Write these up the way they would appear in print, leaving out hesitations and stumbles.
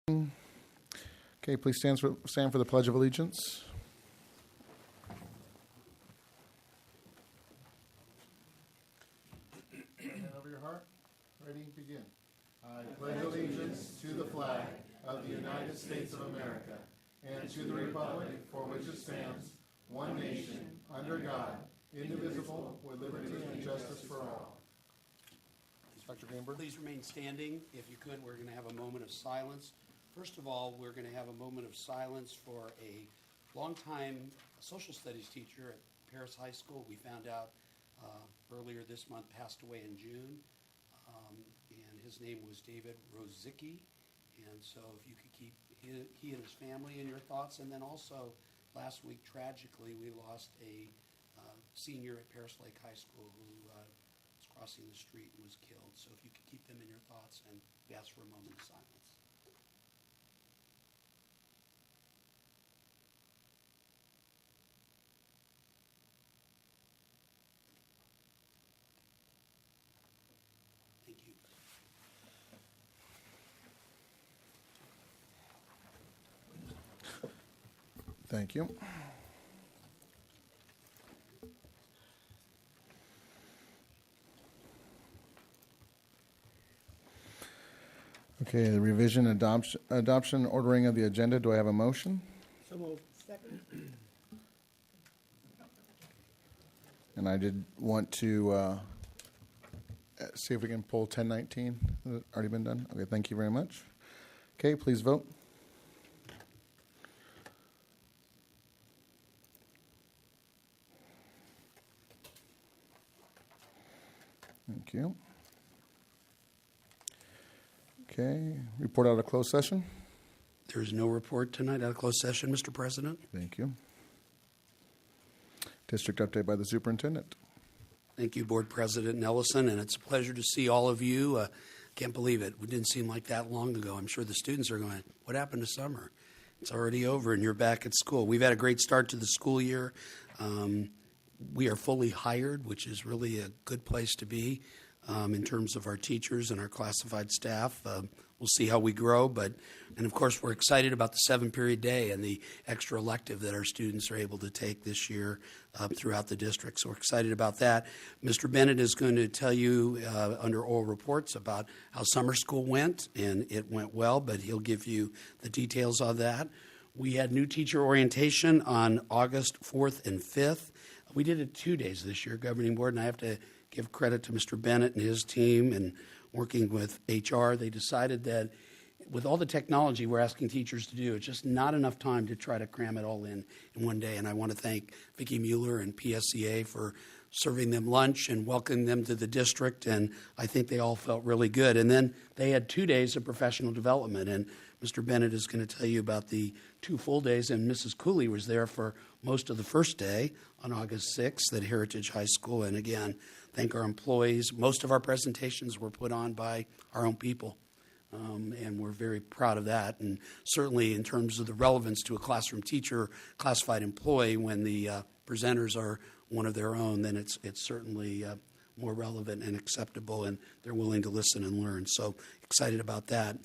Okay, please stand for the Pledge of Allegiance. Hand over your heart. Ready? Begin. I pledge allegiance to the flag of the United States of America and to the republic for which it stands, one nation, under God, indivisible, with liberty and justice for all. Dr. Greenberg. Please remain standing. If you could, we're going to have a moment of silence. First of all, we're going to have a moment of silence for a longtime social studies teacher at Paris High School. We found out earlier this month passed away in June, and his name was David Rozicki. And so if you could keep he and his family in your thoughts. And then also last week, tragically, we lost a senior at Paris Lake High School who was crossing the street and was killed. So if you could keep them in your thoughts, and we ask for a moment of silence. Thank you. Thank you. Okay, the revision, adoption, ordering of the agenda. Do I have a motion? So moved. Second. And I did want to see if we can pull 1019. Has it already been done? Okay, thank you very much. Okay, please vote. Thank you. Okay, report out of closed session. There is no report tonight out of closed session, Mr. President. Thank you. District update by the superintendent. Thank you, Board President Ellison, and it's a pleasure to see all of you. Can't believe it. It didn't seem like that long ago. I'm sure the students are going, what happened to summer? It's already over, and you're back at school. We've had a great start to the school year. We are fully hired, which is really a good place to be in terms of our teachers and our classified staff. We'll see how we grow, and of course we're excited about the 7-period day and the extra elective that our students are able to take this year throughout the district. So we're excited about that. Mr. Bennett is going to tell you under oral reports about how summer school went, and it went well, but he'll give you the details on that. We had new teacher orientation on August 4th and 5th. We did it 2 days this year, Governing Board, and I have to give credit to Mr. Bennett and his team and working with HR. They decided that with all the technology we're asking teachers to do, it's just not enough time to try to cram it all in one day. And I want to thank Vicki Mueller and PSCA for serving them lunch and welcoming them to the district, and I think they all felt really good. And then they had 2 days of professional development, and Mr. Bennett is going to tell you about the 2 full days, and Mrs. Cooley was there for most of the first day on August 6th at Heritage High School. And again, thank our employees. Most of our presentations were put on by our own people, and we're very proud of that. And certainly in terms of the relevance to a classroom teacher, classified employee, when the presenters are one of their own, then it's certainly more relevant and acceptable, and they're willing to listen and learn. So excited about that.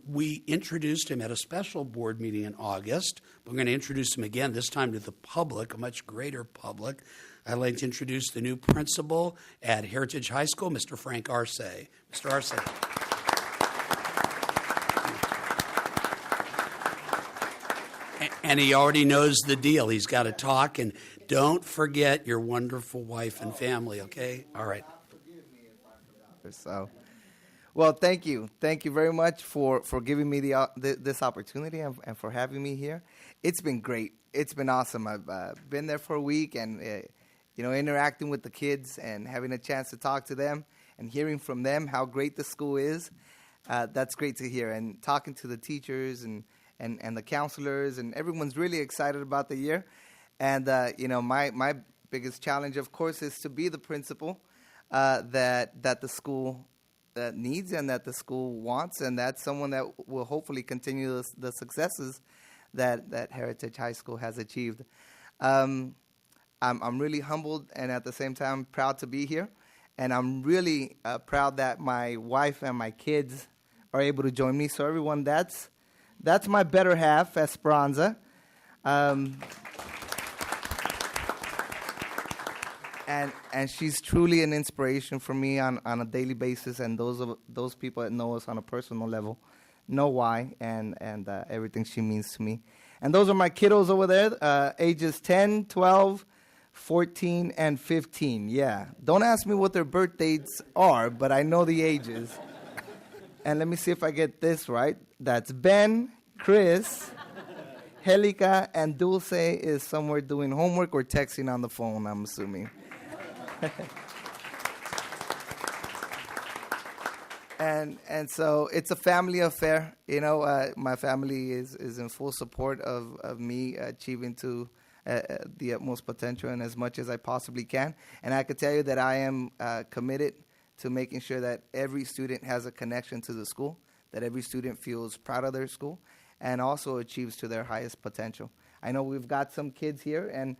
We introduced him at a special board meeting in August. We're going to introduce him again, this time to the public, a much greater public. I'd like to introduce the new principal at Heritage High School, Mr. Frank Arce. Mr. Arce. And he already knows the deal. He's got to talk, and don't forget your wonderful wife and family, okay? All right. So, well, thank you. Thank you very much for giving me this opportunity and for having me here. It's been great. It's been awesome. I've been there for a week, and interacting with the kids and having a chance to talk to them and hearing from them how great the school is. That's great to hear. And talking to the teachers and the counselors, and everyone's really excited about the year. And my biggest challenge, of course, is to be the principal that the school needs and that the school wants, and that's someone that will hopefully continue the successes that Heritage High School has achieved. I'm really humbled and at the same time proud to be here, and I'm really proud that my wife and my kids are able to join me. So everyone, that's my better half, Esperanza. And she's truly an inspiration for me on a daily basis, and those people that know us on a personal level know why and everything she means to me. And those are my kiddos over there, ages 10, 12, 14, and 15. Yeah, don't ask me what their birth dates are, but I know the ages. And let me see if I get this right. That's Ben, Chris, Helica, and Dulce is somewhere doing homework or texting on the phone, I'm assuming. And so it's a family affair. You know, my family is in full support of me achieving to the utmost potential and as much as I possibly can. And I can tell you that I am committed to making sure that every student has a connection to the school, that every student feels proud of their school, and also achieves to their highest potential. I know we've got some kids here, and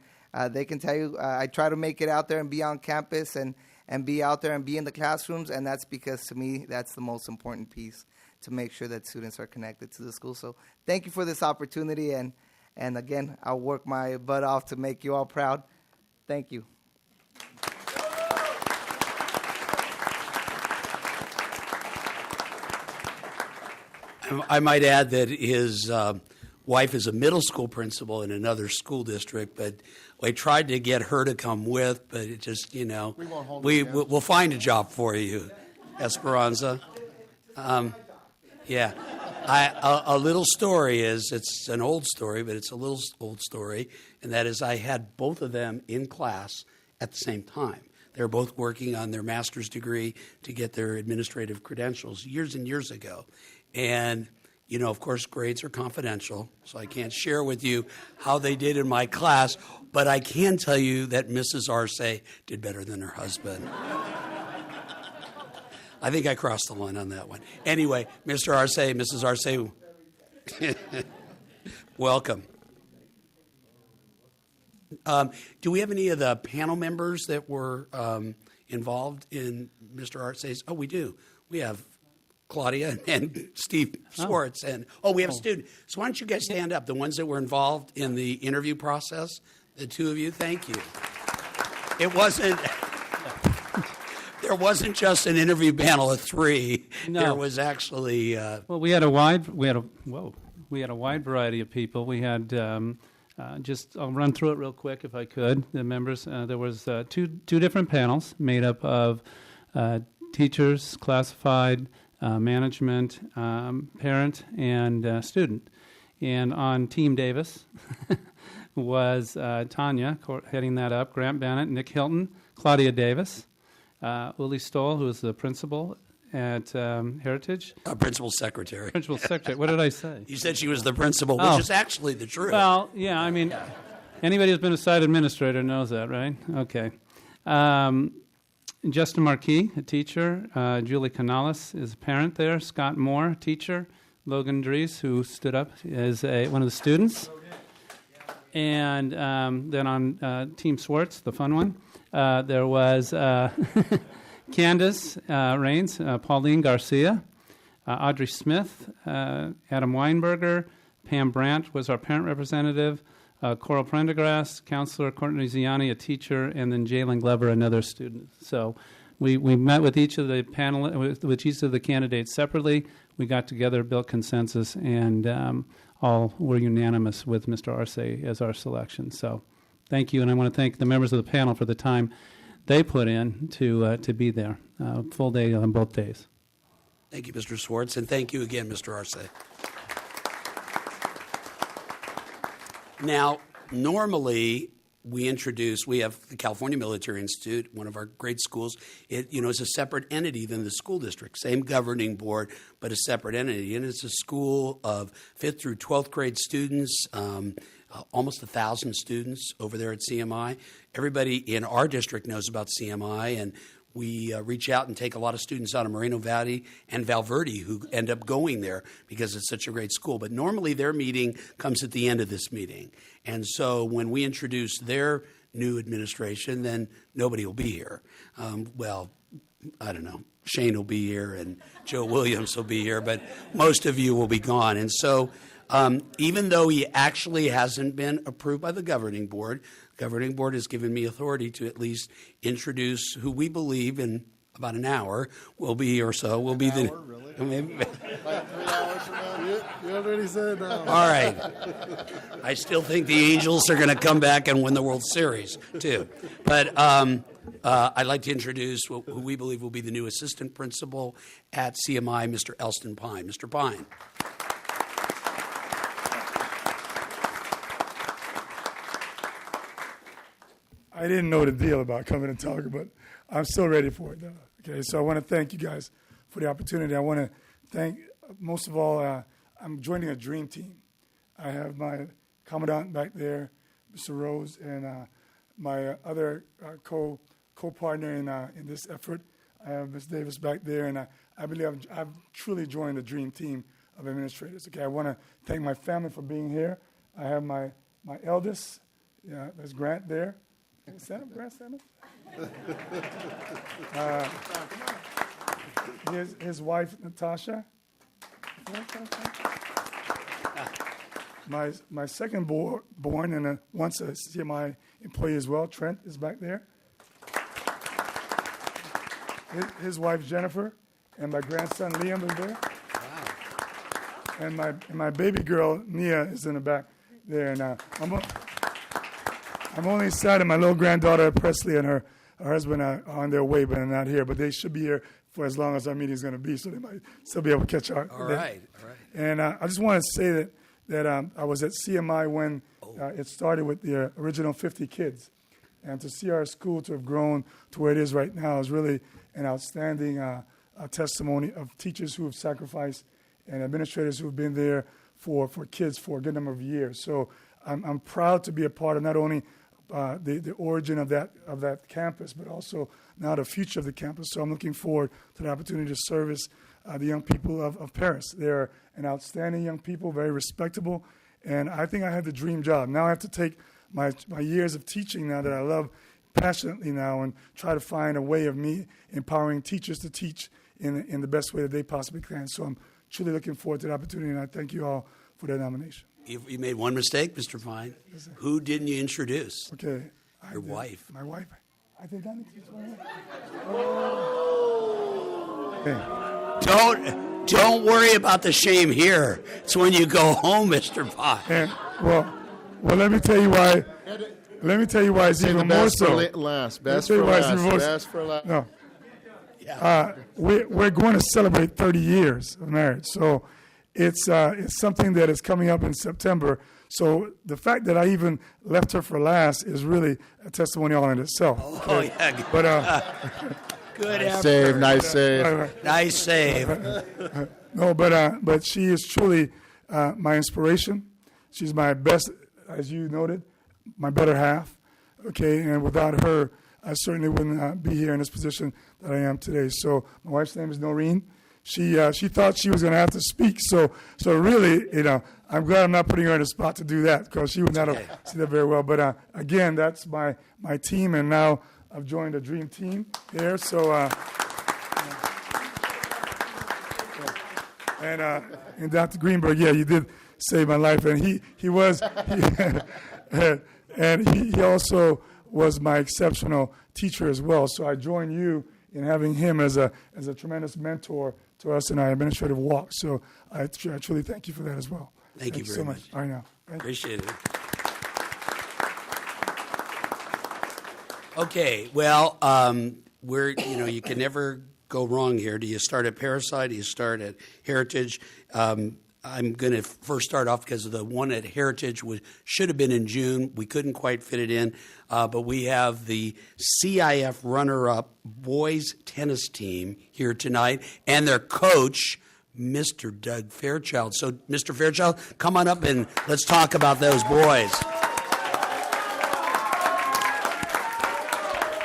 they can tell you I try to make it out there and be on campus and be out there and be in the classrooms, and that's because, to me, that's the most important piece, to make sure that students are connected to the school. So thank you for this opportunity, and again, I'll work my butt off to make you all proud. Thank you. I might add that his wife is a middle school principal in another school district, but we tried to get her to come with, but it just, you know, we'll find a job for you, Esperanza. Yeah. A little story is, it's an old story, but it's a little old story, and that is I had both of them in class at the same time. They were both working on their master's degree to get their administrative credentials years and years ago. And, you know, of course, grades are confidential, so I can't share with you how they did in my class, but I can tell you that Mrs. Arce did better than her husband. I think I crossed the line on that one. Anyway, Mr. Arce, Mrs. Arce, welcome. Do we have any of the panel members that were involved in Mr. Arce's? Oh, we do. We have Claudia and Steve Swartz. And we have a student. So why don't you guys stand up, the ones that were involved in the interview process, the two of you. Thank you. It wasn't... There wasn't just an interview panel of three. No. There was actually... Well, we had a wide variety of people. We had I'll run through it real quick if I could. The members, there was two different panels made up of teachers, classified, management, parent, and student. And on Team Davis was Tanya heading that up, Grant Bennett, Nick Hilton, Claudia Davis, Uli Stoll, who is the principal at Heritage. Principal secretary. Principal secretary. What did I say? You said she was the principal, which is actually the truth. Well, yeah, I mean, anybody who's been a site administrator knows that, right? Okay. Justin Marquis, a teacher. Julie Canales is a parent there. Scott Moore, teacher. Logan Dries, who stood up as one of the students. And then on Team Swartz, the fun one, there was Candace Rains, Pauline Garcia, Audrey Smith, Adam Weinberger, Pam Brandt was our parent representative, Coral Prendergrass, Counselor Courtney Ziani, a teacher, and then Jalen Glover, another student. So we met with each of the with each of the candidates separately. We got together, built consensus, and all were unanimous with Mr. Arce as our selection. So thank you, and I want to thank the members of the panel for the time they put in to be there. Full day on both days. Thank you, Mr. Swartz, and thank you again, Mr. Arce. Now, normally we have the California Military Institute, one of our great schools. It, is a separate entity than the school district, same governing board, but a separate entity. And it's a school of 5th through 12th grade students, almost 1,000 students over there at CMI. Everybody in our district knows about CMI, and we reach out and take a lot of students out of Moreno Valley and Valverde who end up going there because it's such a great school. But normally their meeting comes at the end of this meeting. And so when we introduce their new administration, then nobody will be here. Well, I don't know. Shane will be here and Joe Williams will be here, but most of you will be gone. And so even though he actually hasn't been approved by the governing board has given me authority to at least introduce who we believe in about an hour will be or so will be the. Really? Maybe, Like 3 hours from now? You already said no. all right. I still think the Angels are going to come back and win the World Series, too. But I'd like to introduce who we believe will be the new assistant principal at CMI, Mr. Elston Pine. Mr. Pine. I didn't know the deal about coming and talking, but I'm still ready for it, though. Okay, so I want to thank you guys for the opportunity. I want to thank, most of all, I'm joining a dream team. I have my commandant back there, Mr. Rose, and my other co-partner in this effort. I have Ms. Davis back there, and I believe I've truly joined the dream team of administrators. Okay, I want to thank my family for being here. I have my eldest, there's Grant there. Stand up, Grant, stand up. His wife, Natasha. My second born and once a CMI employee as well, Trent, is back there. His wife, Jennifer, and my grandson, Liam, is there. Wow. And my baby girl, Nia, is in the back there. And I'm only sad that my little granddaughter, Presley, and her husband are on their way, but they're not here. But they should be here for as long as our meeting is going to be, so they might still be able to catch our. All right. And I just want to say that I was at CMI when it started with the original 50 kids. And to see our school to have grown to where it is right now is really an outstanding testimony of teachers who have sacrificed and administrators who have been there for kids for a good number of years. So I'm proud to be a part of not only the origin of that campus, but also now the future of the campus. So I'm looking forward to the opportunity to service the young people of Paris. They're an outstanding young people, very respectable, and I think I have the dream job. Now I have to take my years of teaching now that I love passionately now and try to find a way of me empowering teachers to teach in the best way that they possibly can. So I'm truly looking forward to the opportunity, and I thank you all for that nomination. You made one mistake, Mr. Pine. Who didn't you introduce? Okay. Your wife. My wife. I did not introduce my wife. Okay. Don't worry about the shame here. It's when you go home, Mr. Pine. And, well, let me tell you why. Let me tell you why it's even more so. Best for last. No. We're going to celebrate 30 years of marriage. So it's something that is coming up in September. So the fact that I even left her for last is really a testimony all in itself. Oh, yeah. But good Nice save. Nice save. No, but she is truly my inspiration. She's my best, as you noted, my better half. Okay, and without her, I certainly wouldn't be here in this position that I am today. So my wife's name is Noreen. She thought she was going to have to speak. So really, I'm glad I'm not putting her in a spot to do that because she would not have seen that very well. But again, that's my team, and now I've joined a dream team there. So and Dr. Greenberg, yeah, you did save my life, and he was and he also was my exceptional teacher as well. So I join you in having him as a tremendous mentor to us in our administrative walk. So I truly thank you for that as well. Thank you very so much. All right, now. Appreciate it. Okay, well, you can never go wrong here. Do you start at Parasite? Do you start at Heritage? I'm going to first start off because the one at Heritage should have been in June. We couldn't quite fit it in, but we have the CIF runner-up boys tennis team here tonight and their coach, Mr. Doug Fairchild. So, Mr. Fairchild, come on up and let's talk about those boys.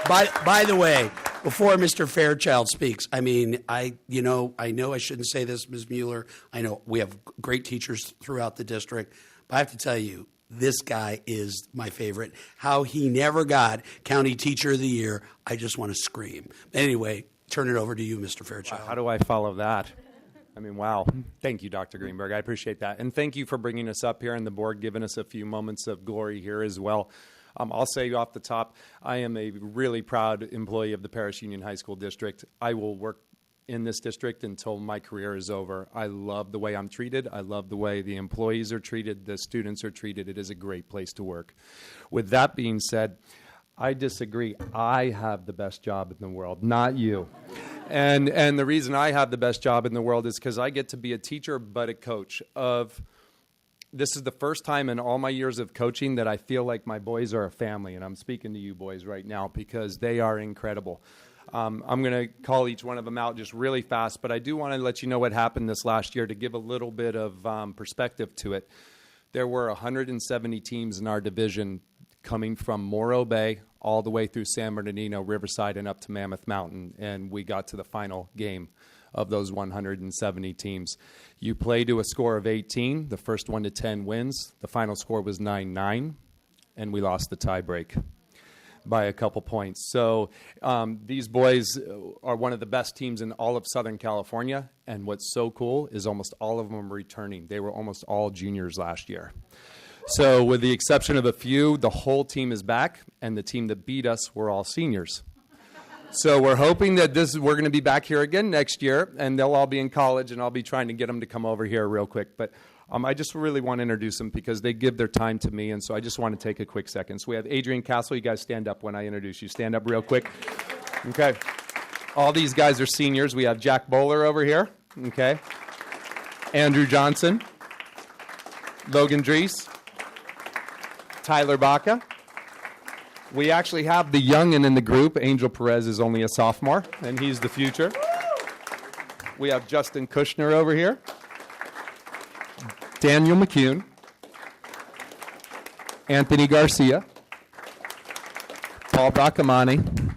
By the way, before Mr. Fairchild speaks, I mean, I know I shouldn't say this, Ms. Mueller. I know we have great teachers throughout the district, but I have to tell you, this guy is my favorite. How he never got County Teacher of the Year, I just want to scream. Anyway, turn it over to you, Mr. Fairchild. How do I follow that? I mean, wow. Thank you, Dr. Greenberg. I appreciate that. And thank you for bringing us up here and the board giving us a few moments of glory here as well. I'll say off the top, I am a really proud employee of the Paris Union High School District. I will work in this district until my career is over. I love the way I'm treated. I love the way the employees are treated, the students are treated. It is a great place to work. With that being said, I disagree. I have the best job in the world, not you. And the reason I have the best job in the world is because I get to be a teacher but a coach of. This is the first time in all my years of coaching that I feel like my boys are a family, and I'm speaking to you boys right now because they are incredible. I'm going to call each one of them out just really fast, but I do want to let you know what happened this last year to give a little bit of perspective to it. There were 170 teams in our division coming from Morro Bay all the way through San Bernardino, Riverside, and up to Mammoth Mountain, and we got to the final game of those 170 teams. You play to a score of 18. The first 1 to 10 wins. The final score was 9-9, and we lost the tie break by a couple points. So these boys are one of the best teams in all of Southern California, and what's so cool is almost all of them are returning. They were almost all juniors last year. So with the exception of a few, the whole team is back, and the team that beat us were all seniors. So we're hoping that we're going to be back here again next year, and they'll all be in college, and I'll be trying to get them to come over here real quick. But I just really want to introduce them because they give their time to me, and so I just want to take a quick second. So we have Adrian Castle. You guys stand up when I introduce you. Stand up real quick. Okay. All these guys are seniors. We have Jack Bowler over here. Okay. Andrew Johnson. Logan Dries. Tyler Baca. We actually have the youngin' in the group. Angel Perez is only a sophomore, and he's the future. We have Justin Kushner over here. Daniel McCune. Anthony Garcia. Paul Bracamani.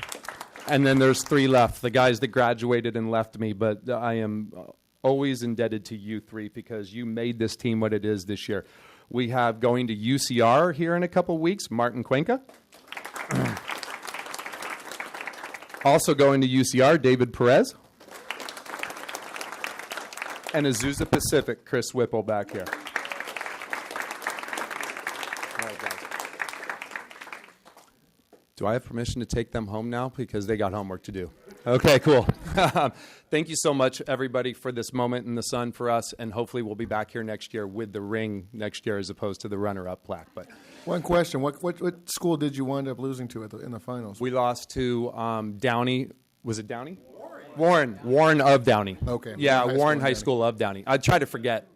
And then there's 3 left, the guys that graduated and left me, but I am always indebted to you 3 because you made this team what it is this year. We have going to UCR here in a couple weeks, Martin Cuenca. Also going to UCR, David Perez. And Azusa Pacific, Chris Whipple back here. All right, guys. Do I have permission to take them home now? Because they got homework to do. Okay, cool. Thank you so much, everybody, for this moment in the sun for us, and hopefully we'll be back here next year with the ring next year as opposed to the runner-up plaque. But One question: What school did you wind up losing to in the finals? we lost to Downey. Was it Downey? Warren of Downey. Okay. Yeah, High Warren School High in School of Downey. I try to forget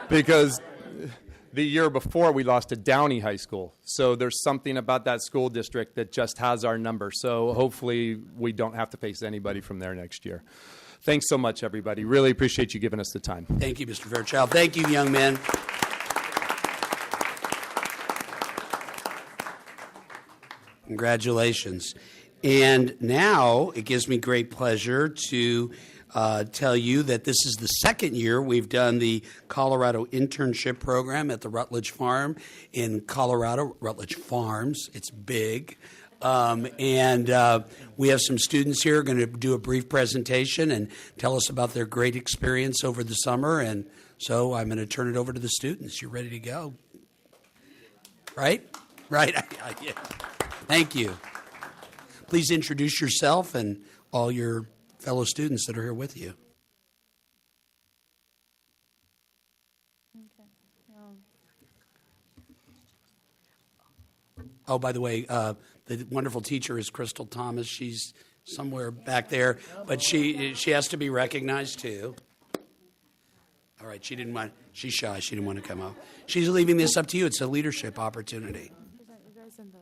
because the year before we lost to Downey High School. So there's something about that school district that just has our number. So hopefully we don't have to face anybody from there next year. Thanks so much, everybody. Really appreciate you giving us the time. Thank you, Mr. Fairchild. Thank you, young men. Congratulations. And now it gives me great pleasure to tell you that this is the second year we've done the Colorado internship program at the Rutledge Farm in Colorado. Rutledge Farms, it's big. And we have some students here going to do a brief presentation and tell us about their great experience over the summer. And so I'm going to turn it over to the students. You ready to go? Right? Right. Yeah. Thank you. Please introduce yourself and all your fellow students that are here with you. Okay. Oh, by the way, the wonderful teacher is Crystal Thomas. She's somewhere back there, but she has to be recognized too. All right, she's shy. She didn't want to come up. She's leaving this up to you. It's a leadership opportunity. You guys in the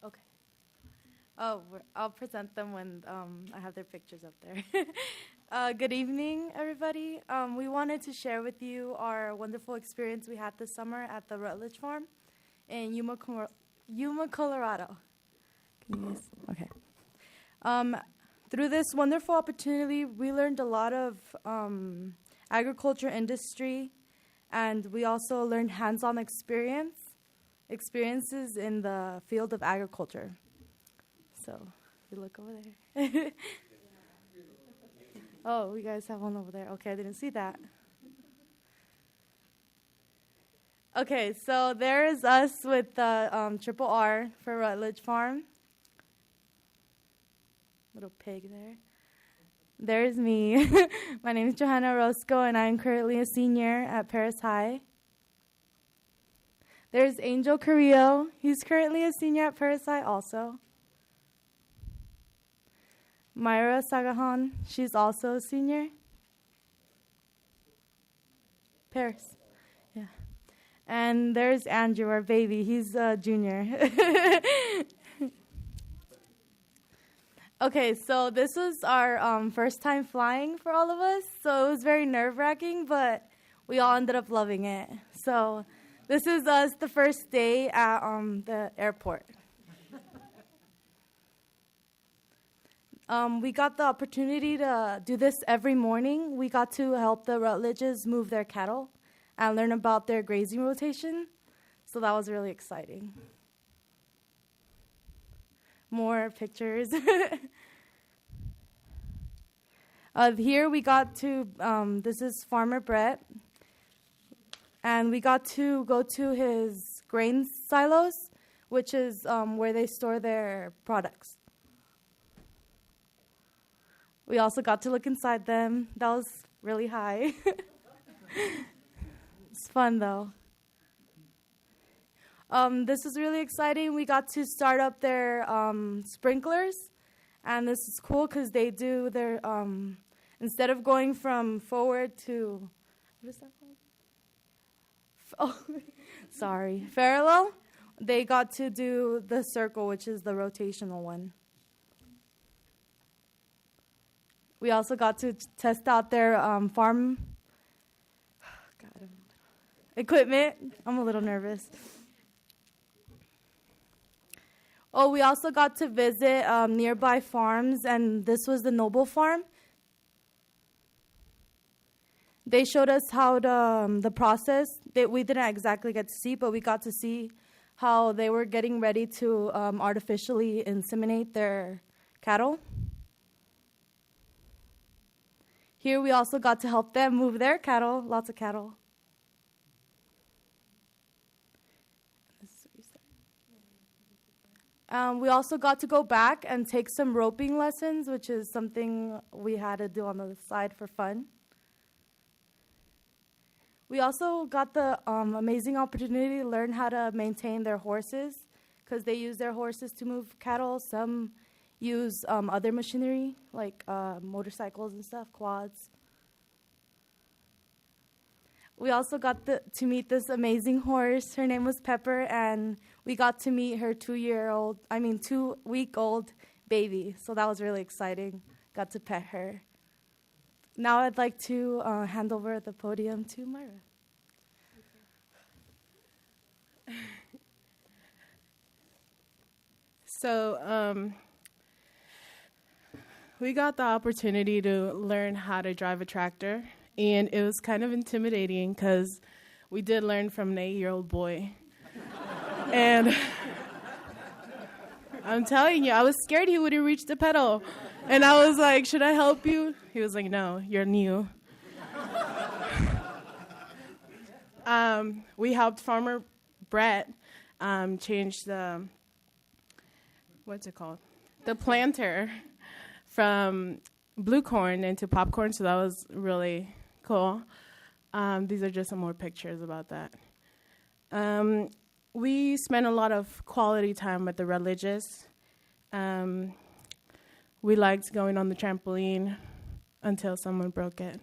okay. Oh, I'll present them when I have their pictures up there. Good evening, everybody. We wanted to share with you our wonderful experience we had this summer at the Rutledge Farm in Yuma, Colorado. Okay. Through this wonderful opportunity, we learned a lot of agriculture industry, and we also learned hands-on experiences in the field of agriculture. So, you look over there. Oh, you guys have one over there. Okay, I didn't see that. Okay, so there is us with the triple R for Rutledge Farm. Little pig there. There's me. My name is Johanna Roscoe, and I'm currently a senior at Paris High. There's Angel Carrillo. He's currently a senior at Paris High also. Myra Sagahan, she's also a senior. Paris. Yeah. And there's Andrew, our baby. He's a junior. Okay, so this was our first time flying for all of us. So it was very nerve-wracking, but we all ended up loving it. So this is us the first day at the airport. We got the opportunity to do this every morning. We got to help the Rutledges move their cattle and learn about their grazing rotation. So that was really exciting. More pictures. Here we got to, this is Farmer Brett. And we got to go to his grain silos, which is where they store their products. We also got to look inside them. That was really high. It's fun, though. This was really exciting. We got to start up their sprinklers. And this is cool because they do their, instead of going from forward to, what is that called? Oh, sorry. Parallel, they got to do the circle, which is the rotational one. We also got to test out their farm equipment. I'm a little nervous. Oh, we also got to visit nearby farms, and this was the Noble Farm. They showed us how the process, that we didn't exactly get to see, but we got to see how they were getting ready to artificially inseminate their cattle. Here we also got to help them move their cattle, lots of cattle. We also got to go back and take some roping lessons, which is something we had to do on the side for fun. We also got the amazing opportunity to learn how to maintain their horses, because they use their horses to move cattle. Some use other machinery, like motorcycles and stuff, quads. We also got to meet this amazing horse. Her name was Pepper, and we got to meet her 2-week-old baby. So that was really exciting. Got to pet her. Now I'd like to hand over the podium to Myra. So we got the opportunity to learn how to drive a tractor, and it was kind of intimidating because we did learn from an 8-year-old boy. And I'm telling you, I was scared he wouldn't reach the pedal. And I was like, should I help you? He was like, no, you're new. We helped Farmer Brett change the, what's it called? The planter from blue corn into popcorn, so that was really cool. These are just some more pictures about that. We spent a lot of quality time with the Rutledges. We liked going on the trampoline until someone broke it.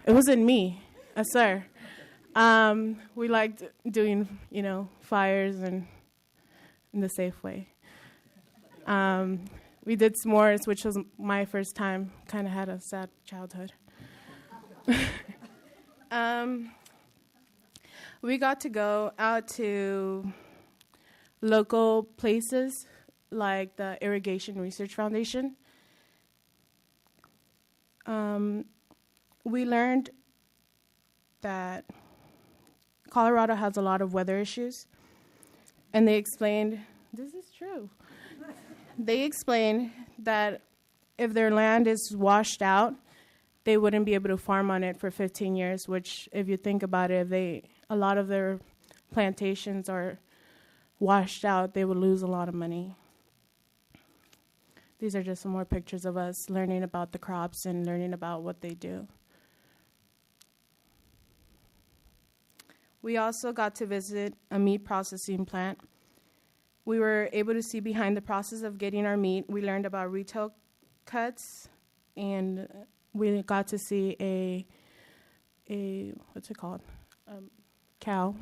It wasn't me, sir. We liked doing, fires and in the safe way. We did s'mores, which was my first time. Kind of had a sad childhood. We got to go out to local places like the Irrigation Research Foundation. We learned that Colorado has a lot of weather issues, and they explained, this is true. They explained that if their land is washed out, they wouldn't be able to farm on it for 15 years, which, if you think about it, if a lot of their plantations are washed out, they would lose a lot of money. These are just some more pictures of us learning about the crops and learning about what they do. We also got to visit a meat processing plant. We were able to see behind the process of getting our meat. We learned about retail cuts, and we got to see a what's it called? Cow.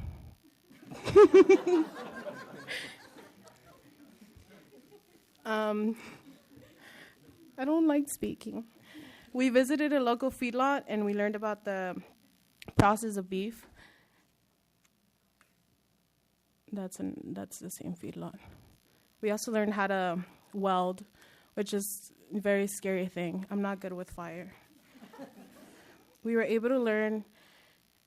I don't like speaking. We visited a local feedlot, and we learned about the process of beef. That's the same feedlot. We also learned how to weld, which is a very scary thing. I'm not good with fire. We were able to learn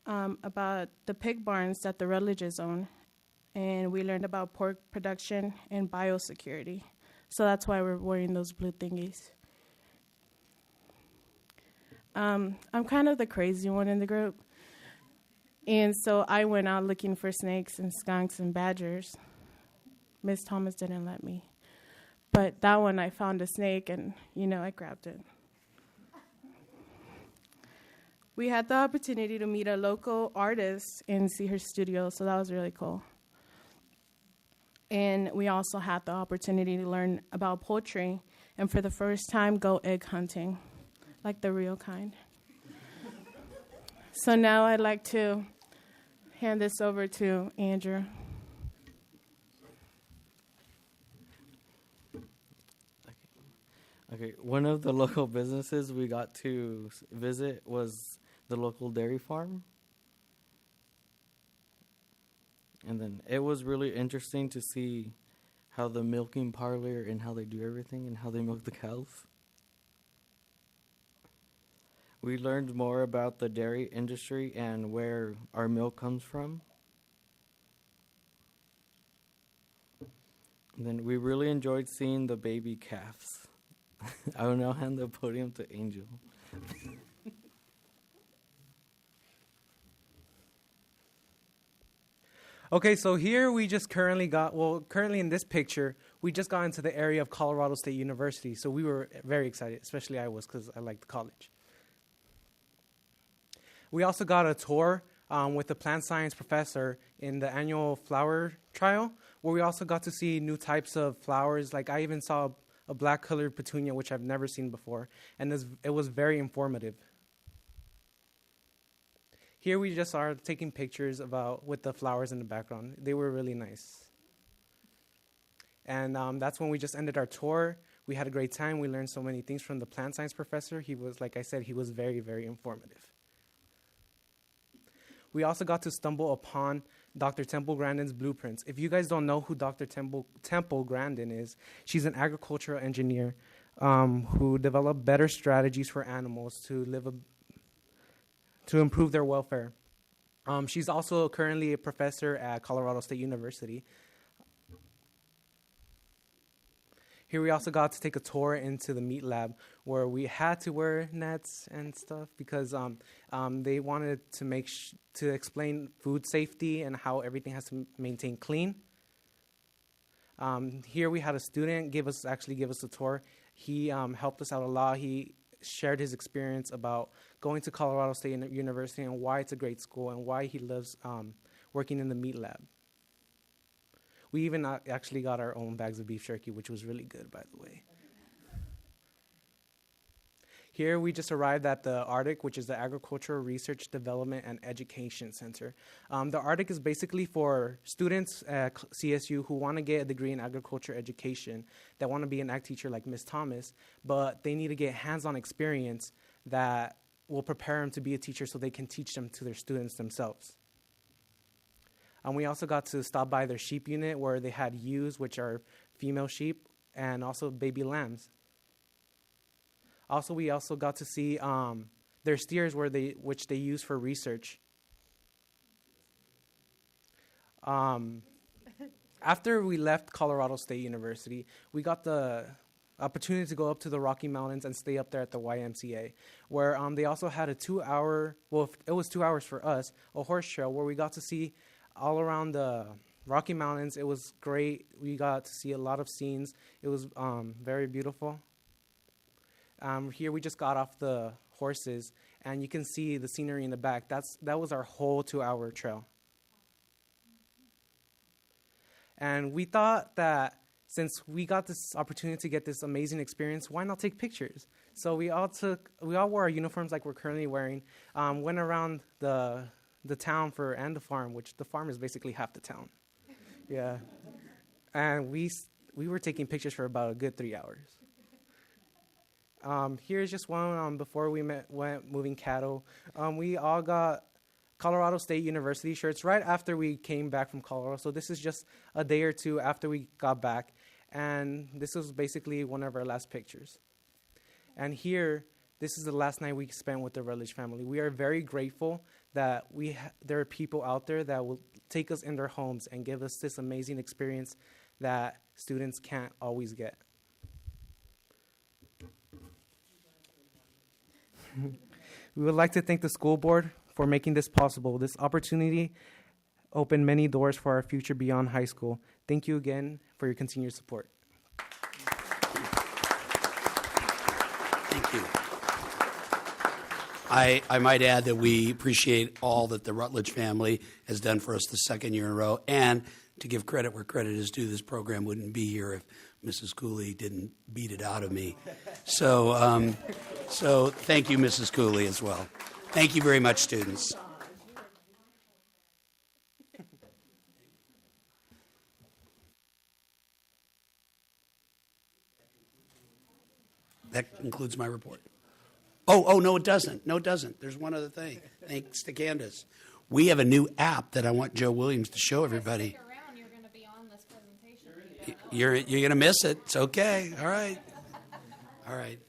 about the pig barns that the Rutledges own, and we learned about pork production and biosecurity. So that's why we're wearing those blue thingies. I'm kind of the crazy one in the group. And so I went out looking for snakes and skunks and badgers. Miss Thomas didn't let me. But that one, I found a snake, and, I grabbed it. We had the opportunity to meet a local artist and see her studio, so that was really cool. And we also had the opportunity to learn about poultry, and for the first time, go egg hunting, like the real kind. So now I'd like to hand this over to Andrew. Okay, one of the local businesses we got to visit was the local dairy farm. And then it was really interesting to see how the milking parlor and how they do everything and how they milk the cows. We learned more about the dairy industry and where our milk comes from. And then we really enjoyed seeing the baby calves. I will now hand the podium to Angel. Okay, so here we just currently in this picture, we just got into the area of Colorado State University. So we were very excited, especially I was, because I liked college. We also got a tour with the plant science professor in the annual flower trial, where we also got to see new types of flowers. Like, I even saw a black-colored petunia, which I've never seen before, and it was very informative. Here we just are taking pictures with the flowers in the background. They were really nice. And that's when we just ended our tour. We had a great time. We learned so many things from the plant science professor. He was, like I said, he was very, very informative. We also got to stumble upon Dr. Temple Grandin's blueprints. If you guys don't know who Dr. Temple Grandin is, she's an agricultural engineer who developed better strategies for animals to improve their welfare. She's also currently a professor at Colorado State University. Here we also got to take a tour into the meat lab, where we had to wear nets and stuff because they wanted to to explain food safety and how everything has to maintain clean. Here we had a student give us a tour. He helped us out a lot. He shared his experience about going to Colorado State University and why it's a great school and why he loves working in the meat lab. We even actually got our own bags of beef jerky, which was really good, by the way. Here we just arrived at the ARDIC, which is the Agricultural Research Development and Education Center. The ARDIC is basically for students at CSU who want to get a degree in agriculture education, that want to be an ag teacher like Ms. Thomas, but they need to get hands-on experience that will prepare them to be a teacher so they can teach them to their students themselves. We also got to stop by their sheep unit where they had ewes, which are female sheep, and also baby lambs. Also, we also got to see their steers which they use for research. After we left Colorado State University, we got the opportunity to go up to the Rocky Mountains and stay up there at the YMCA, where they also had a 2-hour, well, it was 2 hours for us, a horse trail where we got to see all around the Rocky Mountains. It was great. We got to see a lot of scenes. It was very beautiful. Here we just got off the horses, and you can see the scenery in the back. That was our whole 2-hour trail. And we thought that since we got this opportunity to get this amazing experience, why not take pictures? So we all wore our uniforms like we're currently wearing, went around the town and the farm, which the farm is basically half the town. Yeah. And we were taking pictures for about a good 3 hours. Here's just one before we went moving cattle. We all got Colorado State University shirts right after we came back from Colorado. So this is just a day or two after we got back. And this was basically one of our last pictures. And here, this is the last night we spent with the Rutledge family. We are very grateful that there are people out there that will take us in their homes and give us this amazing experience that students can't always get. We would like to thank the school board for making this possible. This opportunity opened many doors for our future beyond high school. Thank you again for your continued support. Thank you. I might add that we appreciate all that the Rutledge family has done for us the second year in a row, and to give credit where credit is due, this program wouldn't be here if Mrs. Cooley didn't beat it out of me. So thank you, Mrs. Cooley, as well. Thank you very much, students. That concludes my report. Oh, no, it doesn't. No, it doesn't. There's one other thing. Thanks to Candace. We have a new app that I want Joe Williams to show everybody. Stick around, you're going to be on this presentation. You're going to miss it. It's okay. All right. All right.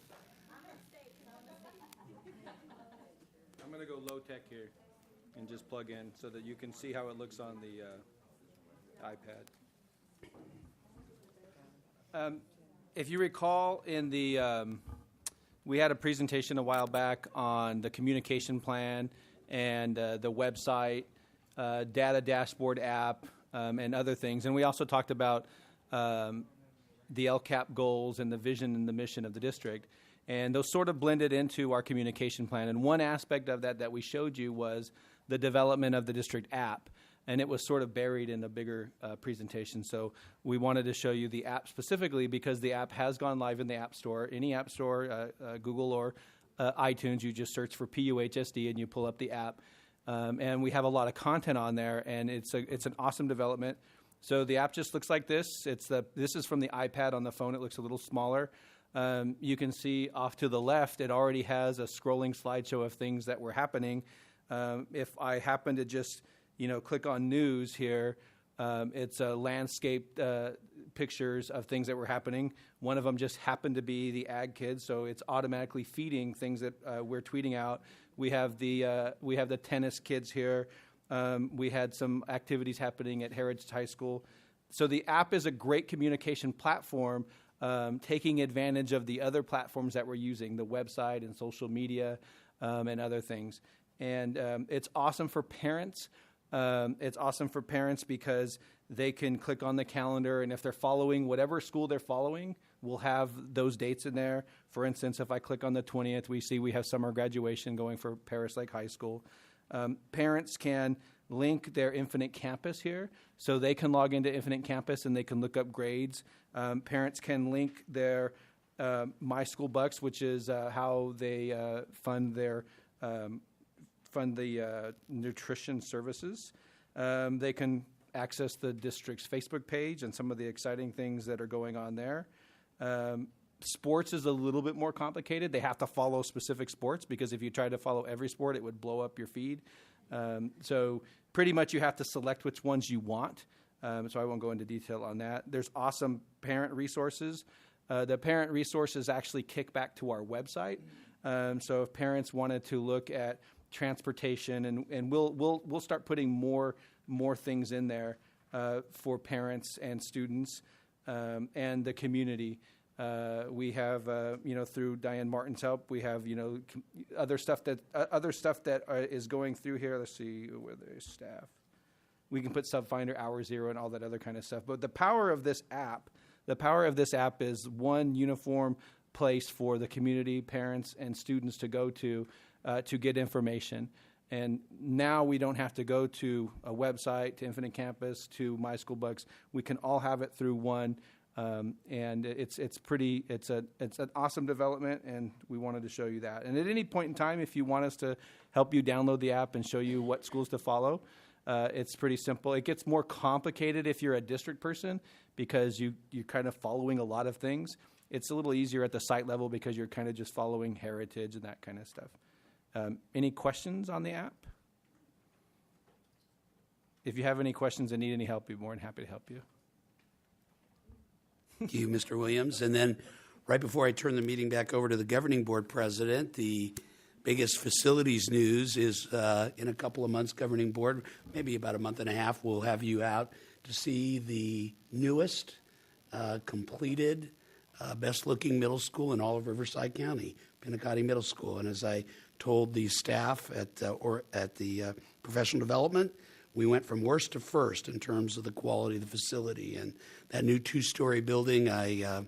I'm going to go low tech here and just plug in so that you can see how it looks on the iPad. If you recall, in the we had a presentation a while back on the communication plan and the website, data dashboard app, and other things. And we also talked about the LCAP goals and the vision and the mission of the district. And those sort of blended into our communication plan. And one aspect of that we showed you was the development of the district app. And it was sort of buried in a bigger presentation. So we wanted to show you the app specifically because the app has gone live in the App Store. Any App Store, Google or iTunes, you just search for PUHSD and you pull up the app. And we have a lot of content on there, and it's an awesome development. So the app just looks like this. This is from the iPad on the phone. It looks a little smaller. You can see off to the left, it already has a scrolling slideshow of things that were happening. If I happen to just click on news here, it's a landscape pictures of things that were happening. One of them just happened to be the ag kids, so it's automatically feeding things that we're tweeting out. We have the tennis kids here. We had some activities happening at Heritage High School. So the app is a great communication platform, taking advantage of the other platforms that we're using, the website and social media and other things. And it's awesome for parents. It's awesome for parents because they can click on the calendar, and if they're following whatever school they're following, we'll have those dates in there. For instance, if I click on the 20th, we have summer graduation going for Paris Lake High School. Parents can link their Infinite Campus here, so they can log into Infinite Campus and they can look up grades. Parents can link their My School Bucks, which is how they fund the nutrition services. They can access the district's Facebook page and some of the exciting things that are going on there. Sports is a little bit more complicated. They have to follow specific sports because if you try to follow every sport, it would blow up your feed. So pretty much you have to select which ones you want. So I won't go into detail on that. There's awesome parent resources. The parent resources actually kick back to our website. So if parents wanted to look at transportation, and we'll start putting more things in there for parents and students and the community. We have, through Diane Martin's help, we have, other stuff that is going through here. Let's see where there's staff. We can put Subfinder, Hour Zero, and all that other kind of stuff. But the power of this app is one uniform place for the community, parents, and students to go to get information. And now we don't have to go to a website, to Infinite Campus, to My School Books. We can all have it through one, and it's an awesome development, and we wanted to show you that. And at any point in time, if you want us to help you download the app and show you what schools to follow, it's pretty simple. It gets more complicated if you're a district person because you're kind of following a lot of things. It's a little easier at the site level because you're kind of just following heritage and that kind of stuff. Any questions on the app? If you have any questions and need any help, we'd be more than happy to help you. Thank you, Mr. Williams. And then right before I turn the meeting back over to the governing board president, the biggest facilities news is in a couple of months, governing board, maybe about a month and a half, we'll have you out to see the newest completed best-looking middle school in all of Riverside County, Pinacati Middle School. And as I told the staff at the professional development, we went from worst to first in terms of the quality of the facility. And that new 2-story building, I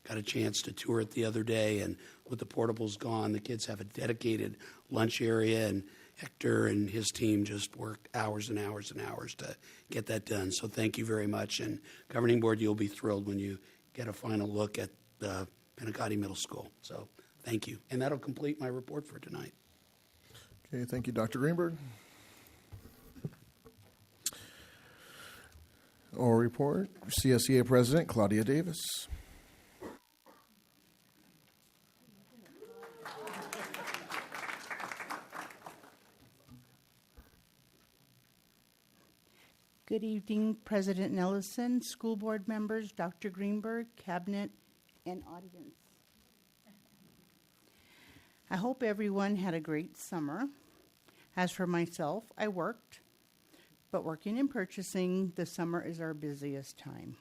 got a chance to tour it the other day, and with the portables gone, the kids have a dedicated lunch area, and Hector and his team just work hours and hours and hours to get that done. So thank you very much. And governing board, you'll be thrilled when you get a final look at the Pinacati Middle School. So thank you. And that'll complete my report for tonight. Okay, thank you, Dr. Greenberg. Oral report, CSEA President Claudia Davis. Good evening, President Nelson, school board members, Dr. Greenberg, cabinet, and audience. I hope everyone had a great summer. As for myself, I worked, but working and purchasing, the summer is our busiest time.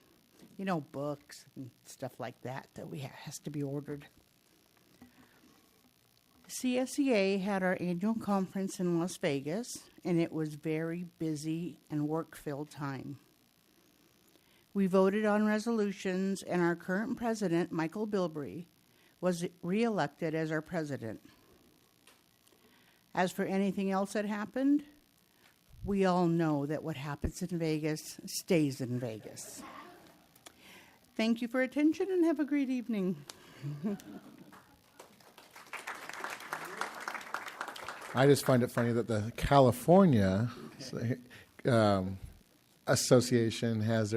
You know, books and stuff like that has to be ordered. CSEA had our annual conference in Las Vegas, and it was very busy and work-filled time. We voted on resolutions, and our current president, Michael Bilbrey, was reelected as our president. As for anything else that happened, we all know that what happens in Vegas stays in Vegas. Thank you for attention, and have a great evening. I just find it funny that the California Association has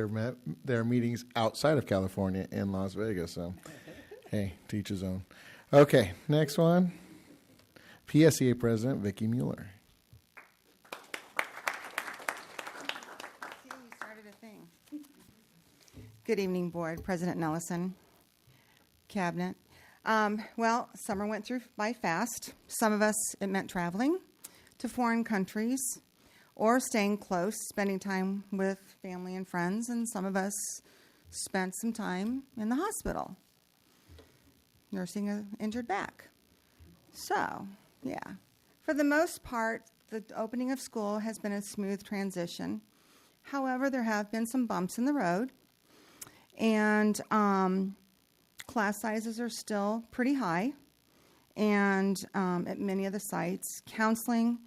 their meetings outside of California in Las Vegas. So, hey, to each his own. Okay, next one. PSEA President Vicki Mueller. See, you started a thing. Good evening, Board, President Nelson, Cabinet. Well, summer went through by fast. Some of us, it meant traveling to foreign countries or staying close, spending time with family and friends, and some of us spent some time in the hospital, nursing an injured back. So, yeah. For the most part, the opening of school has been a smooth transition. However, there have been some bumps in the road, and class sizes are still pretty high, and at many of the sites, counseling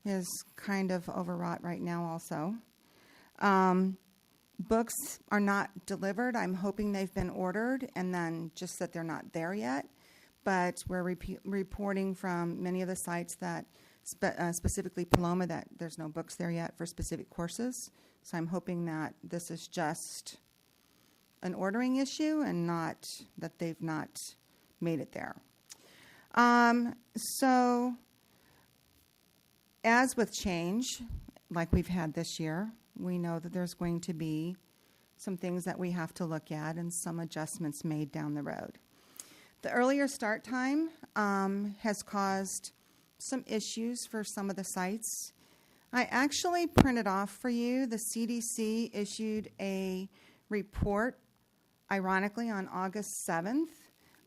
is kind of overwrought right now also. Books are not delivered. I'm hoping they've been ordered and then just that they're not there yet, but we're reporting from many of the sites that, specifically Paloma, that there's no books there yet for specific courses. So I'm hoping that this is just an ordering issue and not that they've not made it there. So as with change, like we've had this year, we know that there's going to be some things that we have to look at and some adjustments made down the road. The earlier start time has caused some issues for some of the sites. I actually printed off for you, the CDC issued a report ironically, on August 7th,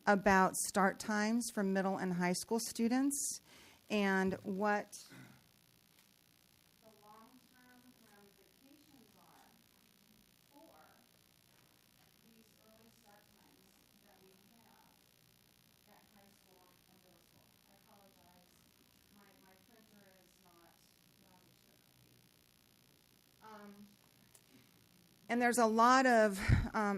about start times for middle and high school students and what the long-term ramifications are for these early start times that we have at high school and middle school. I apologize. My printer is not and there's a lot of,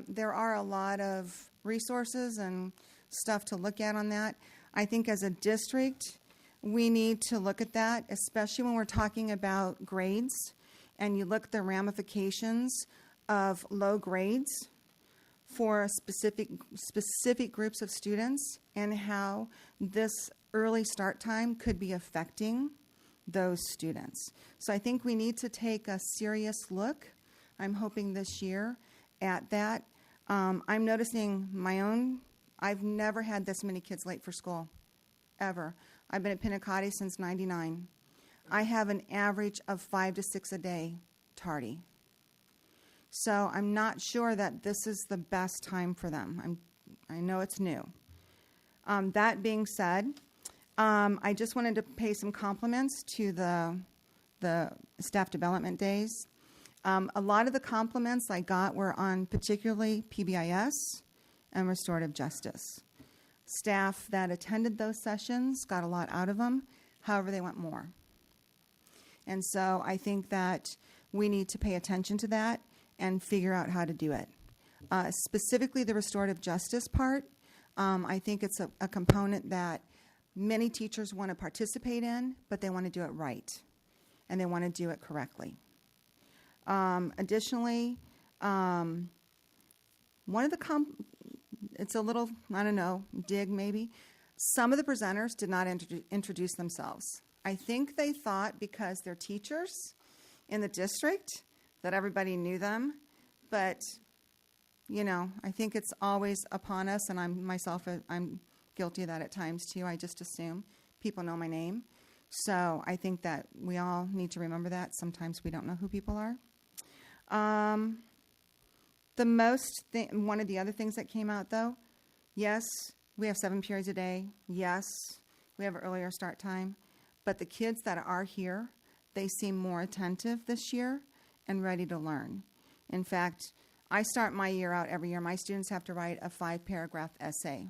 there are a lot of resources and stuff to look at on that. I think as a district, we need to look at that, especially when we're talking about grades, and you look at the ramifications of low grades for specific groups of students and how this early start time could be affecting those students. So I think we need to take a serious look, I'm hoping this year, at that. I'm noticing my own, I've never had this many kids late for school, ever. I've been at Pinacati since '99. I have an average of 5 to 6 a day tardy. So I'm not sure that this is the best time for them. I know it's new. That being said, I just wanted to pay some compliments to the staff development days. A lot of the compliments I got were on particularly PBIS and restorative justice. Staff that attended those sessions got a lot out of them, however they want more. And so I think that we need to pay attention to that and figure out how to do it. Specifically the restorative justice part, I think it's a component that many teachers want to participate in, but they want to do it right, and they want to do it correctly. Additionally, one of the it's a little, I don't know, dig maybe. Some of the presenters did not introduce themselves. I think they thought because they're teachers in the district that everybody knew them, but, you know, I think it's always upon us, and I'm guilty of that at times too. I just assume people know my name. So I think that we all need to remember that. Sometimes we don't know who people are. One of the other things that came out, though, yes, we have 7 periods a day. Yes, we have an earlier start time. But the kids that are here, they seem more attentive this year and ready to learn. In fact, I start my year out every year. My students have to write a 5-paragraph essay.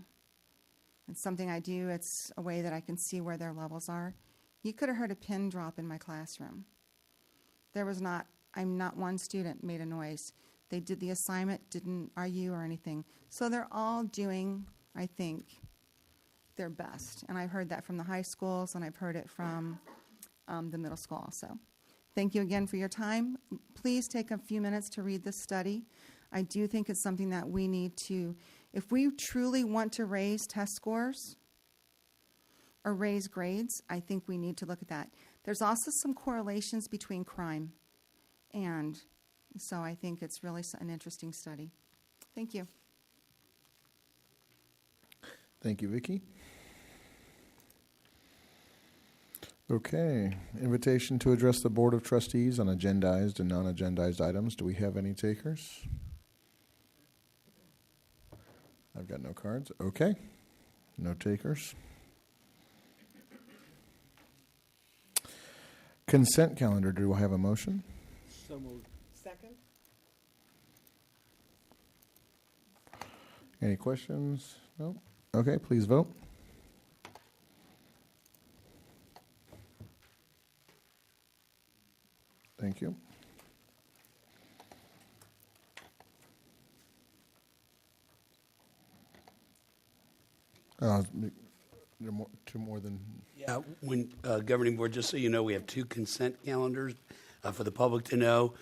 It's something I do. It's a way that I can see where their levels are. You could have heard a pin drop in my classroom. Not one student made a noise. They did the assignment, didn't argue or anything. So they're all doing, I think, their best. And I've heard that from the high schools, and I've heard it from the middle school also. Thank you again for your time. Please take a few minutes to read this study. I do think it's something that we need to, if we truly want to raise test scores or raise grades, I think we need to look at that. There's also some correlations between crime, and so I think it's really an interesting study. Thank you. Thank you, Vicki. Okay, invitation to address the Board of Trustees on agendized and non-agendized items. Do we have any takers? I've got no cards. Okay, no takers. Consent calendar, do I have a motion? So moved. Second. Any questions? No? Okay, please vote. Thank you. Two more than... Yeah, when governing board, just so you know, we have 2 consent calendars for the public to know.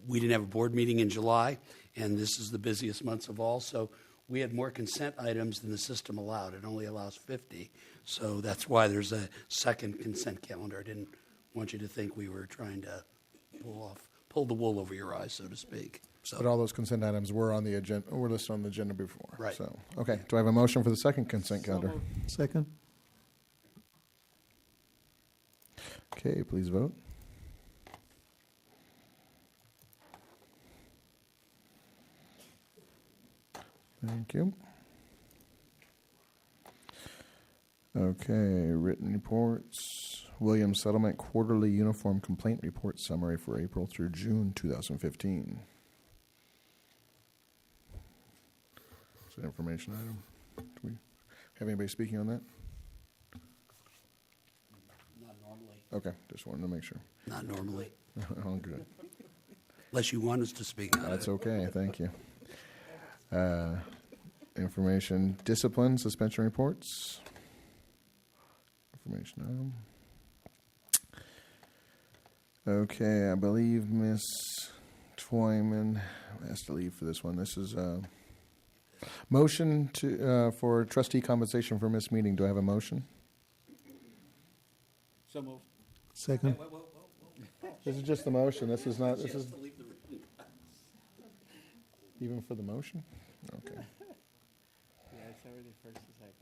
We didn't have a board meeting in July, and this is the busiest months of all, so we had more consent items than the system allowed. It only allows 50, so that's why there's a second consent calendar. I didn't want you to think we were trying to pull the wool over your eyes, so to speak. So, but all those consent items were on the agenda, were listed on the agenda before. Right. So, okay. Do I have a motion for the second consent calendar? Second. Okay, please vote. Thank you. Okay, written reports. Williams Settlement Quarterly Uniform Complaint Report Summary for April through June 2015. It's an information item. Do we have anybody speaking on that? Not normally. Okay, just wanted to make sure. Not normally. Oh, good. Unless you want us to speak on That's it. okay, thank you. Information, discipline, suspension reports. Information item. Okay, I believe Miss Twyman has to leave for this one. This is a motion to for trustee compensation for missed meeting. Do I have a motion? So moved. Second. This is just the motion. This is not. This is even for the motion. Okay. Yeah, it's already first and second.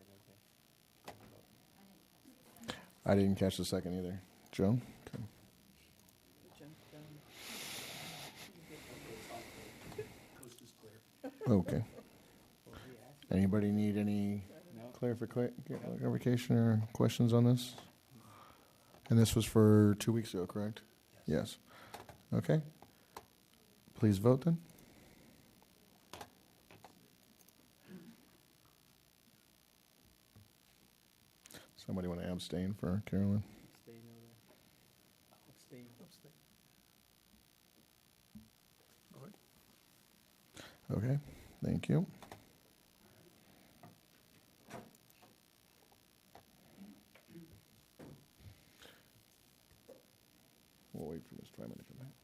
Okay. I didn't catch the second either. Joan? Okay. Okay. Anybody need any clarification or questions on this? And this was for 2 weeks ago, correct? Yes. Okay. Please vote then. Somebody want to abstain for Carolyn? Okay, thank you. We'll wait for Ms. Twyman to come back.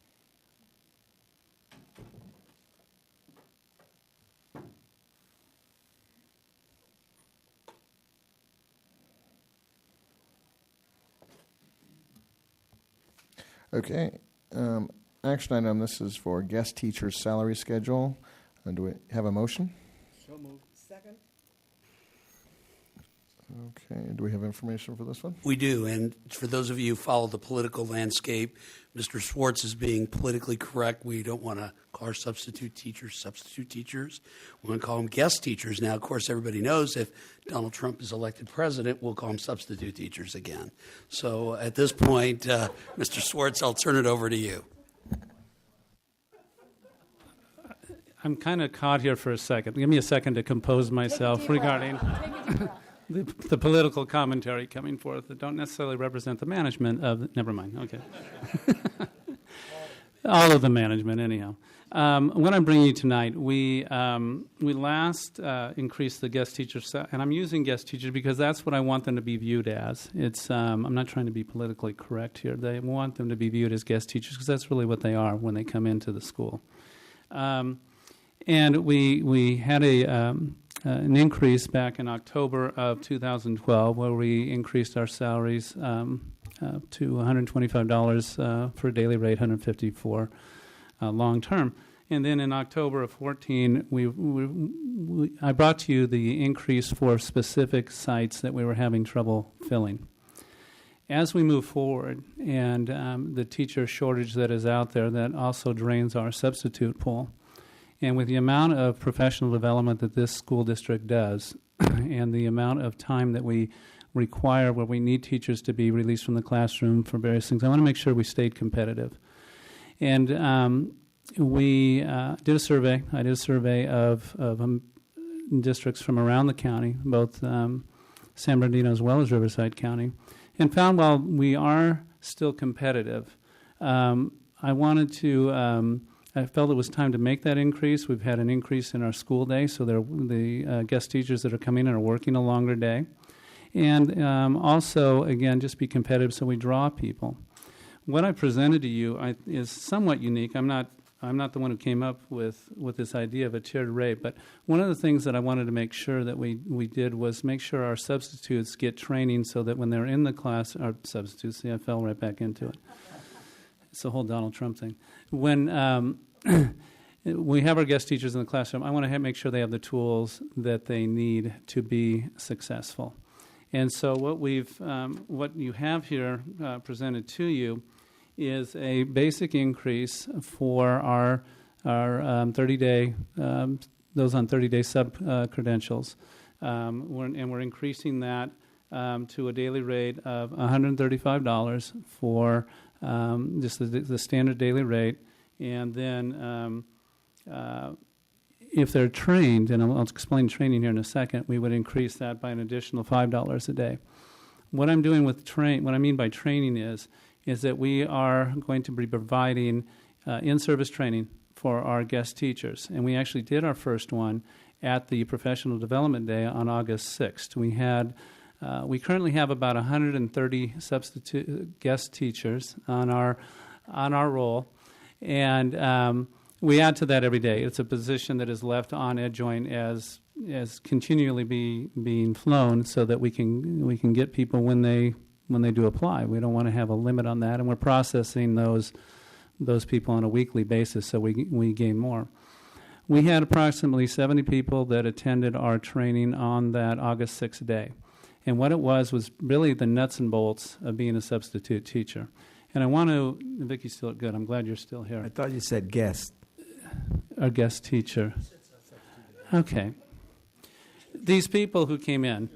Okay, action item, this is for guest teacher's salary schedule. Do we have a motion? So moved. Second. Okay, do we have information for this one? We do, and for those of you who follow the political landscape, Mr. Schwartz is being politically correct. We don't want to call our substitute teachers. We're going to call them guest teachers. Now, of course, everybody knows if Donald Trump is elected president, we'll call them substitute teachers again. So at this point, Mr. Schwartz, I'll turn it over to you. I'm kind of caught here for a second. Give me a second to compose myself regarding the political commentary coming forth that don't necessarily represent the management of. Never mind. Okay. All of the management, anyhow. What I'm bringing you tonight, we last increased the guest teachers, and I'm using guest teachers because that's what I want them to be viewed as. It's I'm not trying to be politically correct here. They want them to be viewed as guest teachers because that's really what they are when they come into the school. And we had an increase back in October of 2012 where we increased our salaries to $125 for a daily rate, $150 for long term. And then in October of 14, I brought to you the increase for specific sites that we were having trouble filling. As we move forward, and the teacher shortage that is out there, that also drains our substitute pool. And with the amount of professional development that this school district does, and the amount of time that we require where we need teachers to be released from the classroom for various things, I want to make sure we stayed competitive. And we did a survey. I did a survey of districts from around the county, both San Bernardino as well as Riverside County, and found while we are still competitive, I felt it was time to make that increase. We've had an increase in our school day, so the guest teachers that are coming in are working a longer day. And also, again, just be competitive so we draw people. What I presented to you is somewhat unique. I'm not the one who came up with this idea of a tiered rate, but one of the things that I wanted to make sure that we did was make sure our substitutes get training so that when they're in the class, our substitutes, see, I fell right back into it. It's the whole Donald Trump thing. When we have our guest teachers in the classroom, I want to make sure they have the tools that they need to be successful. And so what you have here presented to you is a basic increase for our 30-day those on 30-day sub credentials. We're increasing that to a daily rate of $135 for just the standard daily rate. And then if they're trained, and I'll explain training here in a second, we would increase that by an additional $5 a day. What I'm doing with what I mean by training is that we are going to be providing in-service training for our guest teachers. And we actually did our first one at the Professional Development Day on August 6th. We currently have about 130 substitute guest teachers on our roll, and we add to that every day. It's a position that is left on EdJoin as continually being flown, so that we can get people when they do apply. We don't want to have a limit on that, and we're processing those people on a weekly basis, so we gain more. We had approximately 70 people that attended our training on that August 6th day. And what it was really the nuts and bolts of being a substitute teacher. And I want to, Vicky's still good. I'm glad you're still here. I thought you said guest. Our guest teacher. Okay. These people who came in.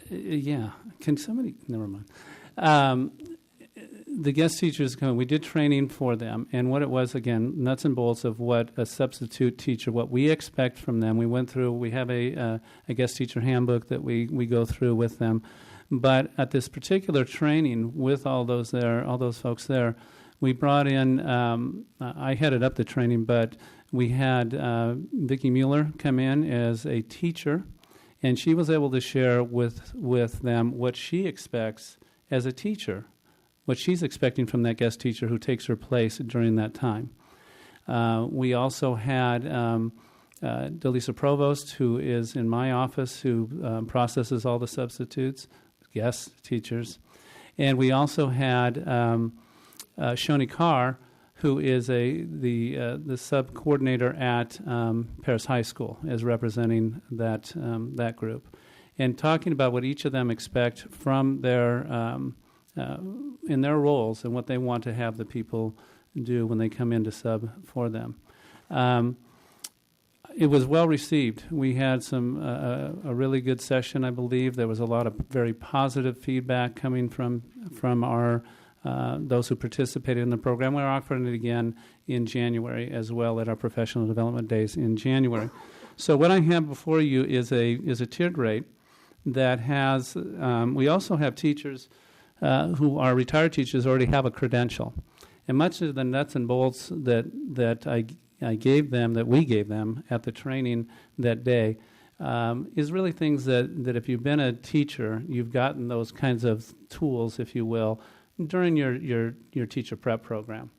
Yeah. Can somebody, never mind. The guest teachers come. We did training for them, and what it was, again, nuts and bolts of what a substitute teacher, what we expect from them. We went through. We have a guest teacher handbook that we go through with them, but at this particular training with all those folks there, we brought in. I headed up the training, but we had Vicki Mueller come in as a teacher, and she was able to share with them what she expects as a teacher, what she's expecting from that guest teacher who takes her place during that time. We also had Delisa Provost, who is in my office, who processes all the substitutes, guest teachers. And we also had Shoni Carr, who is the sub-coordinator at Paris High School, as representing that group. And talking about what each of them expect from their in their roles and what they want to have the people do when they come in to sub for them. It was well received. We had a really good session, I believe. There was a lot of very positive feedback coming from our those who participated in the program. We're offering it again in January as well at our professional development days in January. So what I have before you is a tiered rate that has. We also have teachers who are retired teachers already have a credential, and much of the nuts and bolts that I gave them, that we gave them at the training that day, is really things that if you've been a teacher, you've gotten those kinds of tools, if you will, during your teacher prep program.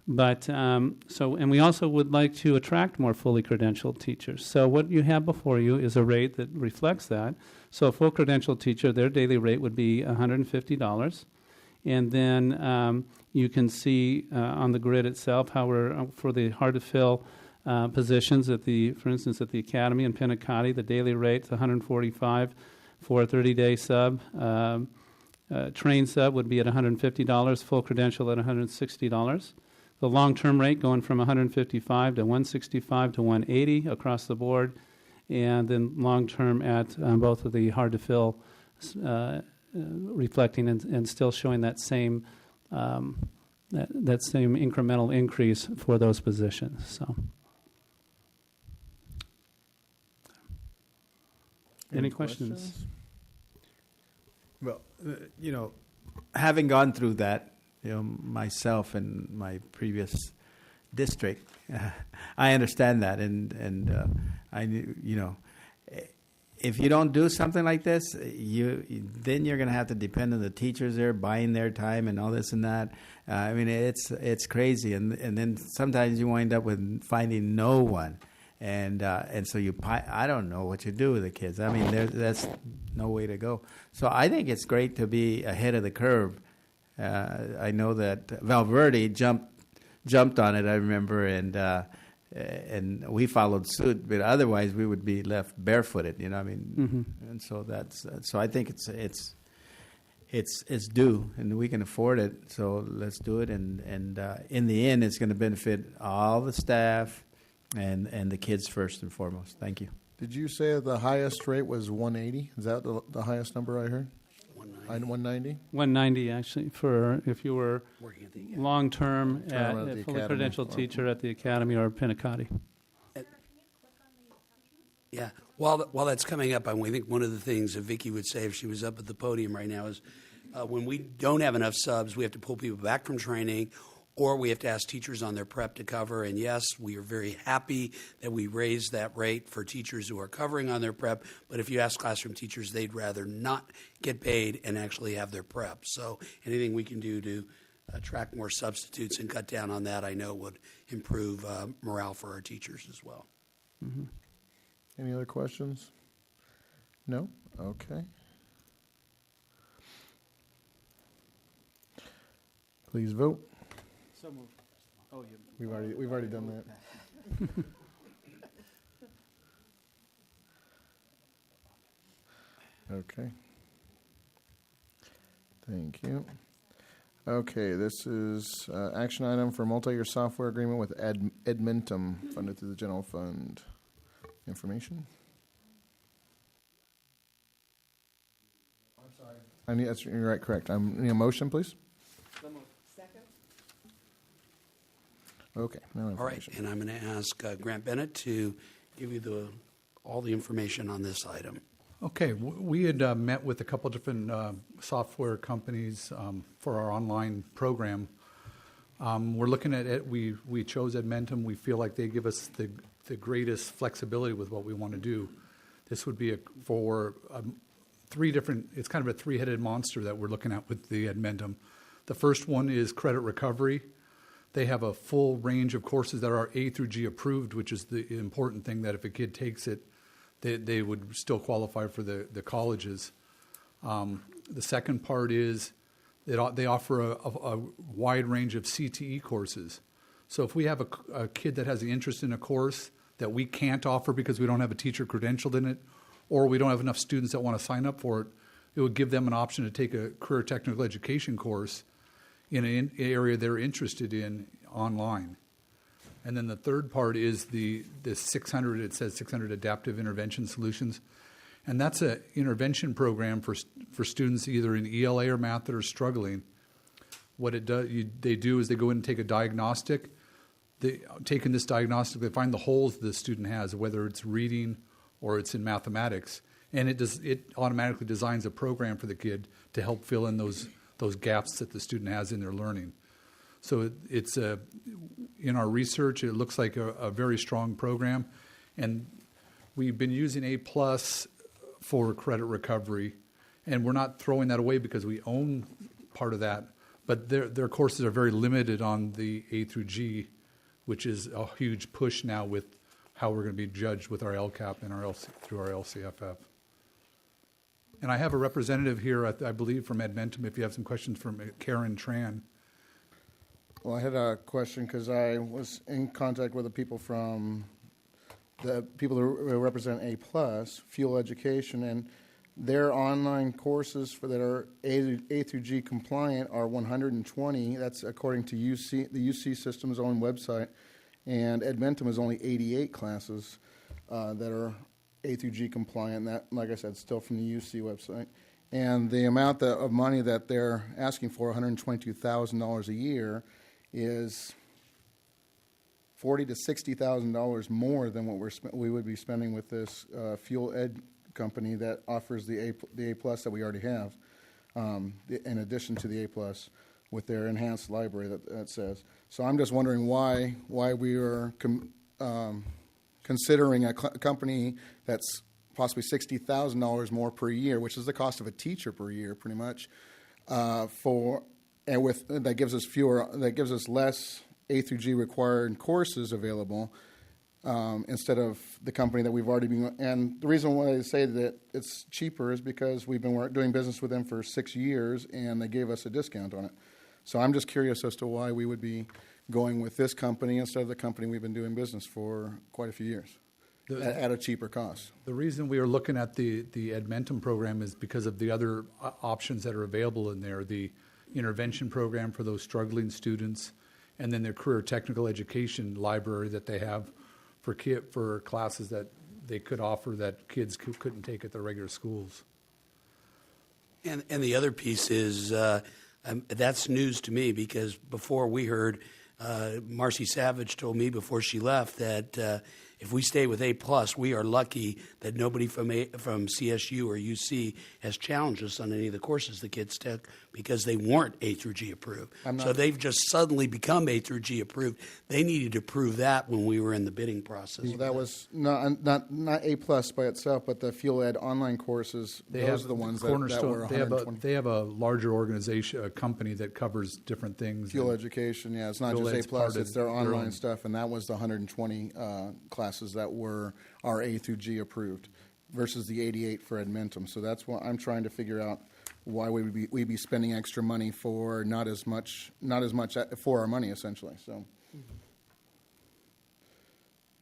But and we also would like to attract more fully credentialed teachers. So what you have before you is a rate that reflects that. So a full credentialed teacher, their daily rate would be $150. And then you can see on the grid itself how we're, for the hard-to-fill positions, for instance, at the Academy in Pinacati, the daily rate is $145 for a 30-day sub. Trained sub would be at $150, full credential at $160. The long-term rate going from $155 to $165 to $180 across the board, and then long-term at both of the hard-to-fill, reflecting and still showing that same that same incremental increase for those positions. So, any questions? Well, having gone through that, myself and my previous district, I understand that, and I if you don't do something like this, then you're going to have to depend on the teachers there buying their time and all this and that. I mean, it's crazy, and then sometimes you wind up with finding no one, and so I don't know what you do with the kids. I mean, that's no way to go. So I think it's great to be ahead of the curve. I know that Valverde jumped on it, I remember, and we followed suit, but otherwise we would be left barefooted. I mean, and so so I think it's due, and we can afford it. So let's do it. And in the end, it's going to benefit all the staff and the kids first and foremost. Thank you. Did you say the highest rate was 180? Is that the highest number I heard? 190? 190 actually for if you were Working at the long-term at at the a fully academy. credentialed teacher at the academy or Pinacati. Yeah. While that's coming up, I think one of the things that Vicki would say if she was up at the podium right now is when we don't have enough subs, we have to pull people back from training, or we have to ask teachers on their prep to cover. And yes, we are very happy that we raised that rate for teachers who are covering on their prep. But if you ask classroom teachers, they'd rather not get paid and actually have their prep. So anything we can do to attract more substitutes and cut down on that, I know would improve morale for our teachers as well. Mm-hmm. Any other questions? No? Okay. Please vote. So moved. Oh, you. We've already done that. Okay. Thank you. Okay, this is action item for multi-year software agreement with Edmentum, funded through the general fund. Information. I'm sorry. You're right, correct. Need a motion, please. Second. Okay. Now All right, and I'm going to ask Grant Bennett to give you all the information on this item. Okay, we had met with a couple different software companies for our online program. We're looking at it. We chose Edmentum. We feel like they give us the greatest flexibility with what we want to do. This would be for three different. It's kind of a three-headed monster that we're looking at with the Edmentum. The first one is credit recovery. They have a full range of courses that are A through G approved, which is the important thing, that if a kid takes it, they would still qualify for the colleges. The second part is that they offer a wide range of CTE courses. So if we have a kid that has the interest in a course that we can't offer because we don't have a teacher credentialed in it, or we don't have enough students that want to sign up for it, it would give them an option to take a career technical education course in an area they're interested in online. And then the third part is the 600, it says 600 adaptive intervention solutions. And that's an intervention program for students either in ELA or math that are struggling. What they do is they go in and take a diagnostic. Taking this diagnostic, they find the holes the student has, whether it's reading or it's in mathematics. And it automatically designs a program for the kid to help fill in those gaps that the student has in their learning. So it's in our research, it looks like a very strong program. And we've been using A+ for credit recovery. And we're not throwing that away because we own part of that. But their courses are very limited on the A through G, which is a huge push now with how we're going to be judged with our LCAP and through our LCFF. And I have a representative here, I believe, from Edmentum, if you have some questions from Karen Tran. Well, I had a question because I was in contact with the people who represent A+, Fuel Education, and their online courses that are A through G compliant are 120. That's according to the UC system's own website. And Edmentum is only 88 classes that are A through G compliant. That, like I said, still from the UC website. And the amount of money that they're asking for, $122,000 a year, is $40,000 to $60,000 more than what we would be spending with this Fuel Ed company that offers the A+ that we already have, in addition to the A+ with their enhanced library that says. So I'm just wondering why we are considering a company that's possibly $60,000 more per year, which is the cost of a teacher per year, pretty much, that gives us less A through G required courses available, instead of the company that we've already been. And the reason why I say that it's cheaper is because we've been doing business with them for 6 years, and they gave us a discount on it. So I'm just curious as to why we would be going with this company instead of the company we've been doing business for quite a few years. at a cheaper cost. The reason we are looking at the Edmentum program is because of the other options that are available in there, the intervention program for those struggling students, and then their career technical education library that they have for classes that they could offer that kids couldn't take at their regular schools. And the other piece is that's news to me, because before we heard, Marcy Savage told me before she left that if we stay with A+, we are lucky that nobody from CSU or UC has challenged us on any of the courses the kids took, because they weren't A through G approved. So they've just suddenly become A through G approved. They needed to prove that when we were in the bidding process. Well, that was not A+ by itself, but the Fuel Ed online courses. Those are the ones that were 120. They have a larger organization, a company that covers different things. Fuel education, yeah, it's not just A+, it's their online stuff, and that was the 120 classes that were our A through G approved versus the 88 for Edmentum. So that's what I'm trying to figure out, why we'd be spending extra money for not as much for our money, essentially. So.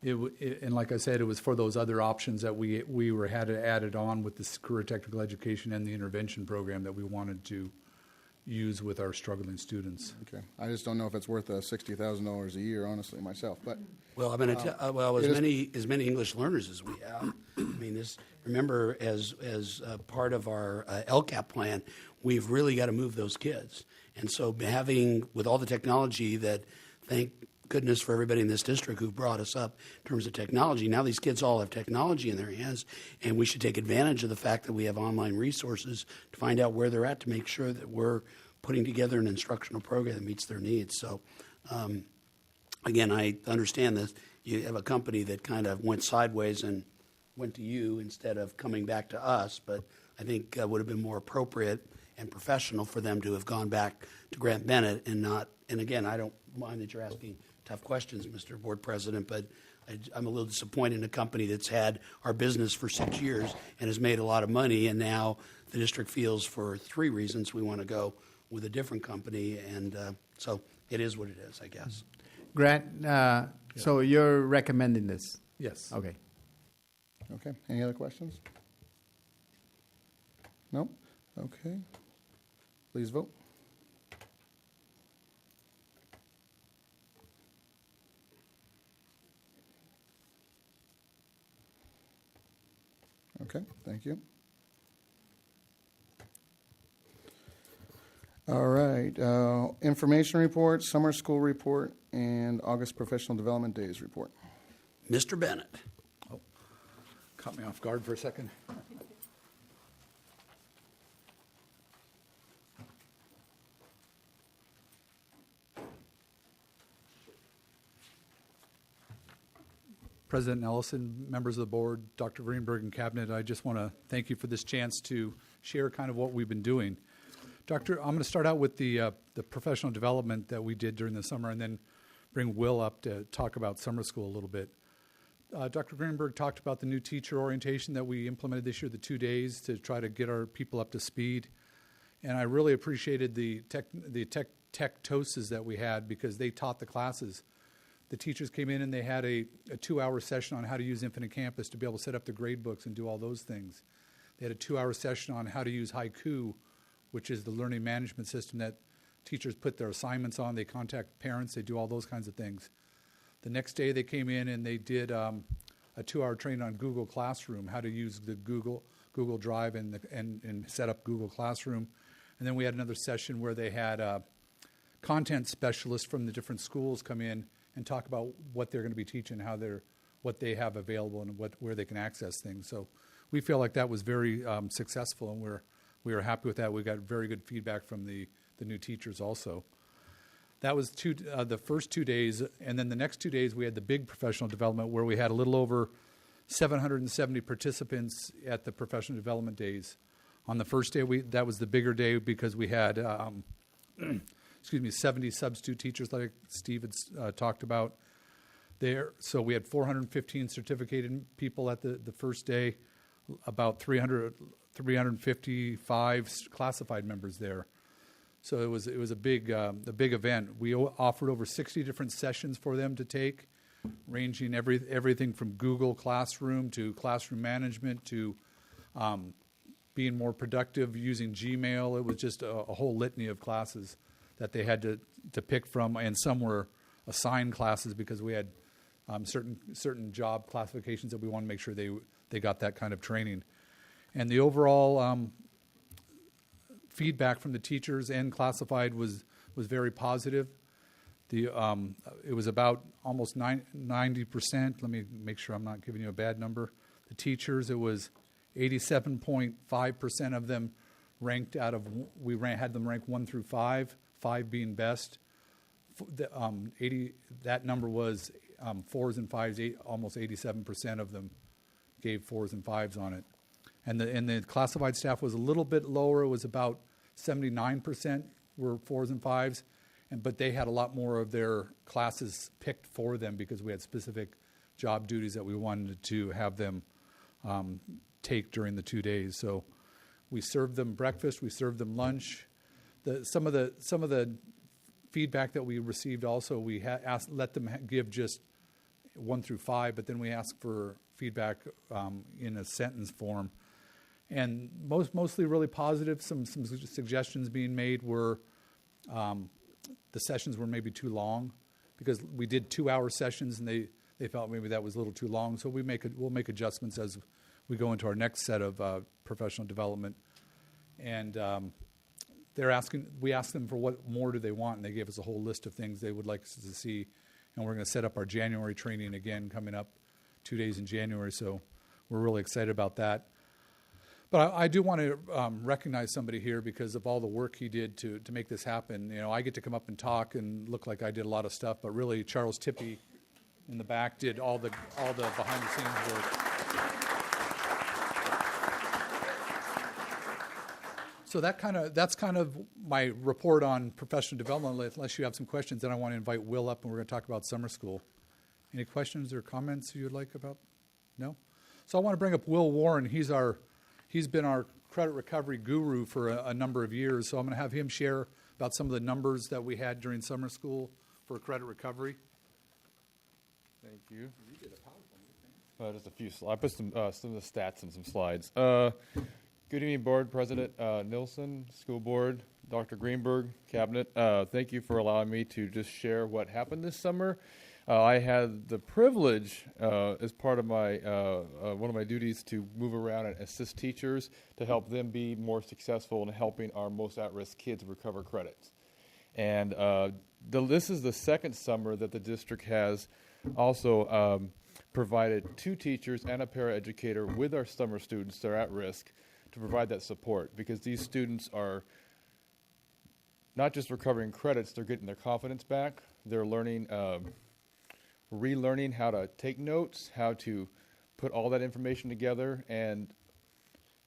And like I said, it was for those other options that we had added on with this career technical education and the intervention program that we wanted to use with our struggling students. Okay, I just don't know if it's worth $60,000 a year, honestly, myself. But well, I mean, as many English learners as we have. I mean, remember, as part of our LCAP plan, we've really got to move those kids. And so, with all the technology that, thank goodness for everybody in this district who brought us up in terms of technology. Now these kids all have technology in their hands, and we should take advantage of the fact that we have online resources to find out where they're at, to make sure that we're putting together an instructional program that meets their needs. So, again, I understand that you have a company that kind of went sideways and went to you instead of coming back to us, but I think would have been more appropriate and professional for them to have gone back to Grant Bennett and not. And again, I don't mind that you're asking tough questions, Mr. Board President, but I'm a little disappointed in a company that's had our business for 6 years and has made a lot of money, and now the district feels for 3 reasons we want to go with a different company, and so it is what it is, I guess. Grant, so you're recommending this? Yes. Okay. Okay. Any other questions? No? Okay. Please vote. Okay, thank you. All right, information report, summer school report, and August professional development days report. Mr. Bennett. Oh, caught me off guard for a second. President Ellison, members of the board, Dr. Greenberg, and cabinet, I just want to thank you for this chance to share kind of what we've been doing. Doctor, I'm going to start out with the professional development that we did during the summer, and then bring Will up to talk about summer school a little bit. Dr. Greenberg talked about the new teacher orientation that we implemented this year, the 2 days, to try to get our people up to speed. And I really appreciated the tech TOSes that we had, because they taught the classes. The teachers came in and they had a 2-hour session on how to use Infinite Campus to be able to set up the grade books and do all those things. They had a 2-hour session on how to use Haiku, which is the learning management system that teachers put their assignments on. They contact parents. They do all those kinds of things. The next day they came in and they did a 2-hour training on Google Classroom, how to use the Google Drive and set up Google Classroom. And then we had another session where they had content specialists from the different schools come in and talk about what they're going to be teaching, what they have available, and where they can access things. So we feel like that was very successful, and we were happy with that. We got very good feedback from the new teachers also. That was the first 2 days, and then the next 2 days we had the big professional development, where we had a little over 770 participants at the professional development days. On the first day, that was the bigger day, because we had 70 substitute teachers, like Steve had talked about there. So we had 415 certificated people at the first day, about 355 classified members there. So it was a big event. We offered over 60 different sessions for them to take ranging everything from Google Classroom to classroom management to being more productive using Gmail. It was just a whole litany of classes that they had to pick from, and some were assigned classes because we had certain job classifications that we want to make sure they got that kind of training. And the overall feedback from the teachers and classified was very positive. It was about almost 90%. Let me make sure I'm not giving you a bad number. The teachers, it was 87.5% of them ranked out of, had them rank 1 through 5, 5 being best. That number was 4s and 5s, almost 87% of them gave 4s and 5s on it. And the classified staff was a little bit lower. It was about 79% were 4s and 5s, but they had a lot more of their classes picked for them because we had specific job duties that we wanted to have them take during the 2 days. So we served them breakfast, we served them lunch. Some of the feedback that we received also, we let them give just 1 through 5, but then we asked for feedback in a sentence form. And mostly really positive. Some suggestions being made were the sessions were maybe too long because we did 2-hour sessions and they felt maybe that was a little too long. So we'll make adjustments as we go into our next set of professional development. And we asked them for what more do they want, and they gave us a whole list of things they would like us to see. And we're going to set up our January training again coming up 2 days in January. So we're really excited about that. But I do want to recognize somebody here because of all the work he did to make this happen. You know, I get to come up and talk and look like I did a lot of stuff, but really Charles Tippy in the back did all the behind the scenes work. So that's kind of my report on professional development. Unless you have some questions, then I want to invite Will up and we're going to talk about summer school. Any questions or comments you'd like about? No? So I want to bring up Will Warren. He's been our credit recovery guru for a number of years, so I'm going to have him share about some of the numbers that we had during summer school for credit recovery. Thank you. Just a few slides. I put some of the stats and some slides. Good evening, Board President Nilsson, School Board, Dr. Greenberg, Cabinet. Thank you for allowing me to just share what happened this summer. I had the privilege, as part of my one of my duties, to move around and assist teachers to help them be more successful in helping our most at-risk kids recover credits. And this is the second summer that the district has also provided 2 teachers and a paraeducator with our summer students that are at risk to provide that support, because these students are not just recovering credits, they're getting their confidence back, they're learning relearning how to take notes, how to put all that information together, and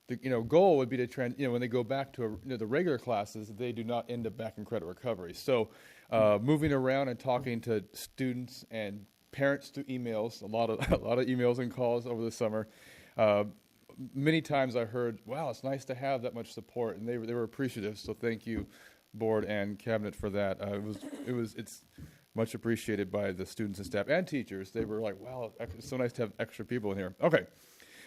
the goal would be to when they go back to the regular classes, they do not end up back in credit recovery. So moving around and talking to students and parents through emails, a lot of emails and calls over the summer. Many times I heard, "Wow, it's nice to have that much support," and they were appreciative. So thank you, Board and Cabinet, for that. It's much appreciated by the students and staff and teachers. They were like, "Wow, it's so nice to have extra people in here." Okay,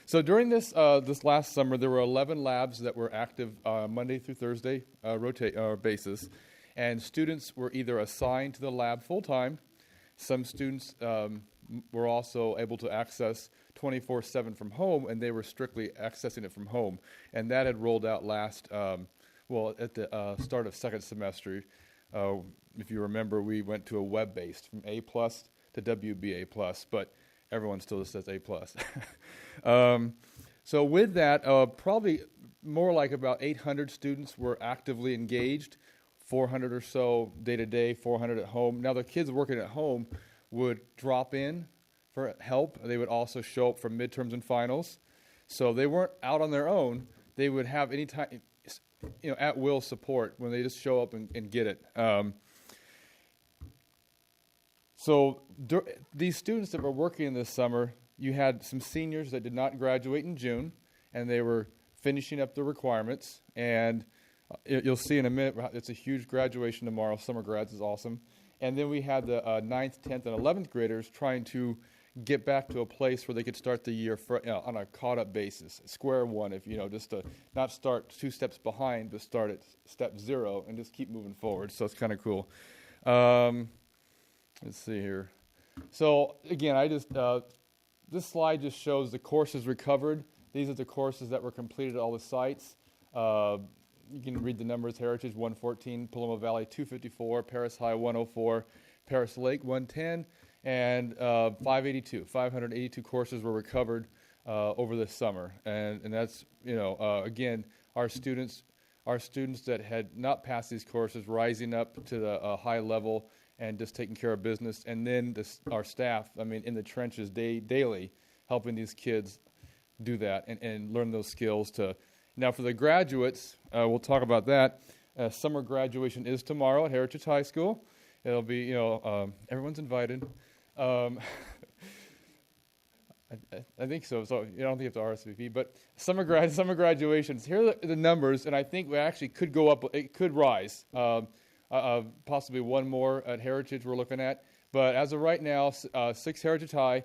so during this last summer, there were 11 labs that were active Monday through Thursday basis, and students were either assigned to the lab full time. Some students were also able to access 24/7 from home, and they were strictly accessing it from home. And that had rolled out at the start of second semester. If you remember, we went to a web-based from A+ to WBA+, but everyone still just says A+. So with that, probably more like about 800 students were actively engaged, 400 or so day-to-day, 400 at home. Now, the kids working at home would drop in for help. They would also show up for midterms and finals. So they weren't out on their own. They would have any time, at-will support when they just show up and get it. So these students that were working this summer, you had some seniors that did not graduate in June, and they were finishing up the requirements. And you'll see in a minute, it's a huge graduation tomorrow. Summer grads is awesome. And then we had the 9th, 10th, and 11th graders trying to get back to a place where they could start the year on a caught-up basis, square one, if just to not start 2 steps behind, but start at step 0 and just keep moving forward. So it's kind of cool. Let's see here. So again, this slide just shows the courses recovered. These are the courses that were completed at all the sites. You can read the numbers: Heritage 114, Paloma Valley 254, Paris High 104, Paris Lake 110, and 582 courses were recovered over the summer. And that's, again, our students that had not passed these courses rising up to the high level and just taking care of business. And then our staff, in the trenches daily, helping these kids do that and learn those skills to. Now, for the graduates, we'll talk about that. Summer graduation is tomorrow at Heritage High School. It'll be, everyone's invited. I think so. So you don't think you have to RSVP. But summer graduations, here are the numbers, and I think we actually could go up. It could rise. Possibly one more at Heritage we're looking at. But as of right now, 6 Heritage High,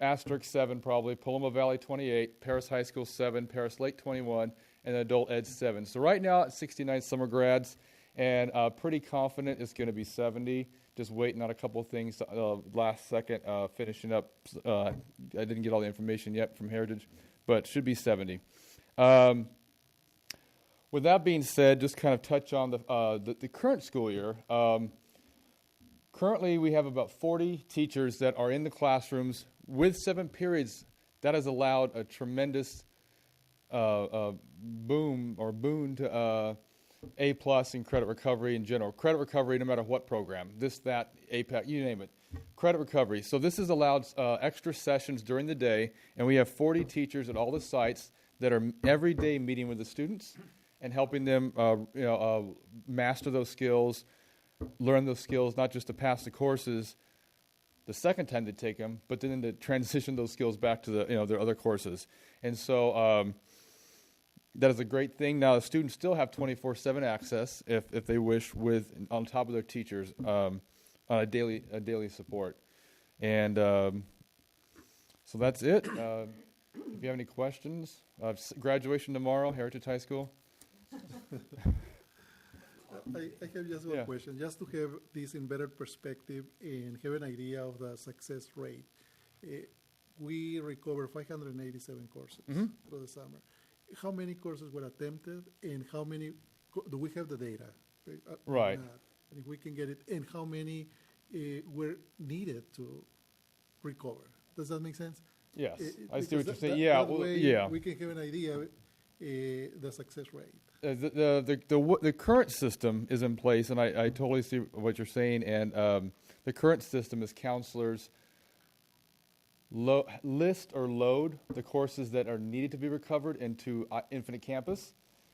asterisk 7 probably, Paloma Valley 28, Paris High School 7, Paris Lake 21, and Adult Ed 7. So right now, it's 69 summer grads, and pretty confident it's going to be 70. Just waiting on a couple of things last second, finishing up. I didn't get all the information yet from Heritage, but should be 70. With that being said, just kind of touch on the current school year. Currently, we have about 40 teachers that are in the classrooms with 7 periods. That has allowed a tremendous boon to A+ in credit recovery in general. Credit recovery, no matter what program, this, that, APAC, you name it. Credit recovery. So this has allowed extra sessions during the day, and we have 40 teachers at all the sites that are every day meeting with the students and helping them master those skills, learn those skills, not just to pass the courses the second time they take them, but then to transition those skills back to their other courses. And so that is a great thing. Now, the students still have 24/7 access if they wish, on top of their teachers on a daily support. And so that's it. If you have any questions, graduation tomorrow, Heritage High School. I have just one question, just to have this in better perspective and have an idea of the success rate. We recovered 587 courses for the summer. How many courses were attempted, and how many do we have the data? Right. And if we can get it, and how many were needed to recover? Does that make sense? Yes, I see what you're saying. That way we can have an idea of the success rate. The current system is in place, and I totally see what you're saying. And the current system is counselors list or load the courses that are needed to be recovered into Infinite Campus,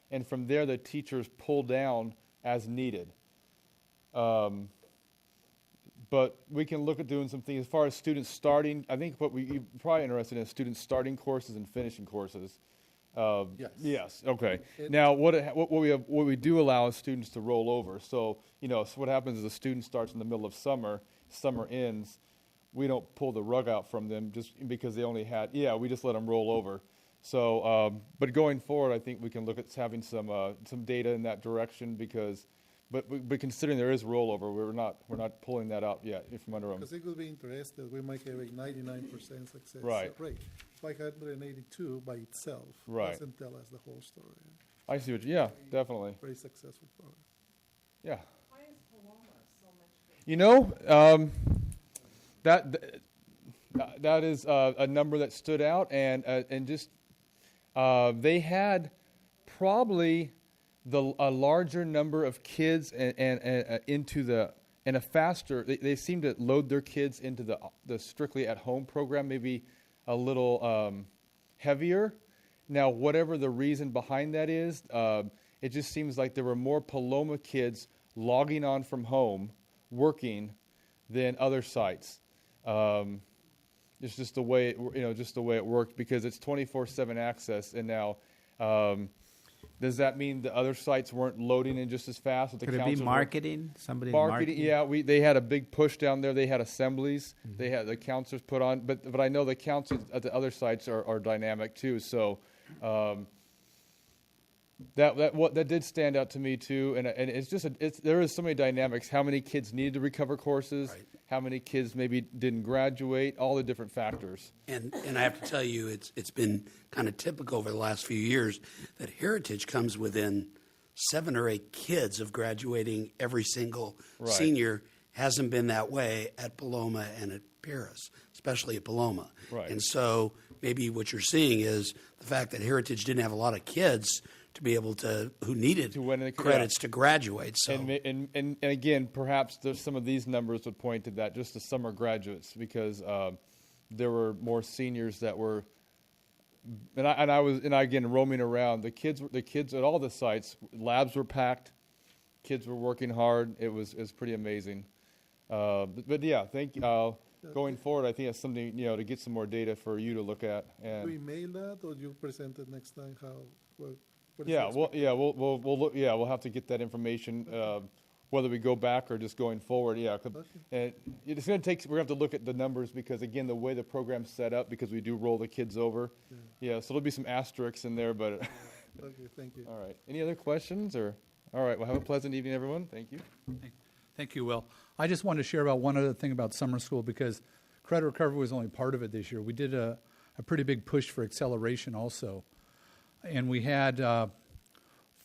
and from there the teachers pull down as needed. But we can look at doing some things as far as students starting. I think what you're probably interested in is students starting courses and finishing courses. Yes. Yes. Okay. Now, what we do allow is students to roll over. So so what happens is a student starts in the middle of summer ends. We don't pull the rug out from them just because they only had. We just let them roll over. So, but going forward, I think we can look at having some data in that direction because. But considering there is rollover, we're not pulling that out yet from under them. Because it could be interested, we might have a 99% success rate. 582 by itself doesn't tell us the whole story. I see what definitely. Very successful program. Yeah. Why is Paloma so much that is a number that stood out, and just they had probably a larger number of kids and a faster. They seem to load their kids into the strictly at home program, maybe a little heavier. Now, whatever the reason behind that is, it just seems like there were more Paloma kids logging on from home, working, than other sites. It's just the way it worked because it's 24/7 access, and now. Does that mean the other sites weren't loading in just as fast? Could it be marketing? Somebody's marketing? Yeah, they had a big push down there. They had assemblies. They had the counselors put on, but I know the counselors at the other sites are dynamic too. So that did stand out to me too. And it's just there is so many dynamics. How many kids needed to recover courses? Right. How many kids maybe didn't graduate? All the different factors. And I have to tell you, it's been kind of typical over the last few years that Heritage comes within 7 or 8 kids of graduating every single senior. Hasn't been that way at Paloma and at Paris, especially at Paloma. Right. And so maybe what you're seeing is the fact that Heritage didn't have a lot of kids to be able to who needed credits to graduate. So and again, perhaps some of these numbers would point to that, just the summer graduates, because there were more seniors that were. And I was again roaming around. The kids at all the sites, labs were packed, kids were working hard. It was pretty amazing. But yeah, thank you. Going forward, I think that's something to get some more data for you to look at. And we mail that, or you present it next time? We'll have to get that information, whether we go back or just going forward. Yeah, and it's going to take. We're going to have to look at the numbers because again, the way the program's set up, because we do roll the kids over. Yeah, so there'll be some asterisks in there, but. Okay, thank you. All right. Any other questions or? All right. Well, have a pleasant evening, everyone. Thank you. Thank you, Will. I just wanted to share about one other thing about summer school because credit recovery was only part of it this year. We did a pretty big push for acceleration also. And we had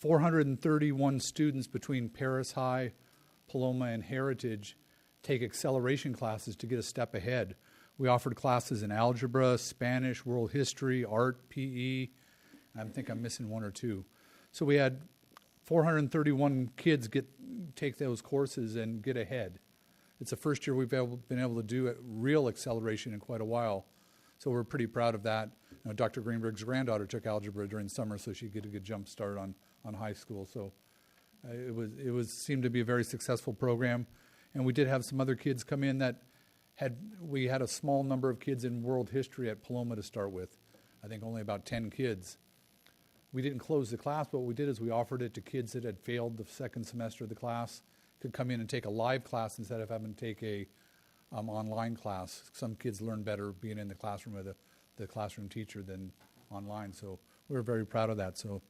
431 students between Paris High, Paloma, and Heritage take acceleration classes to get a step ahead. We offered classes in algebra, Spanish, world history, art, PE. I think I'm missing one or two. So we had 431 kids take those courses and get ahead. It's the first year we've been able to do real acceleration in quite a while. So we're pretty proud of that. Dr. Greenberg's granddaughter took algebra during summer, so she'd get a good jump start on high school. So it seemed to be a very successful program. And we did have some other kids come in we had a small number of kids in world history at Paloma to start with. I think only about 10 kids. We didn't close the class, but what we did is we offered it to kids that had failed the second semester of the class, could come in and take a live class instead of having to take a online class. Some kids learn better being in the classroom with the classroom teacher than online. So we were very proud of that. So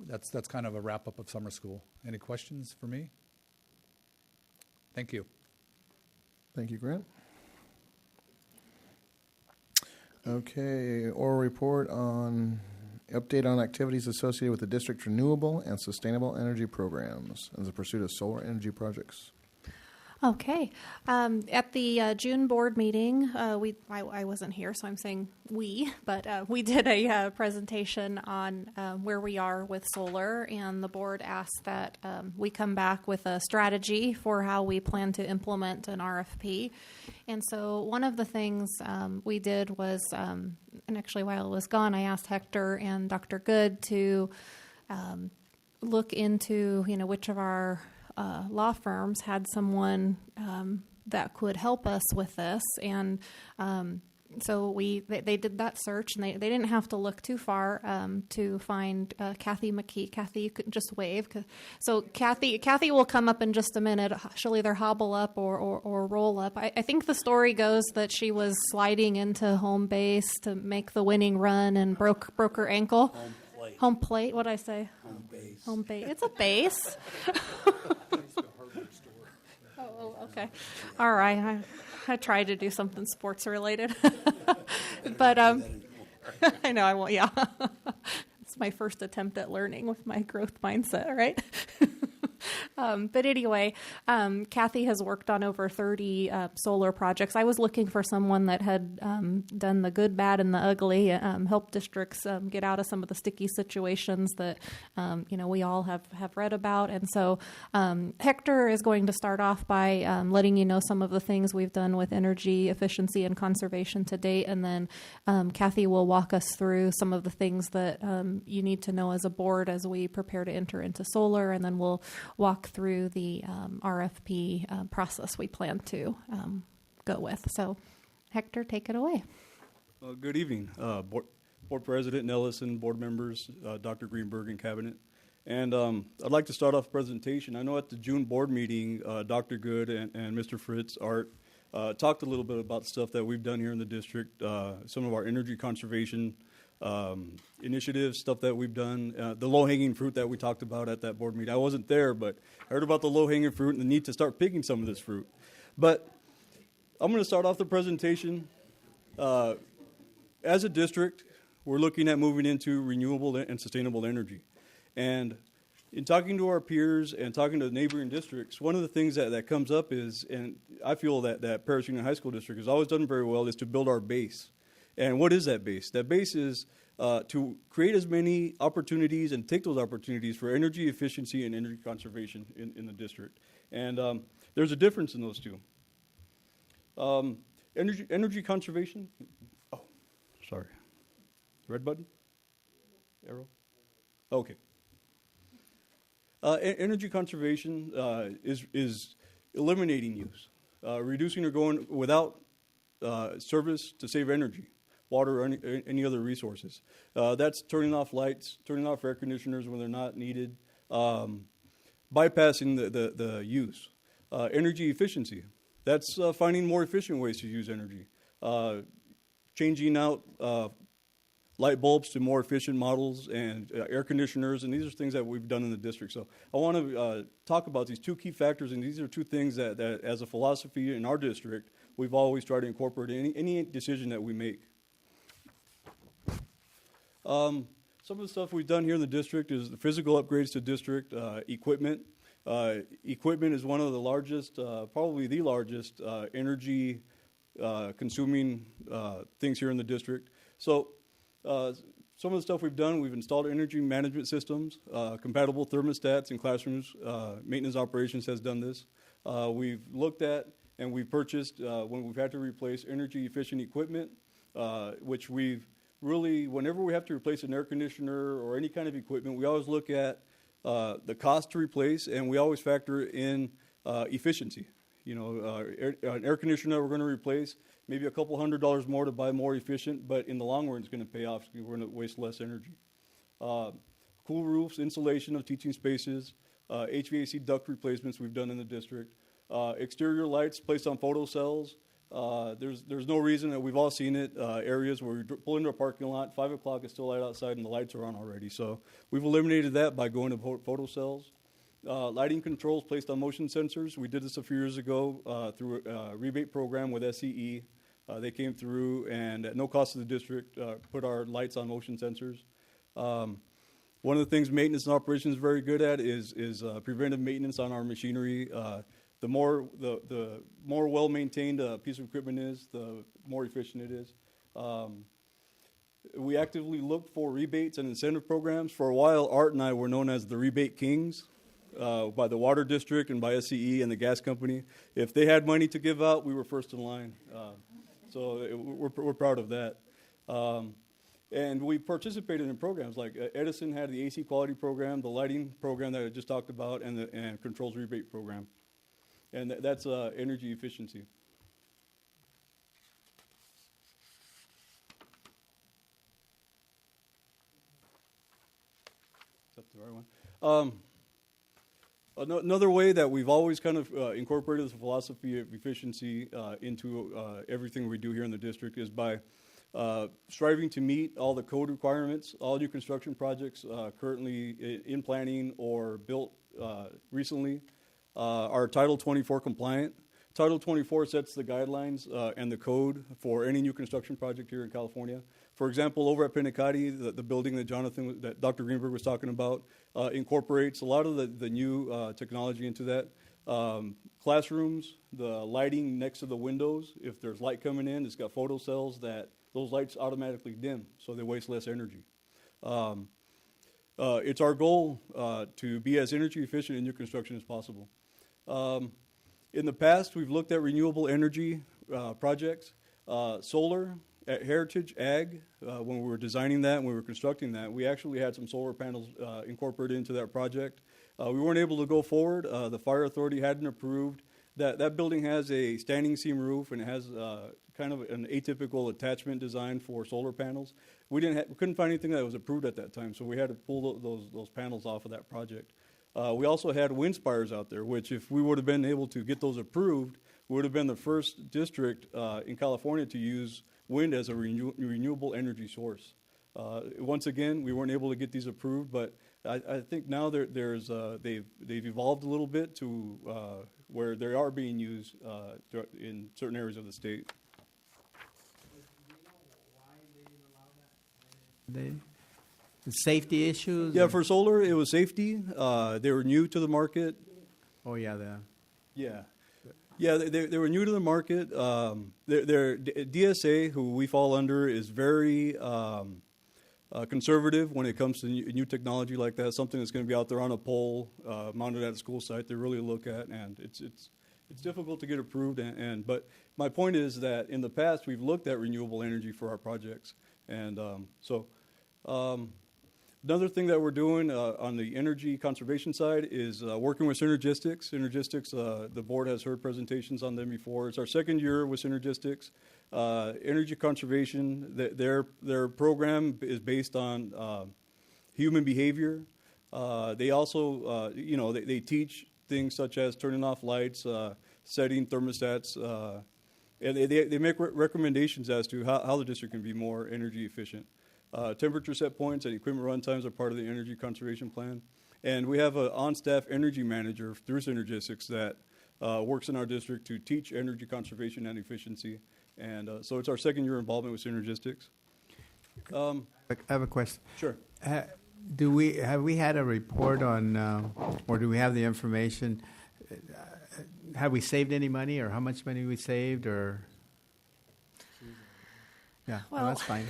that's kind of a wrap-up of summer school. Any questions for me? Thank you. Thank you, Grant. Okay, oral report on update on activities associated with the district's renewable and sustainable energy programs in the pursuit of solar energy projects. Okay. At the June board meeting, I wasn't here, so I'm saying we, but we did a presentation on where we are with solar, and the board asked that we come back with a strategy for how we plan to implement an RFP. And so one of the things we did was, and actually while I was gone, I asked Hector and Dr. Good to look into, which of our law firms had someone that could help us with this, and so they did that search, and they didn't have to look too far to find Kathy McKee. Kathy, you could just wave. So Kathy will come up in just a minute. She'll either hobble up or roll up. I think the story goes that she was sliding into home base to make the winning run and broke her ankle. Home plate. What'd I say? Home base. Home base. It's a base. Oh, okay. All right. I tried to do something sports related, but I know I won't. Yeah, it's my first attempt at learning with my growth mindset, right? But anyway, Kathy has worked on over 30 solar projects. I was looking for someone that had done the good, bad, and the ugly, help districts get out of some of the sticky situations that we all have read about. And so Hector is going to start off by letting you know some of the things we've done with energy efficiency and conservation to date, and then Kathy will walk us through some of the things that you need to know as a board as we prepare to enter into solar, and then we'll walk through the RFP process we plan to go with. So, Hector, take it away. Good evening, Board President Nelson, board members, Dr. Greenberg, and Cabinet. And I'd like to start off the presentation. I know at the June board meeting, Dr. Good and Mr. Fritz, Art, talked a little bit about the stuff that we've done here in the district, some of our energy conservation initiatives, stuff that we've done, the low-hanging fruit that we talked about at that board meeting. I wasn't there, but I heard about the low-hanging fruit and the need to start picking some of this fruit. But I'm going to start off the presentation. As a district, we're looking at moving into renewable and sustainable energy. And in talking to our peers and talking to neighboring districts, one of the things that comes up is, and I feel that Paris Union High School District has always done very well, is to build our base. And what is that base? That base is to create as many opportunities and take those opportunities for energy efficiency and energy conservation in the district. And there's a difference in those two. Energy conservation. Oh, sorry. Red button? Arrow? Okay. Energy conservation is eliminating use, reducing or going without service to save energy, water, or any other resources. That's turning off lights, turning off air conditioners when they're not needed, bypassing the use. Energy efficiency. That's finding more efficient ways to use energy, changing out light bulbs to more efficient models and air conditioners, and these are things that we've done in the district. So I want to talk about these two key factors, and these are two things that as a philosophy in our district, we've always tried to incorporate in any decision that we make. Some of the stuff we've done here in the district is the physical upgrades to district, equipment. Equipment is one of the largest, probably the largest energy consuming things here in the district. So some of the stuff we've done, we've installed energy management systems, compatible thermostats in classrooms. Maintenance operations has done this. We've looked at and we've purchased, when we've had to replace energy efficient equipment, which we've really, whenever we have to replace an air conditioner or any kind of equipment, we always look at the cost to replace, and we always factor in efficiency. You know, an air conditioner we're going to replace, maybe a couple $100 more to buy more efficient, but in the long run it's going to pay off because we're going to waste less energy. Cool roofs, insulation of teaching spaces, HVAC duct replacements we've done in the district, exterior lights placed on photo cells. There's no reason that we've all seen it, areas where we pull into a parking lot, 5 o'clock is still light outside and the lights are on already. So we've eliminated that by going to photo cells. Lighting controls placed on motion sensors. We did this a few years ago through a rebate program with SCE. They came through and at no cost to the district put our lights on motion sensors. One of the things maintenance and operations is very good at is preventive maintenance on our machinery. The more well-maintained a piece of equipment is, the more efficient it is. We actively look for rebates and incentive programs. For a while, Art and I were known as the rebate kings by the water district and by SCE and the gas company. If they had money to give out, we were first in line. So we're proud of that. And we participated in programs like Edison had the AC quality program, the lighting program that I just talked about, and controls rebate program. And that's energy efficiency. Is that the right one? Another way that we've always kind of incorporated the philosophy of efficiency into everything we do here in the district is by striving to meet all the code requirements. All new construction projects currently in planning or built recently are Title 24 compliant. Title 24 sets the guidelines and the code for any new construction project here in California. For example, over at Pinacati, the building that Dr. Greenberg was talking about incorporates a lot of the new technology into that. Classrooms, the lighting next to the windows, if there's light coming in, it's got photo cells that those lights automatically dim, so they waste less energy. It's our goal to be as energy efficient in new construction as possible. In the past, we've looked at renewable energy projects, solar. At Heritage Ag, when we were designing that and we were constructing that, we actually had some solar panels incorporated into that project. We weren't able to go forward. The fire authority hadn't approved. That building has a standing seam roof and it has kind of an atypical attachment design for solar panels. We couldn't find anything that was approved at that time, so we had to pull those panels off of that project. We also had wind spires out there, which if we would have been able to get those approved, we would have been the first district in California to use wind as a renewable energy source. Once again, we weren't able to get these approved, but I think now they've evolved a little bit to where they are being used in certain areas of the state. The safety issues? Yeah, for solar, it was safety. They were new to the market. Oh, yeah, Yeah, they were new to the market. Their DSA, who we fall under, is very conservative when it comes to new technology like that. Something that's going to be out there on a pole, mounted at a school site. They really look at, and it's difficult to get approved. But my point is that in the past we've looked at renewable energy for our projects, and another thing that we're doing on the energy conservation side is working with Synergistics. Synergistics, the board has heard presentations on them before. It's our second year with Synergistics. Energy conservation, their program is based on human behavior. They also, they teach things such as turning off lights, setting thermostats, and they make recommendations as to how the district can be more energy efficient. Temperature set points and equipment run times are part of the energy conservation plan. And we have an on-staff energy manager through Synergistics that works in our district to teach energy conservation and efficiency. And so it's our second year involvement with Synergistics. I have a question. Sure. Have we had a report on, or do we have the information? Have we saved any money, or how much money we saved, or? Yeah, well, that's fine.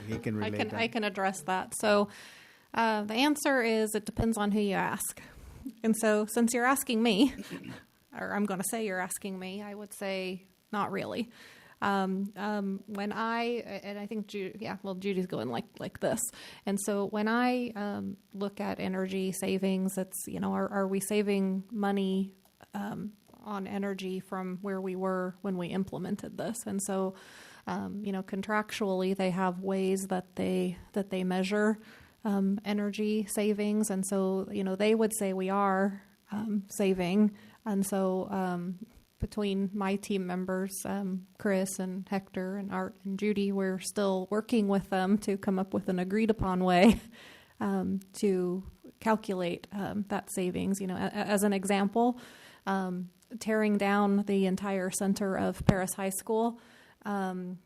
He can relate. I can address that. So the answer is it depends on who you ask. And so since you're asking me, or I'm going to say you're asking me, I would say not really. When I think Judy's going like this. And so when I look at energy savings, it's, are we saving money on energy from where we were when we implemented this? And so contractually, they have ways that they measure energy savings, and so they would say we are saving, and so between my team members, Chris and Hector and Art and Judy, we're still working with them to come up with an agreed upon way to calculate that savings. As an example, tearing down the entire center of Paris High School. And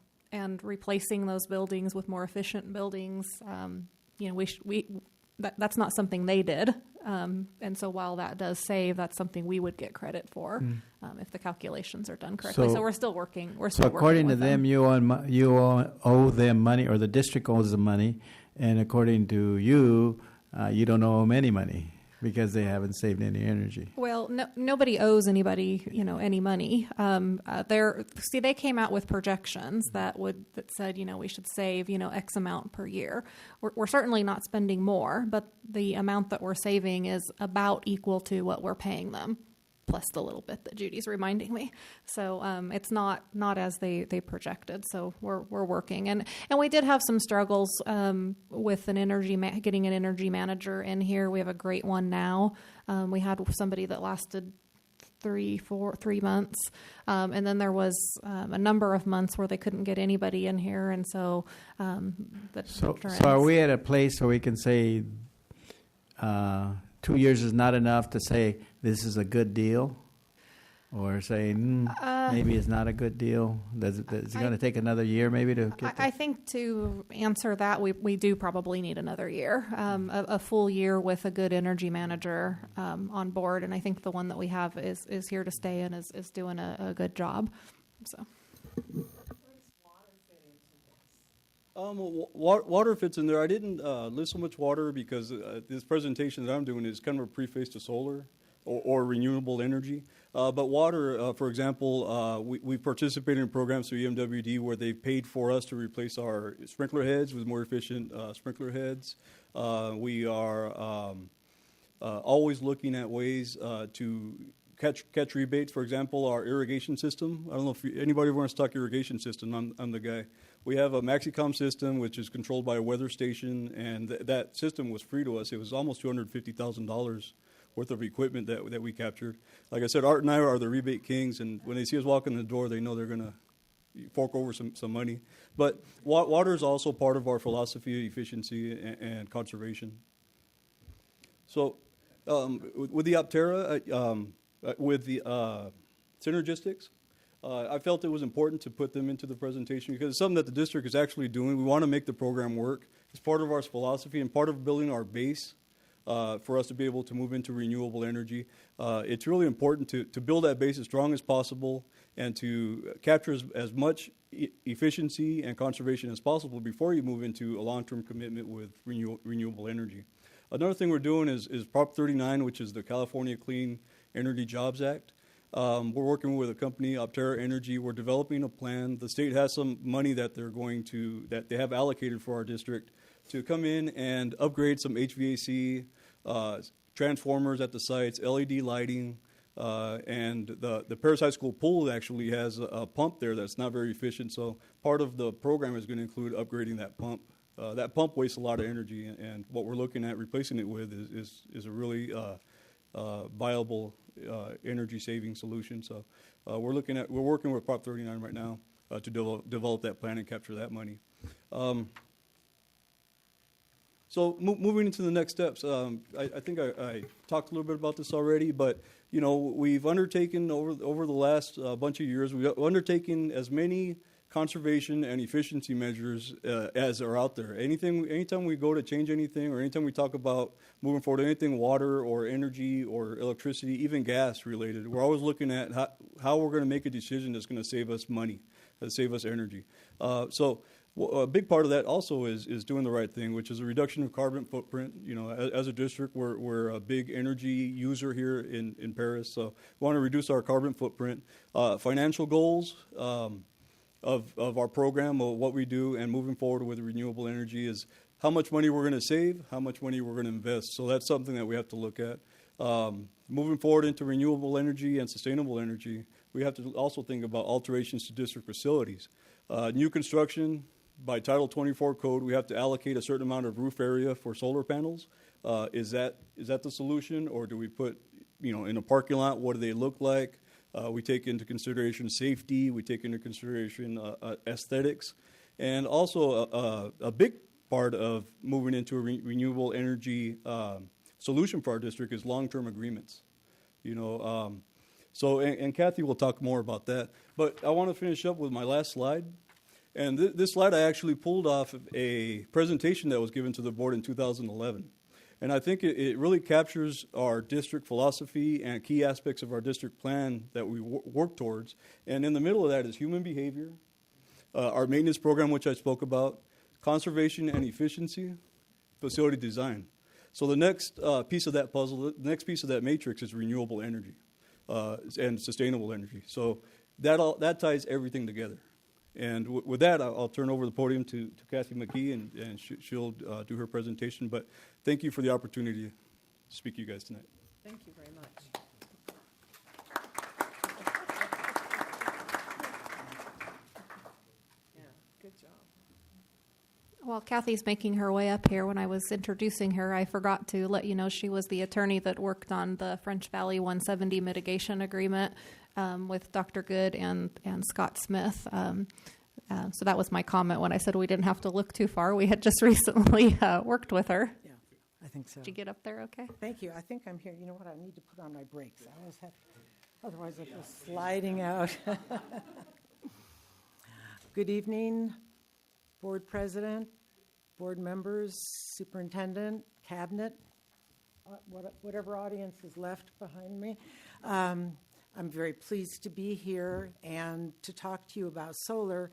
replacing those buildings with more efficient buildings, that's not something they did. And so while that does save, that's something we would get credit for if the calculations are done correctly. So we're still working. So according to them, you owe them money, or the district owes them money, and according to you, you don't owe them any money, because they haven't saved any energy. Well, nobody owes anybody, any money. They came out with projections that said, we should save, X amount per year. We're certainly not spending more, but the amount that we're saving is about equal to what we're paying them, plus the little bit that Judy's reminding me. So it's not as they projected. So we're working, and we did have some struggles with getting an energy manager in here. We have a great one now. We had somebody that lasted 3 months, and then there was a number of months where they couldn't get anybody in here, and so So are we at a place where we can say 2 years is not enough to say this is a good deal, or saying maybe it's not a good deal? Is it going to take another year maybe to get I think to answer that, we do probably need another year, a full year with a good energy manager on board, and I think the one that we have is here to stay and is doing a good job. So. Water fits in there. I didn't list so much water because this presentation that I'm doing is kind of a preface to solar or renewable energy. But water, for example, we participated in programs through EMWD where they paid for us to replace our sprinkler heads with more efficient sprinkler heads. We are always looking at ways to catch rebates. For example, our irrigation system. I don't know if anybody wants to talk irrigation system. I'm the guy. We have a MaxiCom system, which is controlled by a weather station, and that system was free to us. It was almost $250,000 worth of equipment that we captured. Like I said, Art and I are the rebate kings, and when they see us walk in the door, they know they're going to fork over some money. But water is also part of our philosophy of efficiency and conservation. So with the Optera, with the synergistics, I felt it was important to put them into the presentation because it's something that the district is actually doing. We want to make the program work. It's part of our philosophy and part of building our base for us to be able to move into renewable energy. It's really important to build that base as strong as possible and to capture as much efficiency and conservation as possible before you move into a long-term commitment with renewable energy. Another thing we're doing is Prop 39, which is the California Clean Energy Jobs Act. We're working with a company, Optera Energy. We're developing a plan. The state has some money that they have allocated for our district to come in and upgrade some HVAC, transformers at the sites, LED lighting, and the Paris High School pool actually has a pump there that's not very efficient. So part of the program is going to include upgrading that pump. That pump wastes a lot of energy, and what we're looking at replacing it with is a really viable energy saving solution. So we're working with Prop 39 right now to develop that plan and capture that money. So moving into the next steps, I think I talked a little bit about this already, but we've undertaken over the last bunch of years, we've undertaken as many conservation and efficiency measures as are out there. Anytime we go to change anything, or anytime we talk about moving forward anything water or energy or electricity, even gas related, we're always looking at how we're going to make a decision that's going to save us money, save us energy. So a big part of that also is doing the right thing, which is a reduction of carbon footprint. As a district, we're a big energy user here in Paris, so we want to reduce our carbon footprint. Financial goals of our program, of what we do, and moving forward with renewable energy is how much money we're going to save, how much money we're going to invest. So that's something that we have to look at. Moving forward into renewable energy and sustainable energy, we have to also think about alterations to district facilities. New construction, by Title 24 code, we have to allocate a certain amount of roof area for solar panels. Is that the solution, or do we put, in a parking lot, what do they look like? We take into consideration safety. We take into consideration aesthetics. And also a big part of moving into a renewable energy solution for our district is long-term agreements. So Kathy will talk more about that. But I want to finish up with my last slide. And this slide I actually pulled off of a presentation that was given to the board in 2011. And I think it really captures our district philosophy and key aspects of our district plan that we work towards. And in the middle of that is human behavior, our maintenance program, which I spoke about, conservation and efficiency, facility design. So the next piece of that puzzle, the next piece of that matrix is renewable energy and sustainable energy. So that ties everything together. And with that, I'll turn over the podium to Kathy McKee, and she'll do her presentation. But thank you for the opportunity to speak to you guys tonight. Thank you very much. Yeah, good job. While Kathy's making her way up here, when I was introducing her, I forgot to let you know she was the attorney that worked on the French Valley 170 mitigation agreement with Dr. Good and Scott Smith. So that was my comment when I said we didn't have to look too far. We had just recently worked with her. Yeah, I think so. Did you get up there okay? Thank you. I think I'm here. You know what? I need to put on my brakes. I always have, otherwise I go sliding out. Good evening, board president, board members, superintendent, cabinet, whatever audience is left behind me. I'm very pleased to be here and to talk to you about solar.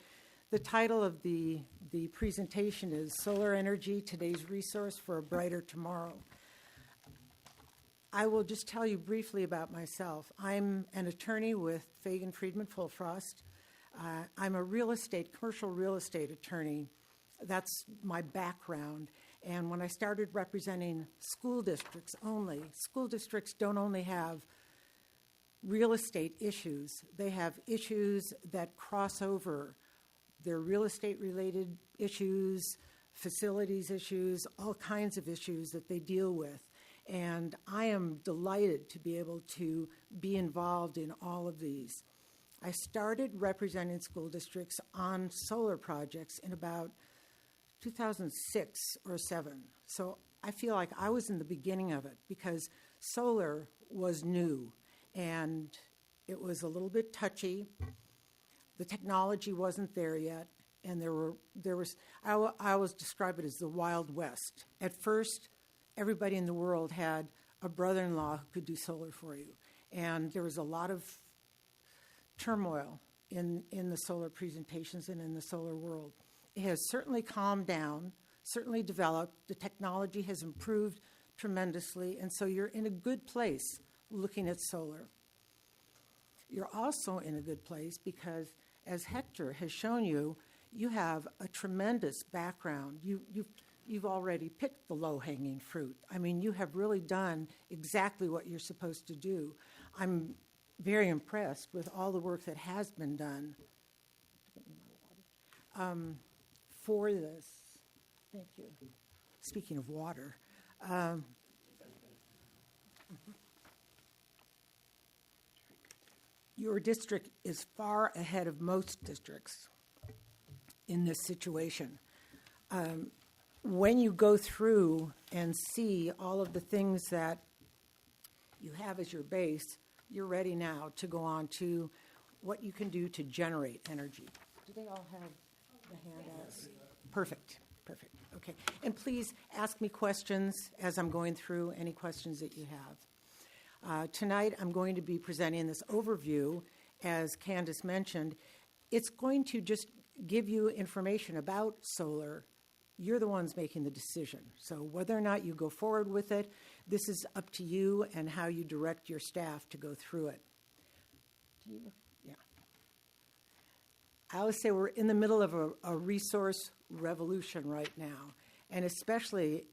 The title of the presentation is Solar Energy, Today's Resource for a Brighter Tomorrow. I will just tell you briefly about myself. I'm an attorney with Fagan Friedman Fullfrost. I'm a commercial real estate attorney. That's my background. And when I started representing school districts only, school districts don't only have real estate issues. They have issues that cross over. They're real estate related issues, facilities issues, all kinds of issues that they deal with. And I am delighted to be able to be involved in all of these. I started representing school districts on solar projects in about 2006 or 7. So I feel like I was in the beginning of it because solar was new and it was a little bit touchy. The technology wasn't there yet, and I always describe it as the Wild West. At first, everybody in the world had a brother-in-law who could do solar for you, and there was a lot of turmoil in the solar presentations and in the solar world. It has certainly calmed down, certainly developed. The technology has improved tremendously, and so you're in a good place looking at solar. You're also in a good place because, as Hector has shown you, you have a tremendous background. You've already picked the low-hanging fruit. I mean, you have really done exactly what you're supposed to do. I'm very impressed with all the work that has been done for this. Thank you. Speaking of water. Your district is far ahead of most districts in this situation. When you go through and see all of the things that you have as your base, you're ready now to go on to what you can do to generate energy. Do they all have the handouts? Perfect. Okay. And please ask me questions as I'm going through, any questions that you have. Tonight I'm going to be presenting this overview. As Candace mentioned, it's going to just give you information about solar. You're the ones making the decision. So whether or not you go forward with it, this is up to you and how you direct your staff to go through it. Yeah. I always say we're in the middle of a resource revolution right now, and especially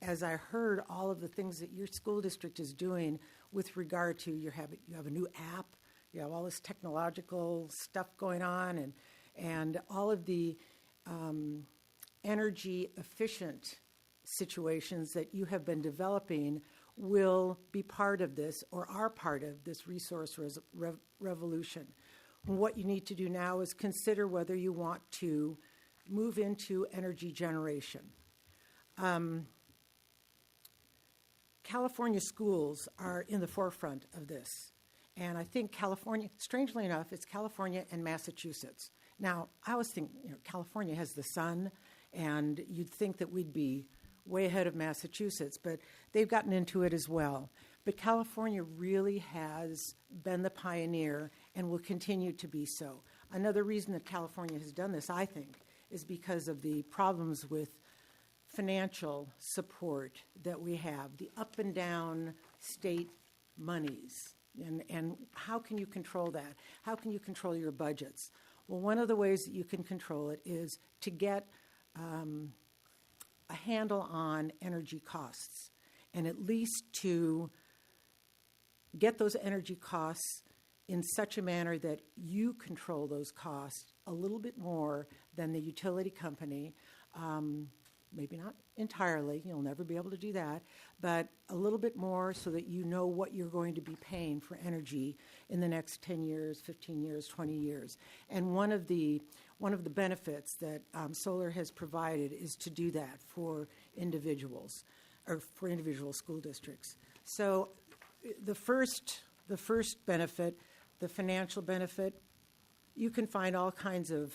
as I heard all of the things that your school district is doing with regard to you have a new app, you have all this technological stuff going on, and all of the energy efficient situations that you have been developing will be part of this or are part of this resource revolution. What you need to do now is consider whether you want to move into energy generation. California schools are in the forefront of this. And I think California, strangely enough, it's California and Massachusetts. Now, I always think, California has the sun, and you'd think that we'd be way ahead of Massachusetts, but they've gotten into it as well. But California really has been the pioneer and will continue to be so. Another reason that California has done this, I think, is because of the problems with financial support that we have, the up and down state monies. And how can you control that? How can you control your budgets? Well, one of the ways that you can control it is to get a handle on energy costs, and at least to get those energy costs in such a manner that you control those costs a little bit more than the utility company. Maybe not entirely, you'll never be able to do that, but a little bit more so that you know what you're going to be paying for energy in the next 10 years, 15 years, 20 years. And one of the benefits that solar has provided is to do that for individuals or for individual school districts. So the first benefit, the financial benefit, you can find all kinds of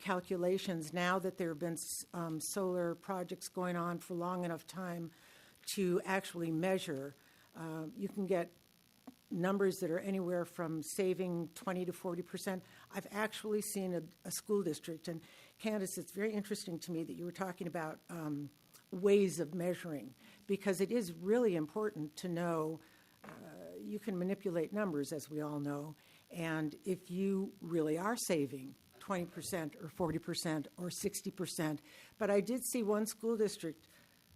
calculations now that there have been solar projects going on for long enough time to actually measure. You can get numbers that are anywhere from saving 20 to 40%. I've actually seen a school district, and Candace, it's very interesting to me that you were talking about ways of measuring, because it is really important to know you can manipulate numbers, as we all know, and if you really are saving 20% or 40% or 60%. But I did see one school district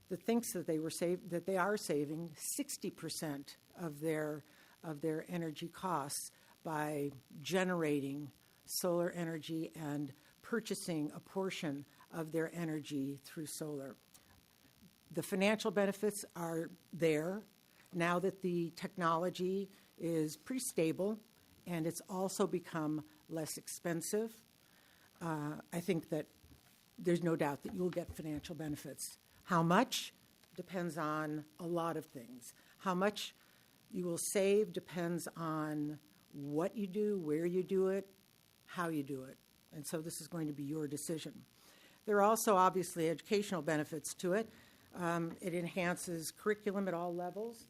that thinks that they are saving 60% of their of their energy costs by generating solar energy and purchasing a portion of their energy through solar. The financial benefits are there now that the technology is pretty stable and it's also become less expensive. I think that there's no doubt that you'll get financial benefits. How much depends on a lot of things. How much you will save depends on what you do, where you do it, how you do it. And so this is going to be your decision. There are also obviously educational benefits to it. It enhances curriculum at all levels.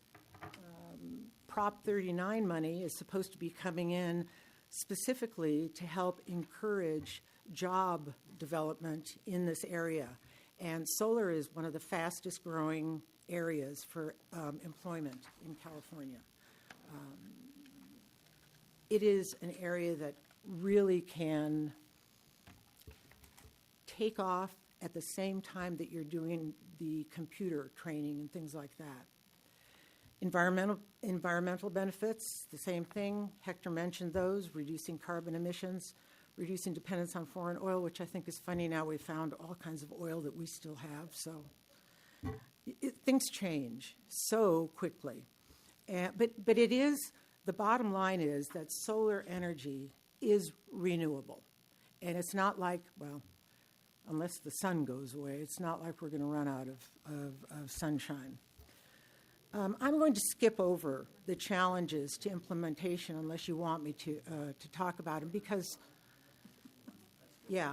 Prop 39 money is supposed to be coming in specifically to help encourage job development in this area. And solar is one of the fastest growing areas for employment in California. It is an area that really can take off at the same time that you're doing the computer training and things like that. Environmental benefits, the same thing. Hector mentioned those, reducing carbon emissions, reducing dependence on foreign oil, which I think is funny now. We found all kinds of oil that we still have. So things change so quickly. But it is, the bottom line is that solar energy is renewable. And it's not like, well, unless the sun goes away, it's not like we're going to run out of sunshine. I'm going to skip over the challenges to implementation unless you want me to talk about them because, yeah,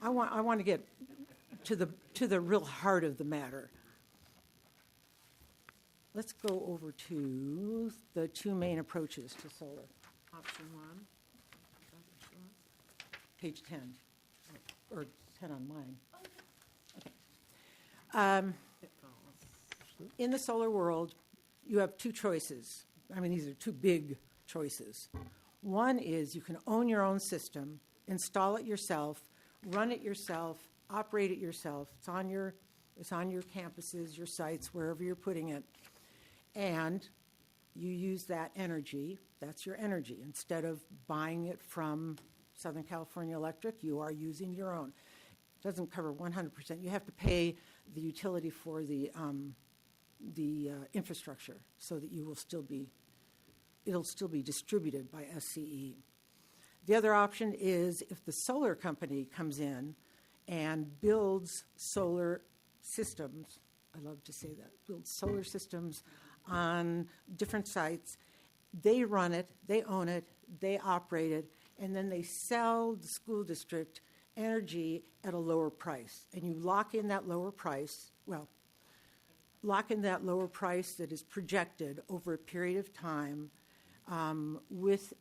I want to get to the real heart of the matter. Let's go over to the two main approaches to solar. Option 1. Page 10, or 10 on mine. In the solar world, you have two choices. I mean, these are two big choices. One is you can own your own system, install it yourself, run it yourself, operate it yourself. It's on your campuses, your sites, wherever you're putting it. And you use that energy, that's your energy. Instead of buying it from Southern California Electric, you are using your own. It doesn't cover 100%. You have to pay the utility for the infrastructure so that it'll still be distributed by SCE. The other option is if the solar company comes in and builds solar systems, I love to say that, builds solar systems on different sites, they run it, they own it, they operate it, and then they sell the school district energy at a lower price. And you lock in that lower price, that is projected over a period of time with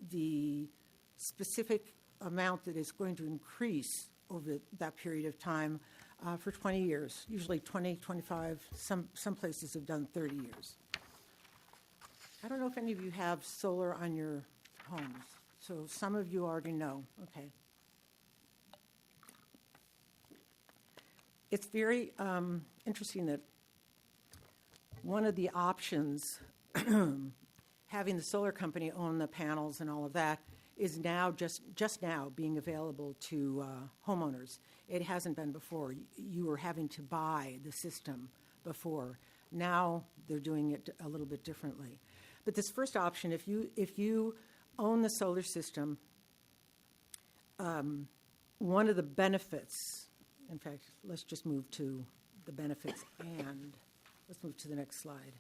the specific amount that is going to increase over that period of time for 20 years, usually 20, 25, some places have done 30 years. I don't know if any of you have solar on your homes, so some of you already know. Okay. It's very interesting that one of the options, having the solar company own the panels and all of that, is now just now being available to homeowners. It hasn't been before. You were having to buy the system before. Now they're doing it a little bit differently. But this first option, if you own the solar system, one of the benefits, in fact, let's just move to the benefits and let's move to the next slide.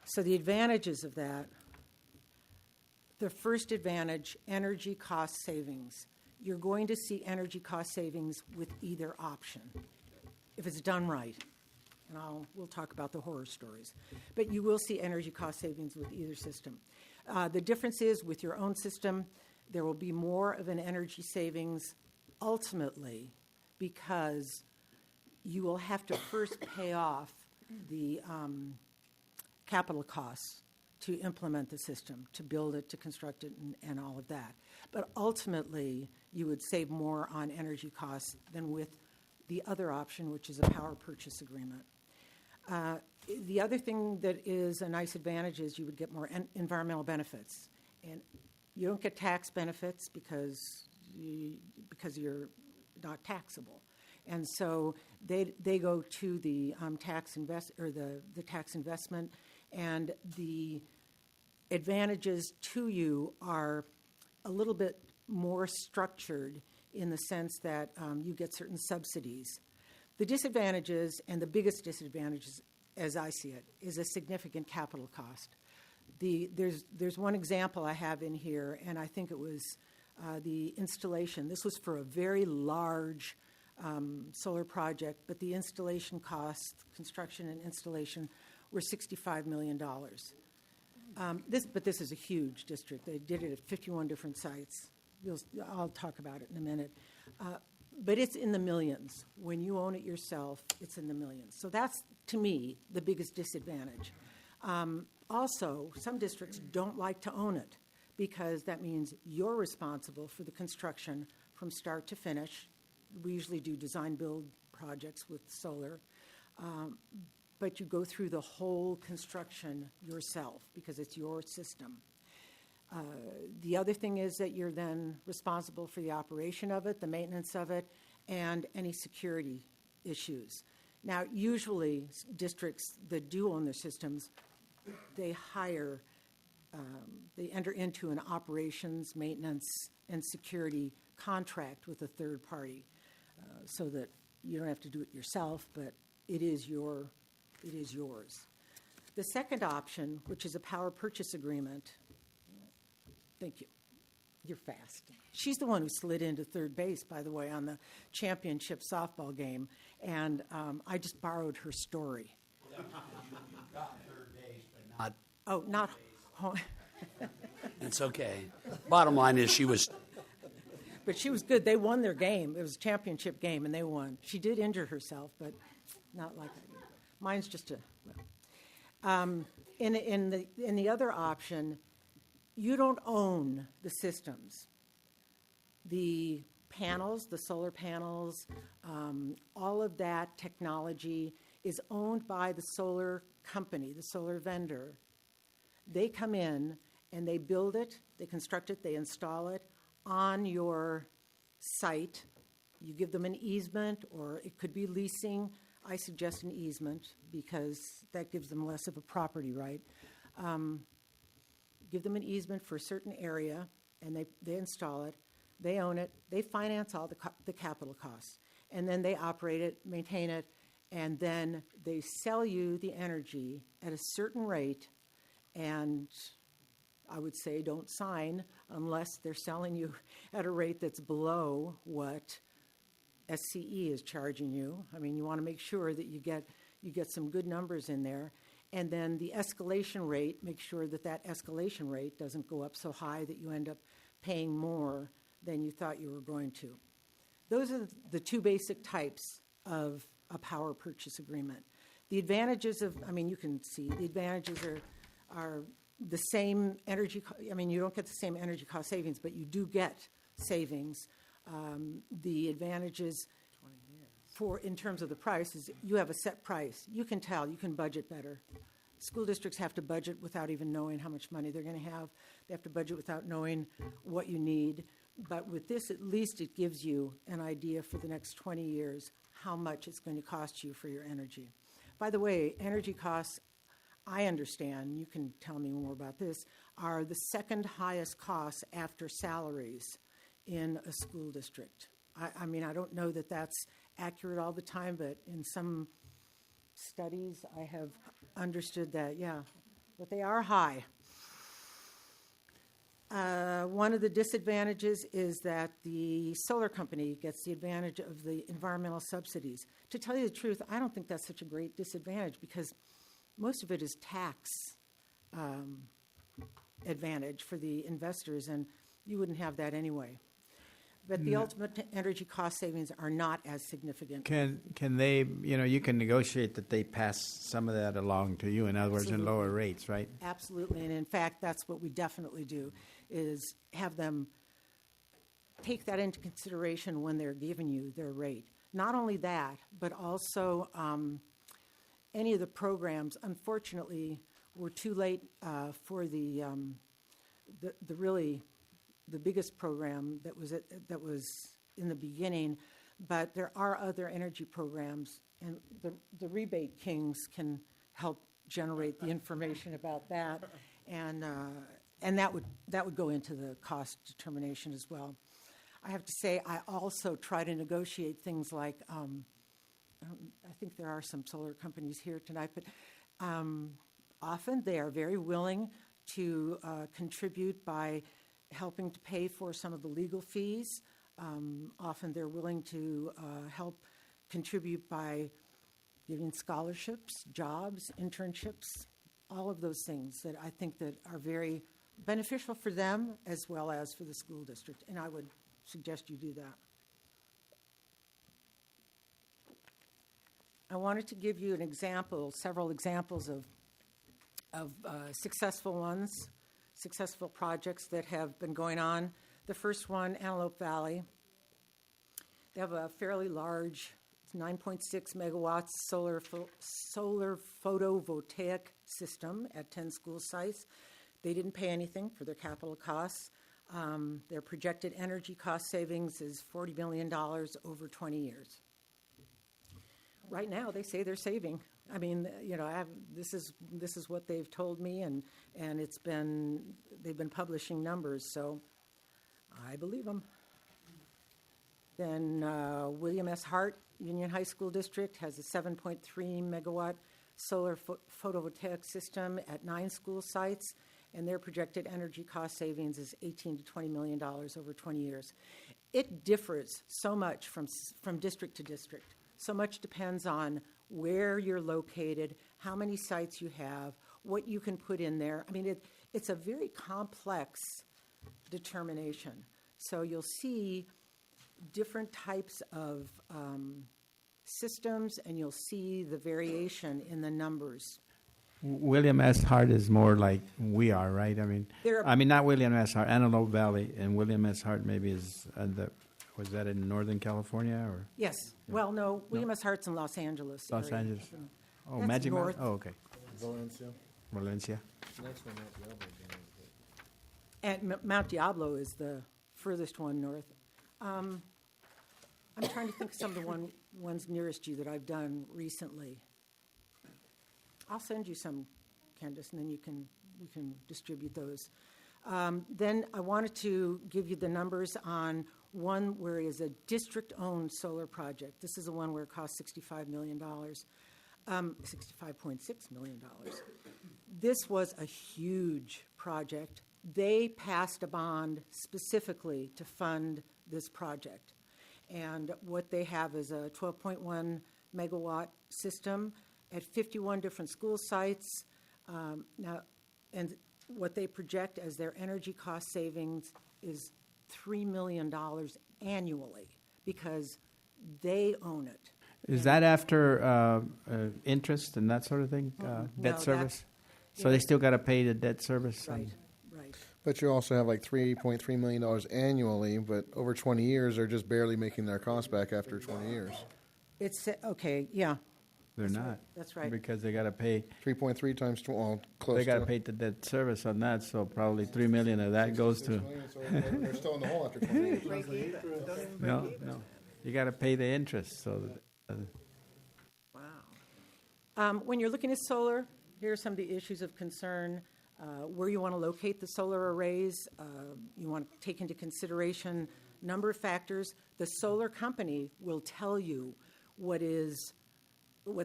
So the advantages of that, the first advantage, energy cost savings. You're going to see energy cost savings with either option, if it's done right. And we'll talk about the horror stories. But you will see energy cost savings with either system. The difference is with your own system, there will be more of an energy savings ultimately because you will have to first pay off the capital costs to implement the system, to build it, to construct it, and all of that. But ultimately, you would save more on energy costs than with the other option, which is a power purchase agreement. The other thing that is a nice advantage is you would get more environmental benefits. And you don't get tax benefits because you're not taxable. And so they go to the tax investment, and the advantages to you are a little bit more structured in the sense that you get certain subsidies. The disadvantages, and the biggest disadvantages, as I see it, is a significant capital cost. There's one example I have in here, and I think it was the installation. This was for a very large solar project, but the installation costs, construction and installation, were $65 million. But this is a huge district. They did it at 51 different sites. I'll talk about it in a minute. But it's in the millions. When you own it yourself, it's in the millions. So that's, to me, the biggest disadvantage. Also, some districts don't like to own it because that means you're responsible for the construction from start to finish. We usually do design-build projects with solar. But you go through the whole construction yourself because it's your system. The other thing is that you're then responsible for the operation of it, the maintenance of it, and any security issues. Now, usually districts that do own their systems, they enter into an operations, maintenance, and security contract with a third party so that you don't have to do it yourself, but it is yours. The second option, which is a power purchase agreement. Thank you. You're fast. She's the one who slid into third base, by the way, on the championship softball game, and I just borrowed her story. You got third base, but not. Oh, not. It's okay. Bottom line is she was. But she was good. They won their game. It was a championship game, and they won. She did injure herself, but not like that. Mine's just a. Well. In the other option, you don't own the systems. The panels, the solar panels, all of that technology is owned by the solar company, the solar vendor. They come in and they build it, they construct it, they install it on your site. You give them an easement, or it could be leasing. I suggest an easement because that gives them less of a property right. Give them an easement for a certain area, and they install it. They own it. They finance all the capital costs. And then they operate it, maintain it, and then they sell you the energy at a certain rate. And I would say don't sign unless they're selling you at a rate that's below what SCE is charging you. I mean, you want to make sure that you get some good numbers in there. And then the escalation rate, make sure that escalation rate doesn't go up so high that you end up paying more than you thought you were going to. Those are the two basic types of a power purchase agreement. The advantages you can see, the advantages are the same energy, you don't get the same energy cost savings, but you do get savings. The advantages in terms of the price is you have a set price. You can tell, you can budget better. School districts have to budget without even knowing how much money they're going to have. They have to budget without knowing what you need. But with this, at least it gives you an idea for the next 20 years how much it's going to cost you for your energy. By the way, energy costs, I understand, you can tell me more about this, are the second highest costs after salaries in a school district. I don't know that that's accurate all the time, but in some studies I have understood that, but they are high. One of the disadvantages is that the solar company gets the advantage of the environmental subsidies. To tell you the truth, I don't think that's such a great disadvantage because most of it is tax advantage for the investors, and you wouldn't have that anyway. But the ultimate energy cost savings are not as significant. Can they, you can negotiate that they pass some of that along to you, in other words, in lower rates, right? Absolutely. And in fact, that's what we definitely do, is have them take that into consideration when they're giving you their rate. Not only that, but also any of the programs, unfortunately, were too late for the really the biggest program that was in the beginning. But there are other energy programs, and the rebate kings can help generate the information about that, and that would go into the cost determination as well. I have to say, I also try to negotiate things like, I think there are some solar companies here tonight, but often they are very willing to contribute by helping to pay for some of the legal fees. Often they're willing to help contribute by giving scholarships, jobs, internships, all of those things that I think that are very beneficial for them as well as for the school district, and I would suggest you do that. I wanted to give you an example, several examples of successful ones, successful projects that have been going on. The first one, Antelope Valley. They have a fairly large, 9.6 megawatts solar photovoltaic system at 10 school sites. They didn't pay anything for their capital costs. Their projected energy cost savings is $40 million over 20 years. Right now, they say they're saving. I mean, you know, this is what they've told me, and they've been publishing numbers, so I believe them. Then William S. Hart Union High School District has a 7.3 megawatt solar photovoltaic system at 9 school sites, and their projected energy cost savings is $18 to $20 million over 20 years. It differs so much from district to district. So much depends on where you're located, how many sites you have, what you can put in there. I mean, it's a very complex determination. So you'll see different types of systems, and you'll see the variation in the numbers. William S. Hart is more like we are, right? I mean, not William S. Hart, Antelope Valley, and William S. Hart maybe is was that in Northern California or? Yes. Yeah. Well, no, William S. Hart's in Los Angeles. Los area. Angeles. Oh, That's Magic north. Mountain. Oh, okay. Valencia. Next one, Mount Diablo. And Mount Diablo is the furthest one north. I'm trying to think of some of the ones nearest you that I've done recently. I'll send you some, Candace, and then we can distribute those. Then I wanted to give you the numbers on one where it is a district-owned solar project. This is the one where it costs $65 million, $65.6 million. This was a huge project. They passed a bond specifically to fund this project. And what they have is a 12.1 megawatt system at 51 different school sites. Now, and what they project as their energy cost savings is $3 million annually because they own it. Is that after interest and that sort of thing, debt service? So they still got to pay the debt service? Right. But you also have like $3.3 million annually, but over 20 years, they're just barely making their costs back after 20 years. It's, okay, yeah. They're not. That's right. Because they got to pay 3.3 times 12, close. They got to to pay the debt service on that, so probably $3 million of that goes to. They're still in the hole after 20 years. No. You got to pay the interest. So. Wow. When you're looking at solar, here are some of the issues of concern. Where you want to locate the solar arrays, you want to take into consideration a number of factors. The solar company will tell you what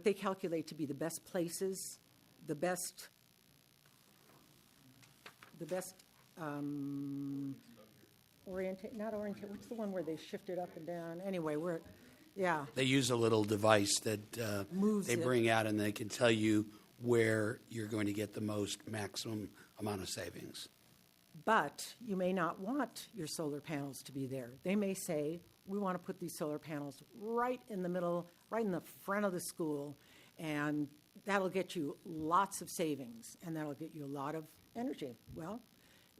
they calculate to be the best places, the best what's the one where they shift it up and down? Anyway, They use a little device that moves they bring out, and they can tell you where you're going to get the most maximum amount of savings. But you may not want your solar panels to be there. They may say, we want to put these solar panels right in the middle, right in the front of the school, and that'll get you lots of savings, and that'll get you a lot of energy. Well,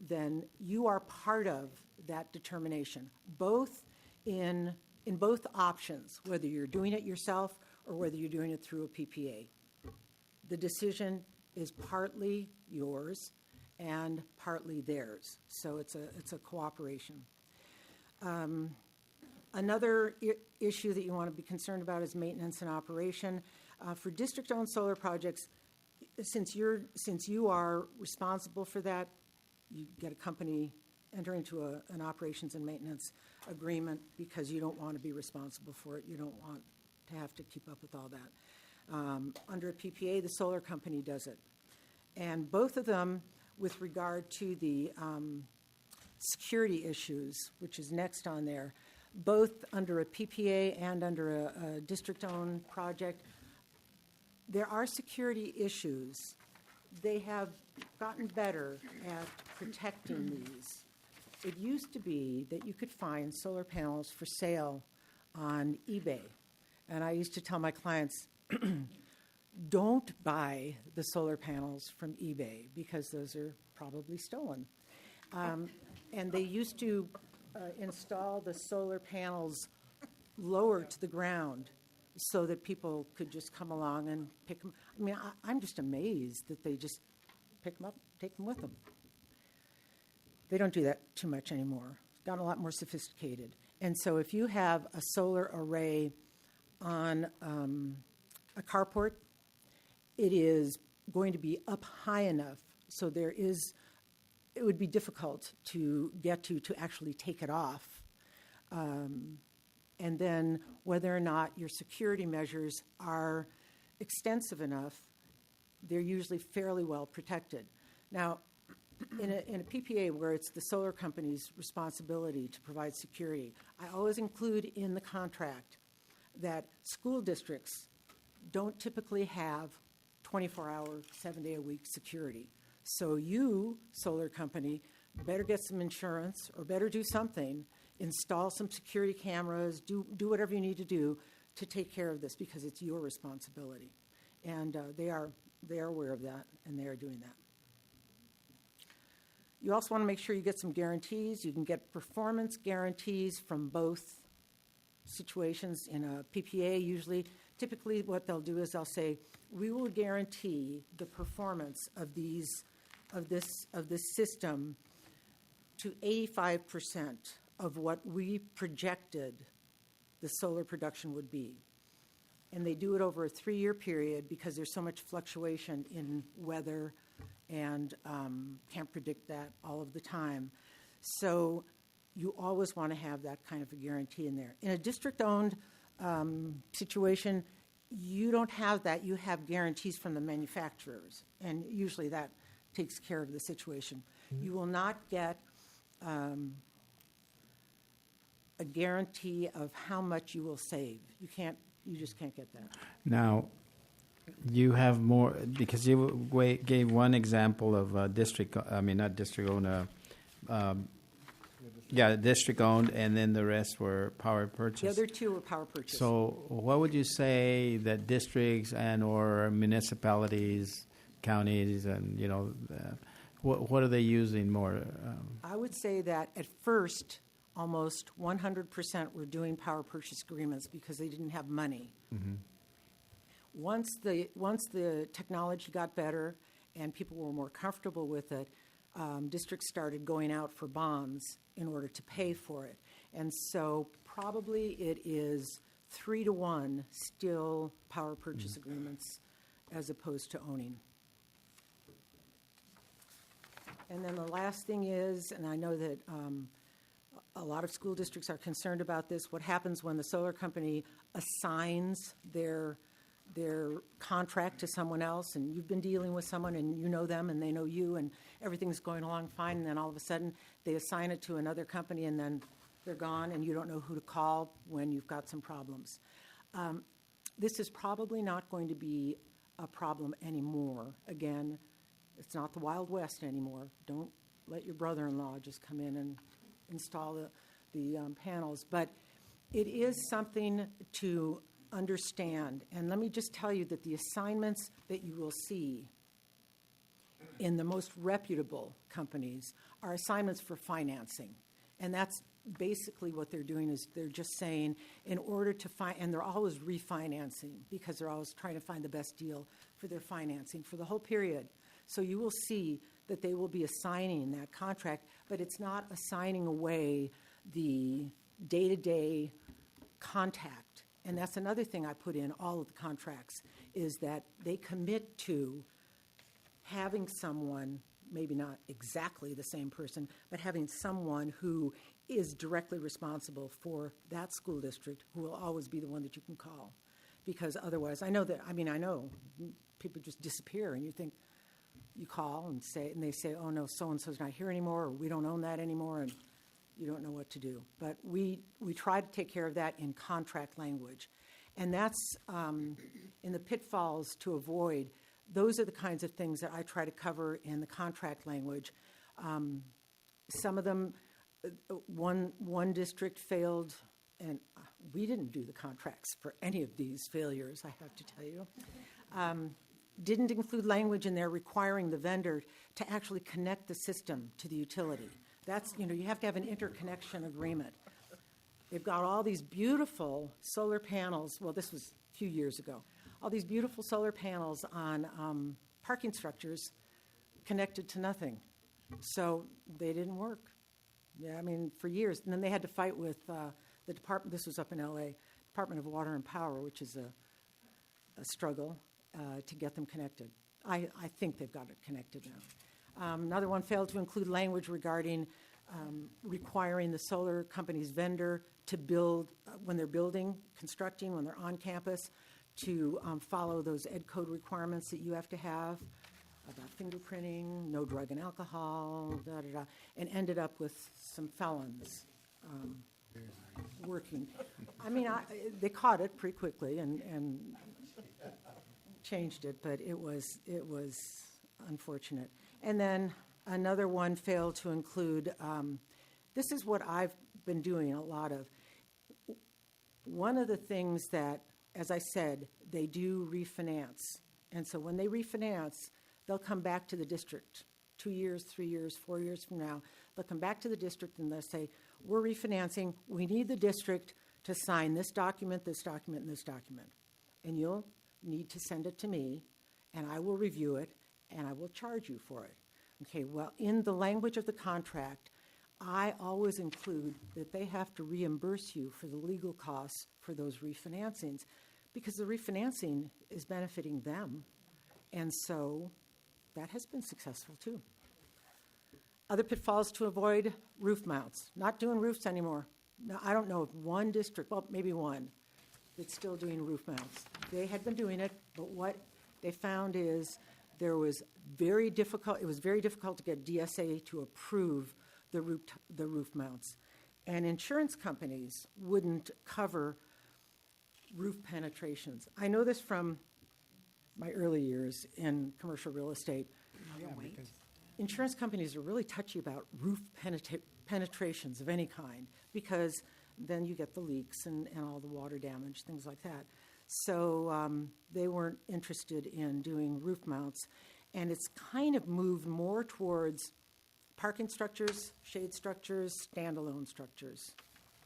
then you are part of that determination, both in both options, whether you're doing it yourself or whether you're doing it through a PPA. The decision is partly yours and partly theirs. So it's a cooperation. Another issue that you want to be concerned about is maintenance and operation. For district-owned solar projects, since you are responsible for that, you get a company enter into an operations and maintenance agreement because you don't want to be responsible for it. You don't want to have to keep up with all that. Under a PPA, the solar company does it. And both of them, with regard to the security issues, which is next on there, both under a PPA and under a district-owned project, there are security issues. They have gotten better at protecting these. It used to be that you could find solar panels for sale on eBay. And I used to tell my clients, don't buy the solar panels from eBay because those are probably stolen. And they used to install the solar panels lower to the ground so that people could just come along and pick them. I mean, I'm just amazed that they just pick them up, take them with them. They don't do that too much anymore. It's gotten a lot more sophisticated. And so if you have a solar array on a carport, it is going to be up high enough so it would be difficult to get to actually take it off. And then whether or not your security measures are extensive enough, they're usually fairly well protected. Now, in a PPA where it's the solar company's responsibility to provide security, I always include in the contract that school districts don't typically have 24-hour, 7-day-a-week security. So you, solar company, better get some insurance or better do something, install some security cameras, do whatever you need to do to take care of this because it's your responsibility. And they are aware of that, and they are doing that. You also want to make sure you get some guarantees. You can get performance guarantees from both situations. In a PPA, typically what they'll do is they'll say, we will guarantee the performance of this system to 85% of what we projected the solar production would be. And they do it over a 3-year period because there's so much fluctuation in weather and can't predict that all of the time. So you always want to have that kind of a guarantee in there. In a district-owned situation, you don't have that. You have guarantees from the manufacturers, and usually that takes care of the situation. Mm-hmm. You will not get a guarantee of how much you will save. You just can't get that. Now, you have more, because you gave one example of district-owned, district-owned, and then the rest were power purchase. The other two were power purchase. So what would you say that districts and or municipalities, counties, and, what are they using more? I would say that at first, almost 100% were doing power purchase agreements because they didn't have money. Mm-hmm. Once the technology got better and people were more comfortable with it, districts started going out for bonds in order to pay for it. And so probably it is 3-to-1 still power purchase agreements as opposed to owning. And then the last thing is, and I know that a lot of school districts are concerned about this, what happens when the solar company assigns their contract to someone else, and you've been dealing with someone and you know them and they know you and everything's going along fine, and then all of a sudden they assign it to another company and then they're gone and you don't know who to call when you've got some problems. This is probably not going to be a problem anymore. Again, it's not the Wild West anymore. Don't let your brother-in-law just come in and install the panels. But it is something to understand. And let me just tell you that the assignments that you will see in the most reputable companies are assignments for financing. And that's basically what they're doing, is they're just saying in order to find, and they're always refinancing because they're always trying to find the best deal for for their financing for the whole period. So you will see that they will be assigning that contract, but it's not assigning away the day-to-day contact. And that's another thing I put in all of the contracts, is that they commit to having someone, maybe not exactly the same person, but having someone who is directly responsible for that school district, who will always be the one that you can call. Because otherwise, I know people just disappear, and you think, you call and they say, oh no, so-and-so's not here anymore, or we don't own that anymore, and you don't know what to do. But we try to take care of that in contract language. And that's in the pitfalls to avoid. Those are the kinds of things that I try to cover in the contract language. Some of them, one district failed, and we didn't do the contracts for any of these failures, I have to tell you. Didn't include language in there requiring the vendor to actually connect the system to the utility. That's, you have to have an interconnection agreement. They've got all these beautiful solar panels. Well, this was a few years ago. All these beautiful solar panels on parking structures connected to nothing. So they didn't work. Yeah, for years. And then they had to fight with the department. This was up in L.A., Department of Water and Power, which is a struggle to get them connected. I think they've got it connected now. Another one failed to include language regarding requiring the solar company's vendor to build, when they're constructing, when they're on campus, to follow those ed code requirements that you have to have about fingerprinting, no drug and alcohol, and ended up with some felons working. They caught it pretty quickly and changed it, but it was unfortunate. And then another one failed to include, this is what I've been doing a lot of. One of the things that, as I said, they do refinance. And so when they refinance, they'll come back to the district 2 years, 3 years, 4 years from now. They'll come back to the district and they'll say, we're refinancing. We need the district to sign this document, this document, and this document. And you'll need to send it to me, and I will review it, and I will charge you for it. Okay, well, in the language of the contract, I always include that they have to reimburse you for the legal costs for those refinancings, because the refinancing is benefiting them. And so that has been successful too. Other pitfalls to avoid: roof mounts. Not doing roofs anymore. Now, I don't know of one district, well, maybe one, that's still doing roof mounts. They had been doing it, but what they found is it was very difficult to get DSA to approve the roof mounts. And insurance companies wouldn't cover roof penetrations. I know this from my early years in commercial real estate. Insurance companies are really touchy about roof penetrations of any kind, because then you get the leaks and all the water damage, things like that. So they weren't interested in doing roof mounts. And it's kind of moved more towards parking structures, shade structures, standalone structures.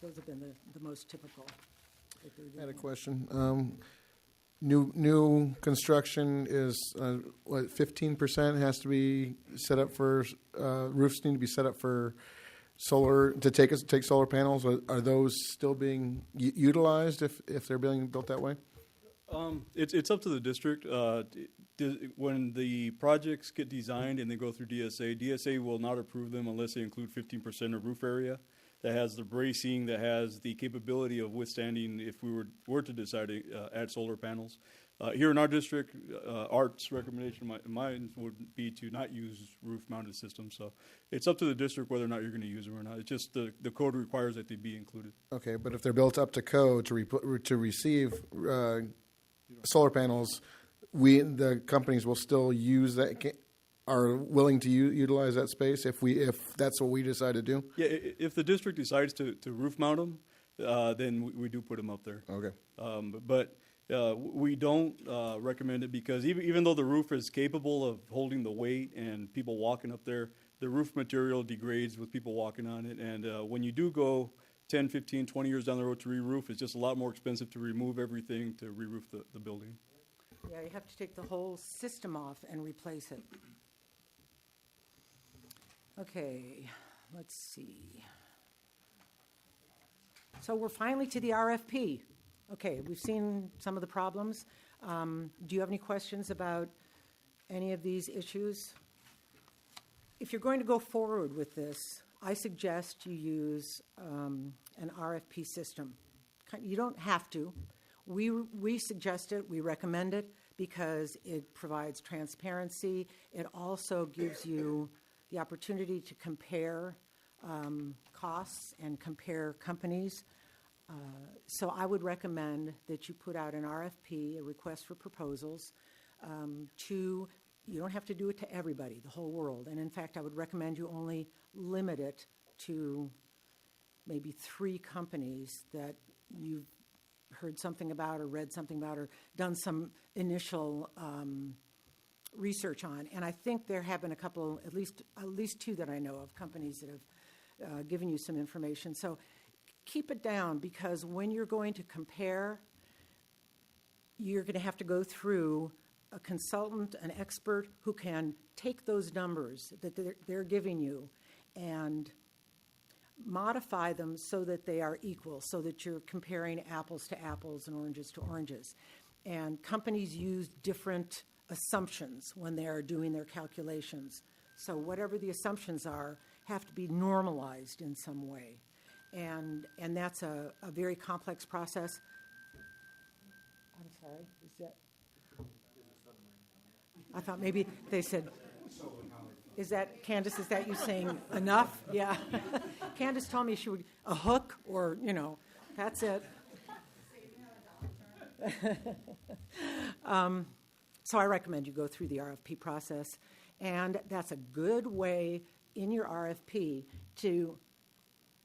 Those have been the most typical. I had a question. New construction is, 15% has to be set up for, roofs need to be set up for solar, to take solar panels. Are those still being utilized if they're being built that way? It's up to the district. When the projects get designed and they go through DSA will not approve them unless they include 15% of roof area that has the bracing, that has the capability of withstanding if we were to decide to add solar panels. Here in our district, ART's recommendation, mine would be to not use roof-mounted systems. So it's up to the district whether or not you're going to use them or not. It's just the code requires that they be included. Okay, but if they're built up to code to receive solar panels, the companies will still use that, are willing to utilize that space if that's what we decide to do? Yeah, if the district decides to roof mount them, then we do put them up there. Okay. But we don't recommend it because even though the roof is capable of holding the weight and people walking up there, the roof material degrades with people walking on it. And when you do go 10, 15, 20 years down the road to re-roof, it's just a lot more expensive to remove everything to re-roof the building. Yeah, you have to take the whole system off and replace it. Okay, let's see. So we're finally to the RFP. Okay, we've seen some of the problems. Do you have any questions about any of these issues? If you're going to go forward with this, I suggest you use an RFP system. You don't have to. We suggest it, we recommend it, because it provides transparency. It also gives you the opportunity to compare costs and compare companies. So I would recommend that you put out an RFP, a request for proposals, you don't have to do it to everybody, the whole world. And in fact, I would recommend you only limit it to maybe 3 companies that you've heard something about or read something about or done some initial research on. And I think there have been a couple, at least 2 that I know of, companies that have given you some information. So keep it down, because when you're going to compare, you're going to have to go through a consultant, an expert who can take those numbers that they're giving you and modify them so that they are equal, so that you're comparing apples to apples and oranges to oranges. And companies use different assumptions when they are doing their calculations. So whatever the assumptions are have to be normalized in some way. And that's a very complex process. I'm sorry, is that? I thought maybe they said, is that, Candace, is that you saying enough? Yeah. Candace told me she would, a hook or, that's it. So I recommend you go through the RFP process. And that's a good way in your RFP to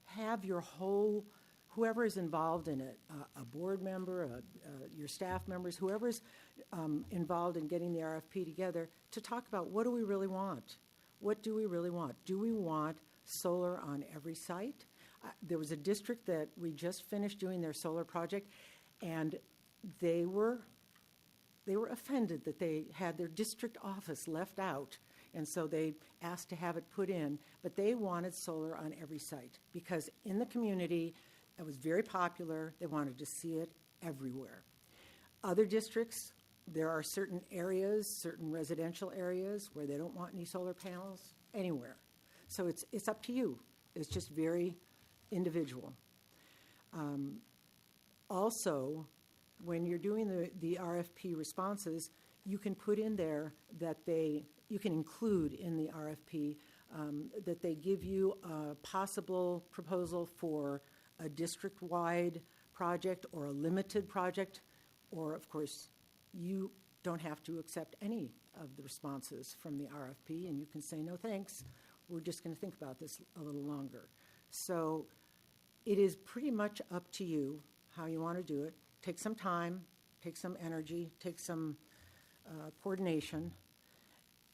have your whole, whoever is involved in it, a board member, your staff members, whoever's involved in getting the RFP together, to talk about what do we really want? What do we really want? Do we want solar on every site? There was a district that we just finished doing their solar project, and they were offended that they had their district office left out, and so they asked to have it put in, but they wanted solar on every site because in the community it was very popular. They wanted to see it everywhere. Other districts, there are certain areas, certain residential areas where they don't want any solar panels anywhere. So it's up to you. It's just very individual. Also, when you're doing the RFP responses, you can put in there that you can include in the RFP that they give you a possible proposal for a district-wide project or a limited project, or of course, you don't have to accept any of the responses from the RFP, and you can say, no thanks, we're just going to think about this a little longer. So it is pretty much up to you how you want to do it. Take some time, take some energy, take some coordination,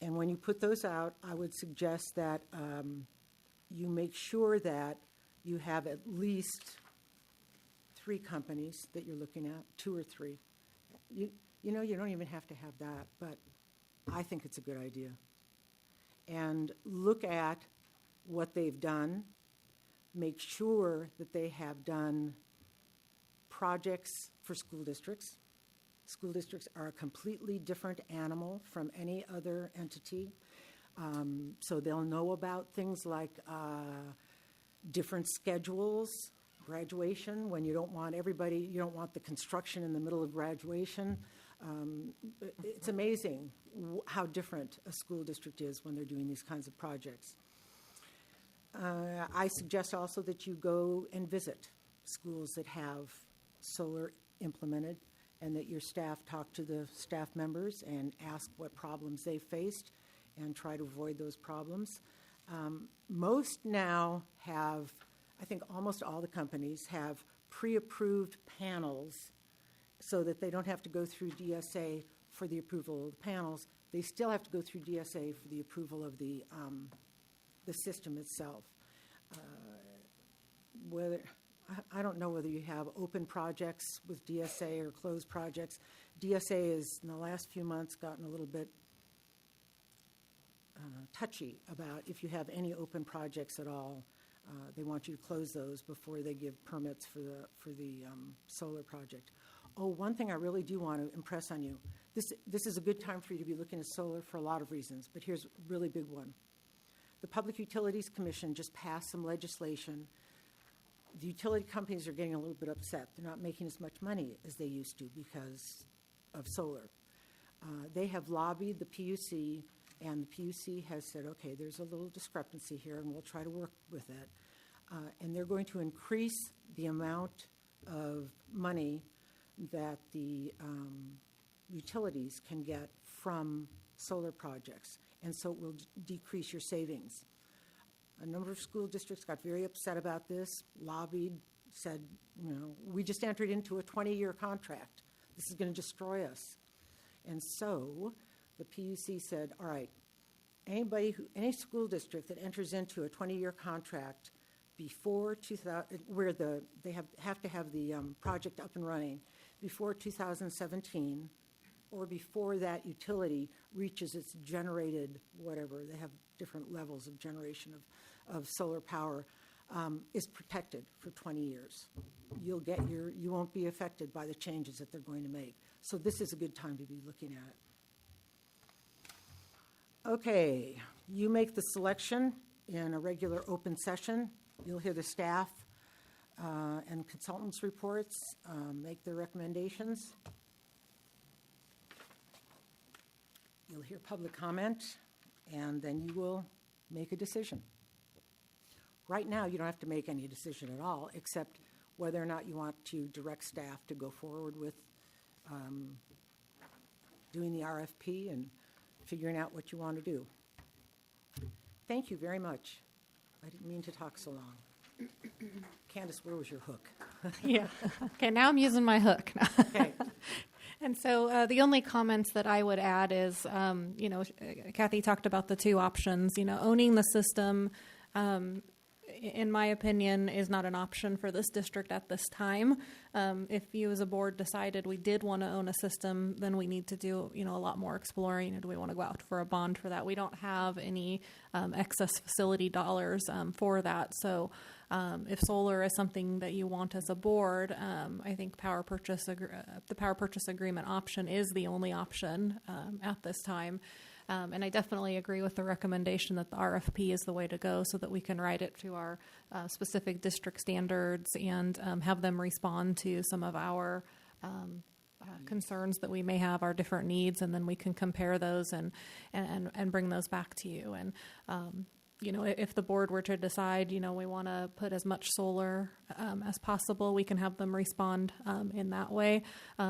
and when you put those out, I would suggest that you make sure that you have at least 3 companies that you're looking at, 2 or 3. You don't even have to have that, but I think it's a good idea. And look at what they've done. Make sure that they have done projects for school districts. School districts are a completely different animal from any other entity. So they'll know about things like different schedules, graduation, when you don't want you don't want the construction in the middle of graduation. It's amazing how different a school district is when they're doing these kinds of projects. I suggest also that you go and visit schools that have solar implemented, and that your staff talk to the staff members and ask what problems they faced and try to avoid those problems. Most now have, I think almost all the companies have pre-approved panels so that they don't have to go through DSA for the approval of the panels. They still have to go through DSA for the approval of the system itself. I don't know whether you have open projects with DSA or closed projects. DSA has, in the last few months, gotten a little bit touchy about if you have any open projects at all. They want you to close those before they give permits for the solar project. Oh, one thing I really do want to impress on you. This is a good time for you to be looking at solar for a lot of reasons, but here's a really big one. The Public Utilities Commission just passed some legislation. The utility companies are getting a little bit upset. They're not making as much money as they used to because of solar. They have lobbied the PUC, and the PUC has said, okay, there's a little discrepancy here, and we'll try to work with it. And they're going to increase the amount of money that the utilities can get from solar projects, and so it will decrease your savings. A number of school districts got very upset about this, lobbied, said, we just entered into a 20-year contract. This is going to destroy us. And so the PUC said, all right, any school district that enters into a 20-year contract before 2000, where they have to have the project up and running before 2017, or before that utility reaches its generated whatever, they have different levels of generation of solar power, is protected for 20 years. You won't be affected by the changes that they're going to make. So this is a good time to be looking at it. Okay, you make the selection in a regular open session. You'll hear the staff and consultants' reports, make their recommendations. You'll hear public comment, and then you will make a decision. Right now, you don't have to make any decision at all, except whether or not you want to direct staff to go forward with doing the RFP and figuring out what you want to do. Thank you very much. I didn't mean to talk so long. Candace, where was your hook? Yeah. Okay, now I'm using my hook. Okay. And so the only comments that I would add is, Kathy talked about the two options. Owning the system, in my opinion, is not an option for this district at this time. If you as a board decided we did want to own a system, then we need to do, a lot more exploring. Do we want to go out for a bond for that? We don't have any excess facility dollars for that. So if solar is something that you want as a board, I think the power purchase agreement option is the only option at this time. And I definitely agree with the recommendation that the RFP is the way to go so that we can write it to our specific district standards and have them respond to some of our concerns that we may have, our different needs, and then we can compare those and bring those back to you. And if the board were to decide, we want to put as much solar as possible, we can have them respond in that way.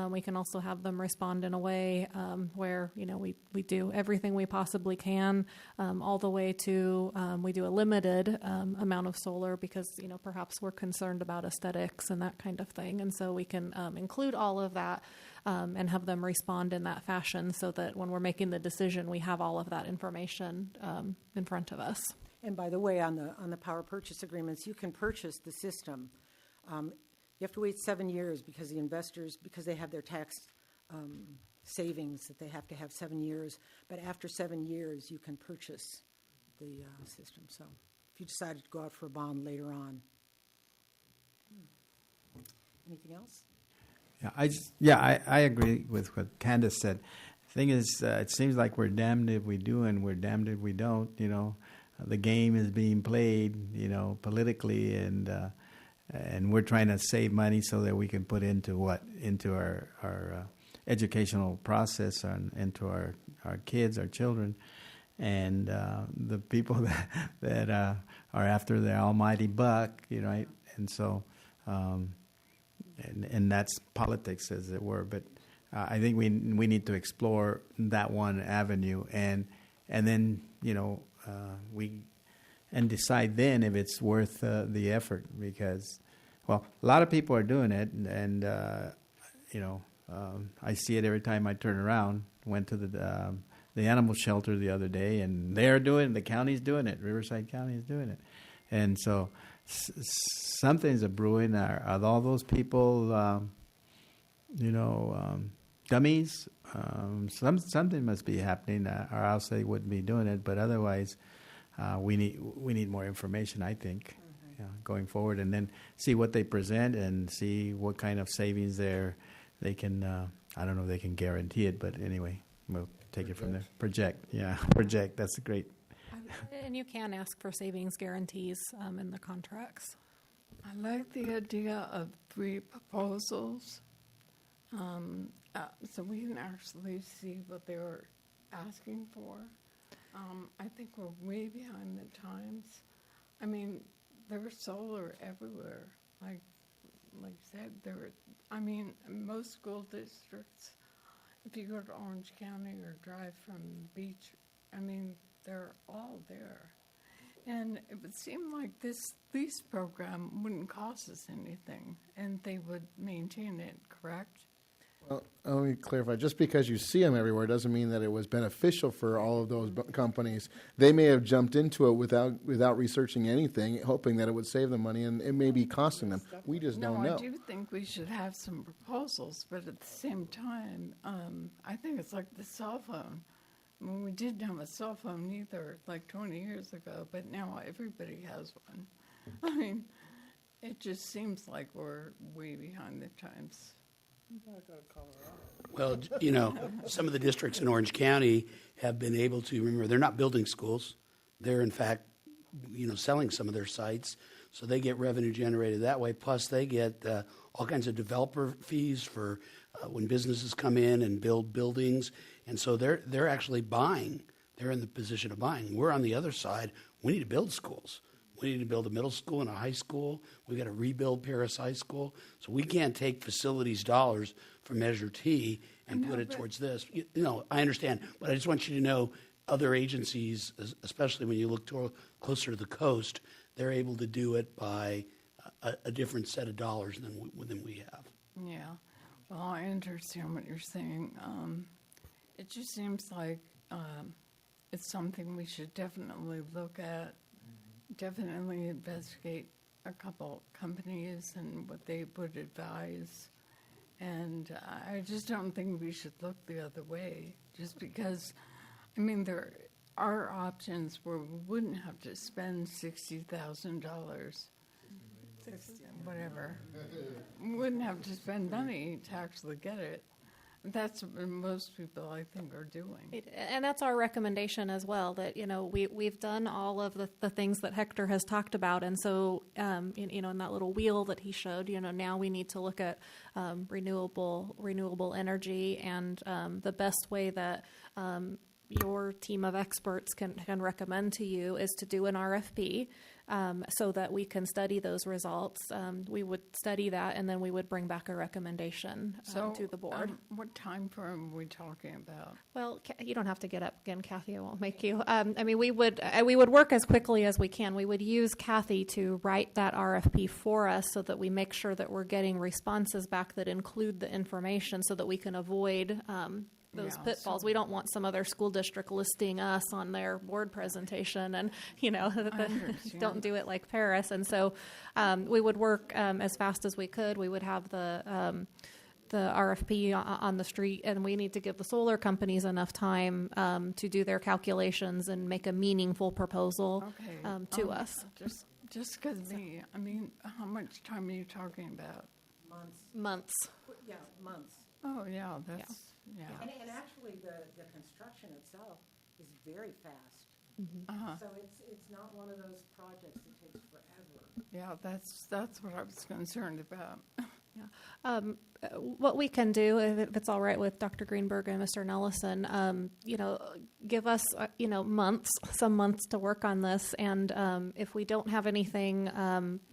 We can also have them respond in a way where, we do everything we possibly can, all the way to we do a limited amount of solar because, perhaps we're concerned about aesthetics and that kind of thing. And so we can include all of that and have them respond in that fashion so that when we're making the decision, we have all of that information in front of us. And by the way, on the power purchase agreements, you can purchase the system. You have to wait 7 years because the investors, because they have their tax savings that they have to have 7 years. But after 7 years, you can purchase the system. So if you decided to go out for a bond later on. Anything else? I agree with what Candace said. The thing is, it seems like we're damned if we do and we're damned if we don't. The game is being played, politically, and we're trying to save money so that we can put into our educational process and into our kids, our children, and the people that are after the almighty buck, right? And so. And that's politics, as it were. But I think we need to explore that one avenue, and then and decide then if it's worth the effort. Because, a lot of people are doing it, and I see it every time I turn around. Went to the animal shelter the other day, and they're doing it. The county's doing it. Riverside County is doing it. And so something's a brewing. Are all those people, dummies? Something must be happening, or else they wouldn't be doing it. But otherwise, we need more information, I think, going forward, and then see what they present and see what kind of savings they can. I don't know if they can guarantee it, but anyway, we'll take it from there. Project. That's great. And you can ask for savings guarantees in the contracts. I like the idea of 3 proposals, so we can actually see what they were asking for. I think we're way behind the times. I mean, there's solar everywhere. Like you said, most school districts, if you go to Orange County or drive from the beach, they're all there. And it would seem like this lease program wouldn't cost us anything, and they would maintain it, correct? Well, let me clarify. Just because you see them everywhere doesn't mean that it was beneficial for all of those companies. They may have jumped into it without researching anything, hoping that it would save them money, and it may be costing them. We just don't know. I do think we should have some proposals, but at the same time, I think it's like the cell phone. When we didn't have a cell phone either, like 20 years ago, but now everybody has one. It just seems like we're way behind the times. Well, some of the districts in Orange County have been able to, remember, they're not building schools. They're, in fact, selling some of their sites. So they get revenue generated that way. Plus, they get all kinds of developer fees for when businesses come in and build buildings. And so they're actually buying. They're in the position of buying. We're on the other side. We need to build schools. We need to build a middle school and a high school. We got to rebuild Paris High School. So we can't take facilities dollars from Measure T and put it towards this. I understand, but I just want you to know other agencies, especially when you look closer to the coast, they're able to do it by a different set of dollars than we have. Yeah. Well, I understand what you're saying. It just seems like it's something we should definitely look at. Definitely investigate a couple companies and what they would advise. And I just don't think we should look the other way, just because, there are options where we wouldn't have to spend $60,000, whatever. We wouldn't have to spend money to actually get it. That's what most people, I think, are doing. And that's our recommendation as well, that, we've done all of the things that Hector has talked about. And so, in that little wheel that he showed, now we need to look at renewable energy, and the best way that your team of experts can recommend to you is to do an RFP. So that we can study those results. We would study that, and then we would bring back a recommendation to the board. What time frame are we talking about? Well, you don't have to get up again, Kathy. I won't make you. We would work as quickly as we can. We would use Kathy to write that RFP for us, so that we make sure that we're getting responses back that include the information, so that we can avoid those pitfalls. We don't want some other school district listing us on their board presentation, and don't do it like Paris. And so we would work as fast as we could. We would have the RFP on the street, and we need to give the solar companies enough time to do their calculations and make a meaningful proposal to us. Just because how much time are you talking about? Months. Yeah, months. Oh, yeah, that's... Yeah. And actually, the construction itself is very fast. Mm-hmm. So it's not one of those projects that takes forever. Yeah, that's what I was concerned about. Yeah. What we can do, if it's all right with Dr. Greenberg and Mr. Nellison, give us, some months to work on this. And if we don't have anything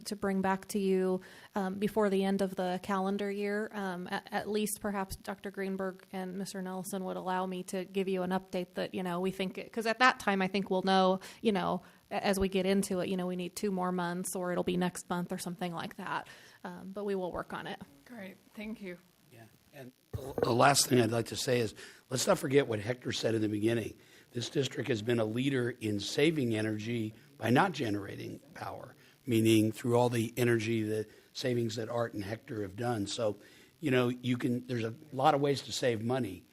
to bring back to you before the end of the calendar year, at least perhaps Dr. Greenberg and Mr. Nellison would allow me to give you an update that, we think, because at that time I think we'll know, as we get into it, we need 2 more months, or it'll be next month or something like that. But we will work on it. Great. Thank you. Yeah. And the last thing I'd like to say is, let's not forget what Hector said in the beginning. This district has been a leader in saving energy by not generating power, meaning through all the energy, the savings that Art and Hector have done. So, there's a lot of ways to save money.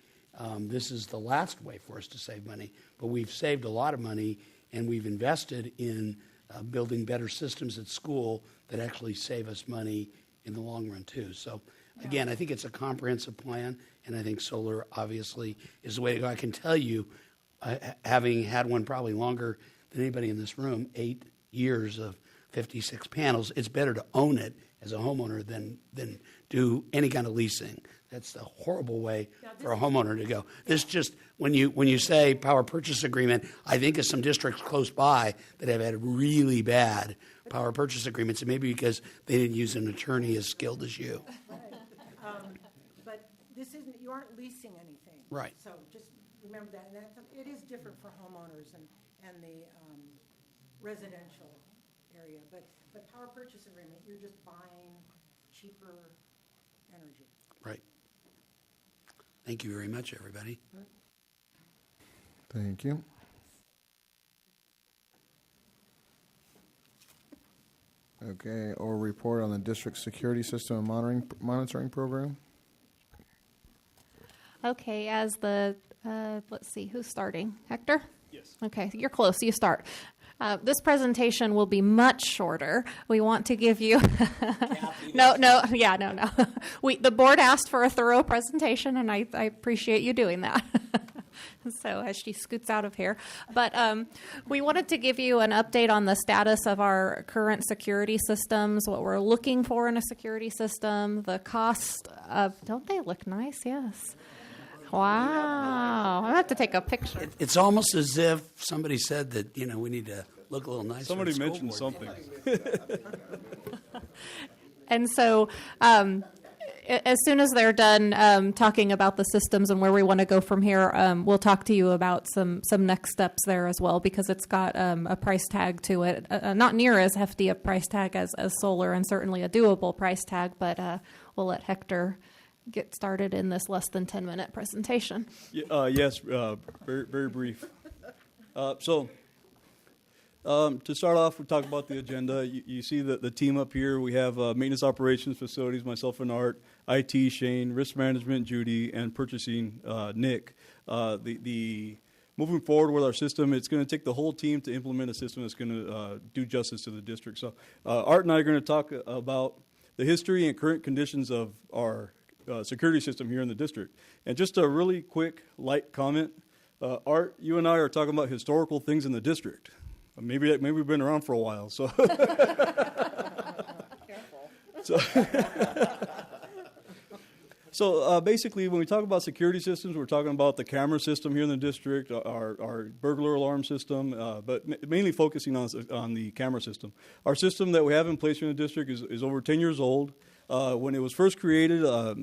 This is the last way for us to save money, but we've saved a lot of money, and we've invested in building better systems at school that actually save us money in the long run, too. So, again, I think it's a comprehensive plan, and I think solar, obviously, is the way to go. I can tell you, having had one probably longer than anybody in this room, 8 years of 56 panels, it's better to own it as a homeowner than do any kind of leasing. That's the horrible way for a homeowner to go. This just, when you say power purchase agreement, I think of some districts close by that have had really bad power purchase agreements, and maybe because they didn't use an attorney as skilled as you. Right. But this isn't, you aren't leasing anything. Right. So just remember that. And it is different for homeowners and the residential area. But power purchase agreement, you're just buying cheaper energy. Right. Thank you very much, everybody. Thank you. Okay, or report on the district security system and monitoring program. Okay, as the, let's see, who's starting? Hector? Yes. Okay, you're close. You start. This presentation will be much shorter. We want to give you no. The board asked for a thorough presentation, and I appreciate you doing that. So as she scoots out of here, but we wanted to give you an update on the status of our current security systems, what we're looking for in a security system, the cost of. Don't they look nice? Yes. Wow. I have to take a picture. It's almost as if somebody said that, we need to look a little nicer. Somebody mentioned something. And so as soon as they're done talking about the systems and where we want to go from here, we'll talk to you about some next steps there as well, because it's got a price tag to it. Not near as hefty a price tag as solar, and certainly a doable price tag, but we'll let Hector get started in this less than 10-minute presentation. Yes, very, very brief. To start off, we'll talk about the agenda. You see the team up here. We have maintenance operations facilities, myself and Art, IT, Shane, risk management, Judy, and purchasing, Nick. Moving forward with our system, it's going to take the whole team to implement a system that's going to do justice to the district. So Art and I are going to talk about the history and current conditions of our security system here in the district. And just a really quick, light comment. Art, you and I are talking about historical things in the district. Maybe we've been around for a while. So, so basically, when we talk about security systems, we're talking about the camera system here in the district, our burglar alarm system, but mainly focusing on the camera system. Our system that we have in place here in the district is over 10 years old. When it was first created, I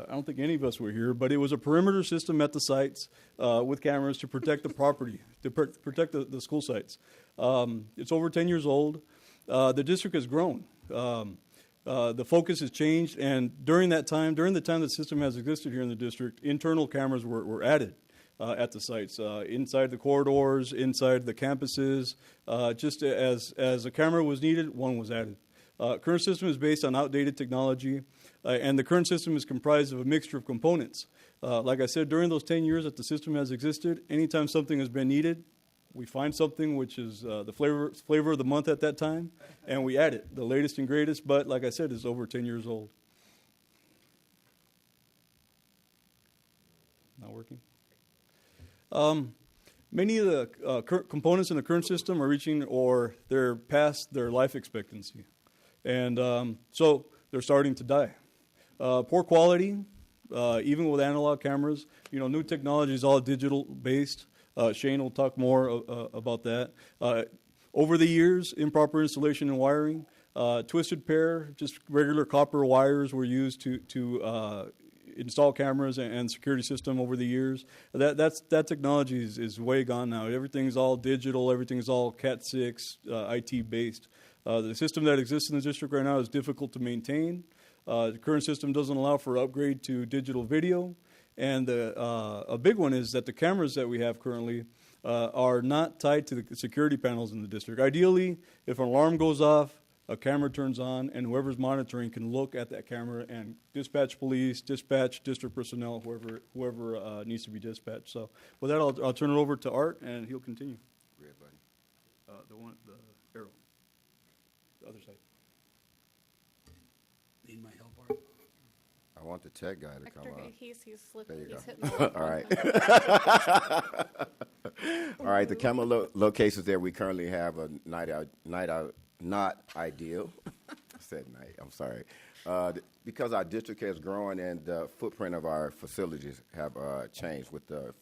don't think any of us were here, but it was a perimeter system at the sites with cameras to protect the property, to protect the school sites. It's over 10 years old. The district has grown. The focus has changed, and during the time the system has existed here in the district, internal cameras were added at the sites, inside the corridors, inside the campuses. Just as a camera was needed, one was added. Current system is based on outdated technology, and the current system is comprised of a mixture of components. Like I said, during those 10 years that the system has existed, anytime something has been needed, we find something which is the flavor of the month at that time, and we add it, the latest and greatest, but like I said, it's over 10 years old. Not working? Many of the current components in the current system are reaching or they're past their life expectancy. And so they're starting to die. Poor quality, even with analog cameras. New technology is all digital based. Shane will talk more about that. Over the years, improper installation and wiring, twisted pair, just regular copper wires were used to install cameras and security system over the years. That technology is way gone now. Everything's all digital. Everything's all Cat 6, IT based. The system that exists in the district right now is difficult to maintain. The current system doesn't allow for upgrade to digital video. And a big one is that the cameras that we have currently are not tied to the security panels in the district. Ideally, if an alarm goes off, a camera turns on, and whoever's monitoring can look at that camera and dispatch police, dispatch district personnel, whoever needs to be dispatched. So with that, I'll turn it over to Art, and he'll continue. Red button. The arrow, the other side. Need my help, Art? I want the tech guy to come up. He's slipping. There you He's go. hitting the All right. All right. The camera locations there we currently have a night out, not ideal. I said night. I'm sorry. Because our district has grown and the footprint of our facilities have changed with the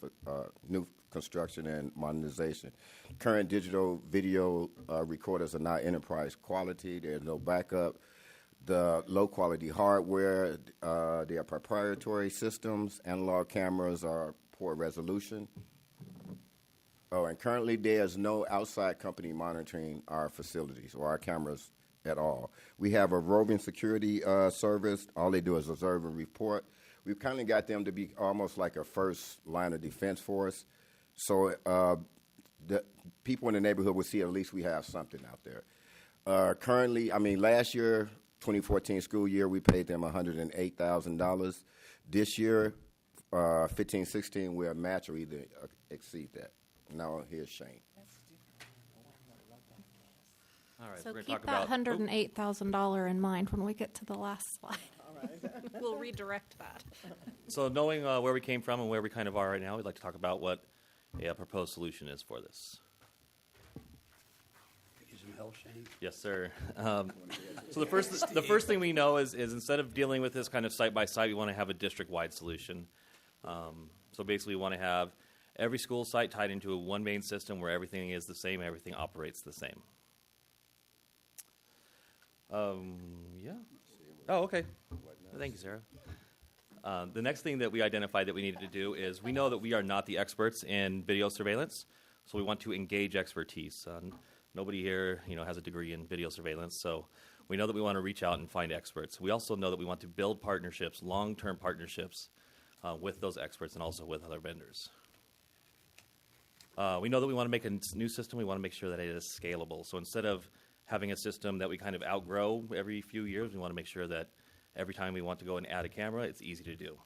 new construction and modernization. Current digital video recorders are not enterprise quality. There's no backup. The low-quality hardware, they are proprietary systems. Analog cameras are poor resolution. Oh, and currently there's no outside company monitoring our facilities or our cameras at all. We have a roving security service. All they do is observe and report. We've kind of got them to be almost like a first line of defense for us. So the people in the neighborhood will see at least we have something out there. Currently, last year, 2014 school year, we paid them $108,000. This year, 15-16, we'll match or either exceed that. Now, here's Shane. All right, So we're keep gonna talk that about $108,000 in mind when we get to the last slide. We'll redirect that. So knowing where we came from and where we kind of are right now, we'd like to talk about what a proposed solution is for this. Could use some help, Shane. Yes, sir. So the first thing we know is instead of dealing with this kind of site by site, we want to have a district-wide solution. So basically, we want to have every school site tied into a one main system where everything is the same, everything operates the same. Yeah. Oh, okay. Thank you, Sarah. The next thing that we identified that we needed to do is we know that we are not the experts in video surveillance, so we want to engage expertise. Nobody here, has a degree in video surveillance, so we know that we want to reach out and find experts. We also know that we want to build partnerships, long-term partnerships, with those experts and also with other vendors. We know that we want to make a new system. We want to make sure that it is scalable. So instead of having a system that we kind of outgrow every few years, we want to make sure that every time we want to go and add a camera, it's easy to do.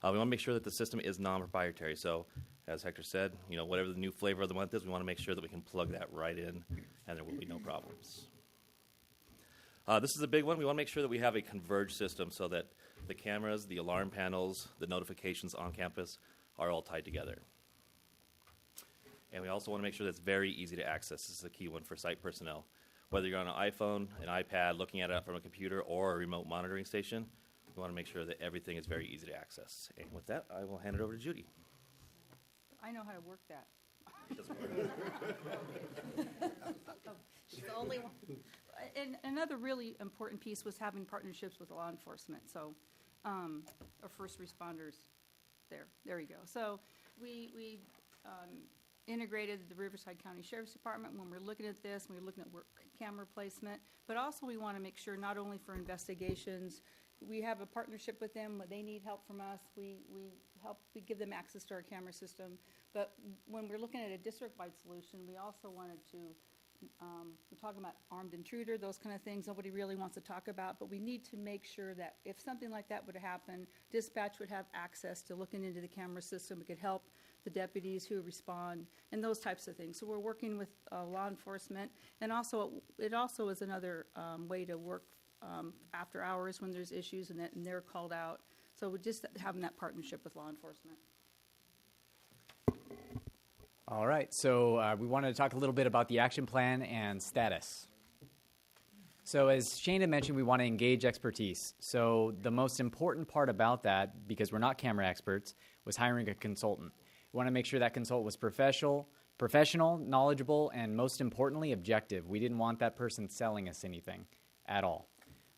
We want to make sure that the system is non-proprietary. So as Hector said, whatever the new flavor of the month is, we want to make sure that we can plug that right in and there will be no problems. This is a big one. We want to make sure that we have a converged system so that the cameras, the alarm panels, the notifications on campus are all tied together. And we also want to make sure that it's very easy to access. This is a key one for site personnel. Whether you're on an iPhone, an iPad, looking at it from a computer, or a remote monitoring station, we want to make sure that everything is very easy to access. And with that, I will hand it over to Judy. I know how to work that. She's the only one. And another really important piece was having partnerships with law enforcement. So, or first responders. There you go. So we integrated the Riverside County Sheriff's Department when we're looking at this, when we're looking at work camera placement, but also we want to make sure not only for investigations, we have a partnership with them. When they need help from us, we give them access to our camera system. But when we're looking at a district-wide solution, we also wanted to, we're talking about armed intruder, those kind of things nobody really wants to talk about, but we need to make sure that if something like that would happen, dispatch would have access to looking into the camera system. It could help the deputies who respond and those types of things. So we're working with law enforcement, and also it also is another way to work after hours when there's issues and they're called out. So we're just having that partnership with law enforcement. All right, so we wanted to talk a little bit about the action plan and status. So as Shane had mentioned, we want to engage expertise. So the most important part about that, because we're not camera experts, was hiring a consultant. We want to make sure that consultant was professional, knowledgeable, and most importantly, objective. We didn't want that person selling us anything at all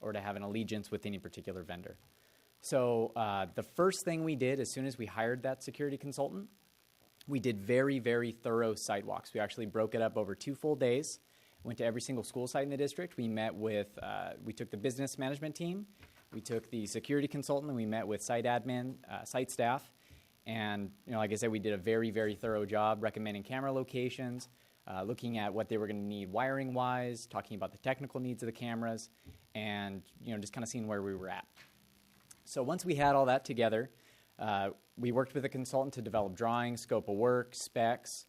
or to have an allegiance with any particular vendor. So the first thing we did as soon as we hired that security consultant, we did very, very thorough site walks. We actually broke it up over 2 full days, went to every single school site in the district. We met with, we took the business management team, we took the security consultant, and we met with site admin, site staff, And, like I said, we did a very, very thorough job recommending camera locations, looking at what they were going to need wiring-wise, talking about the technical needs of the cameras, and, just kind of seeing where we were at. So once we had all that together, we worked with a consultant to develop drawings, scope of work, specs,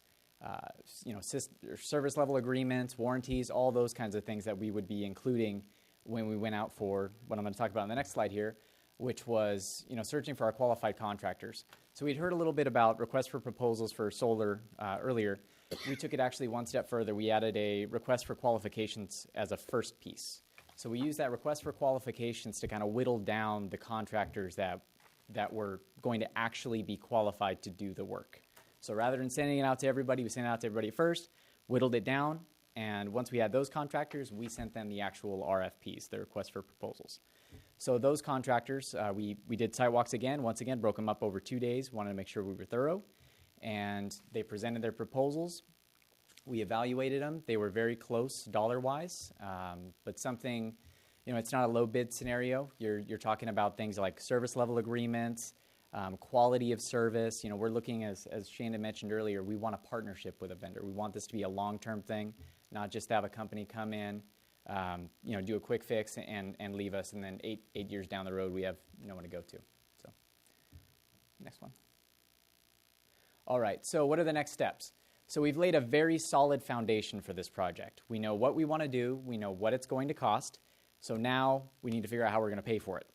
service level agreements, warranties, all those kinds of things that we would be including when we went out for what I'm going to talk about in the next slide here, which was searching for our qualified contractors. So we'd heard a little bit about requests for proposals for solar earlier. We took it actually one step further. We added a request for qualifications as a first piece. So we used that request for qualifications to kind of whittle down the contractors that were going to actually be qualified to do the work. So rather than sending it out to everybody, we sent it out to everybody first, whittled it down, and once we had those contractors, we sent them the actual RFPs, the request for proposals. So those contractors, we did site walks again, once again, broke them up over 2 days, wanted to make sure we were thorough, and they presented their proposals. We evaluated them. They were very close dollar-wise, but something, it's not a low bid scenario. You're talking about things like service level agreements, quality of service. We're looking, as Shanda mentioned earlier, we want a partnership with a vendor. We want this to be a long-term thing, not just have a company come in, do a quick fix and leave us, and then eight years down the road we have no one to go to. So, next one. All right, so what are the next steps? So we've laid a very solid foundation for this project. We know what we want to do. We know what it's going to cost. So now we need to figure out how we're going to pay for it.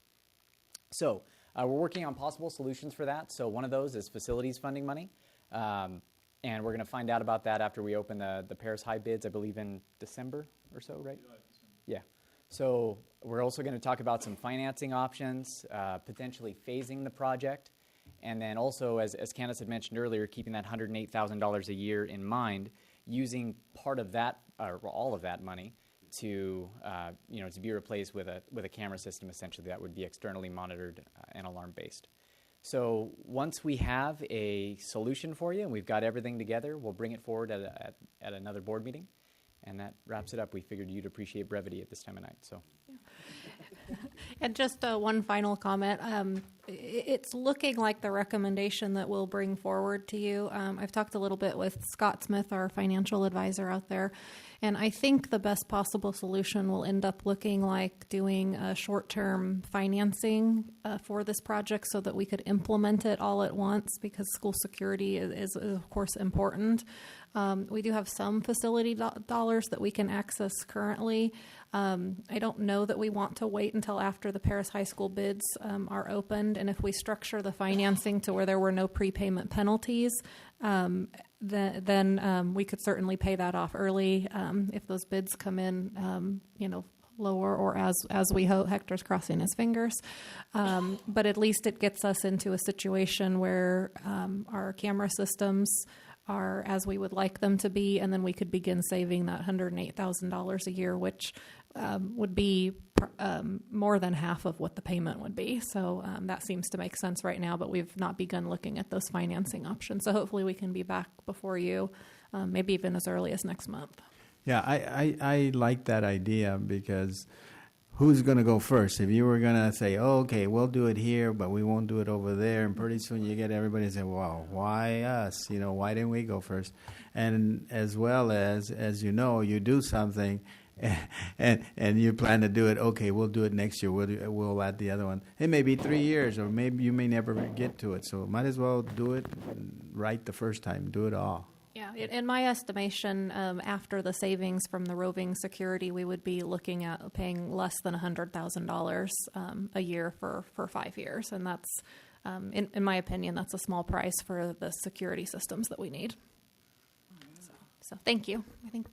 So we're working on possible solutions for that. So one of those is facilities funding money. And we're going to find out about that after we open the Paris High bids, I believe in December or so, right? Yeah. So we're also going to talk about some financing options, potentially phasing the project. And then also, as Candace had mentioned earlier, keeping that $108,000 a year in mind, using part of that, or all of that money, to be replaced with a camera system, essentially, that would be externally monitored and alarm-based. So once we have a solution for you and we've got everything together, we'll bring it forward at another board meeting, and that wraps it up. We figured you'd appreciate brevity at this time of night. So. And just one final comment. It's looking like the recommendation that we'll bring forward to you. I've talked a little bit with Scott Smith, our financial advisor out there, and I think the best possible solution will end up looking like doing a short-term financing for this project so that we could implement it all at once, because school security is of course, important. We do have some facility dollars that we can access currently. I don't know that we want to wait until after the Paris High School bids are opened, and if we structure the financing to where there were no prepayment penalties, then we could certainly pay that off early if those bids come in, lower, or as we hope. Hector's crossing his fingers. But at least it gets us into a situation where our camera systems are as we would like them to be, and then we could begin saving that $108,000 a year, which would be more than half of what the payment would be. So that seems to make sense right now, but we've not begun looking at those financing options. So hopefully we can be back before you, maybe even as early as next month. Yeah, I like that idea, because who's going to go first? If you were going to say, oh, okay, we'll do it here, but we won't do it over there, and pretty soon you get everybody saying, well, why us? Why didn't we go first? And as well as you do something, and you plan to do it, okay, we'll do it next year, we'll add the other one. It may be 3 years, or maybe you may never get to it, so might as well do it right the first time, do it all. Yeah, in my estimation, after the savings from the roving security, we would be looking at paying less than $100,000 a year for 5 years. And that's, in my opinion, that's a small price for the security systems that we need. So thank you. I think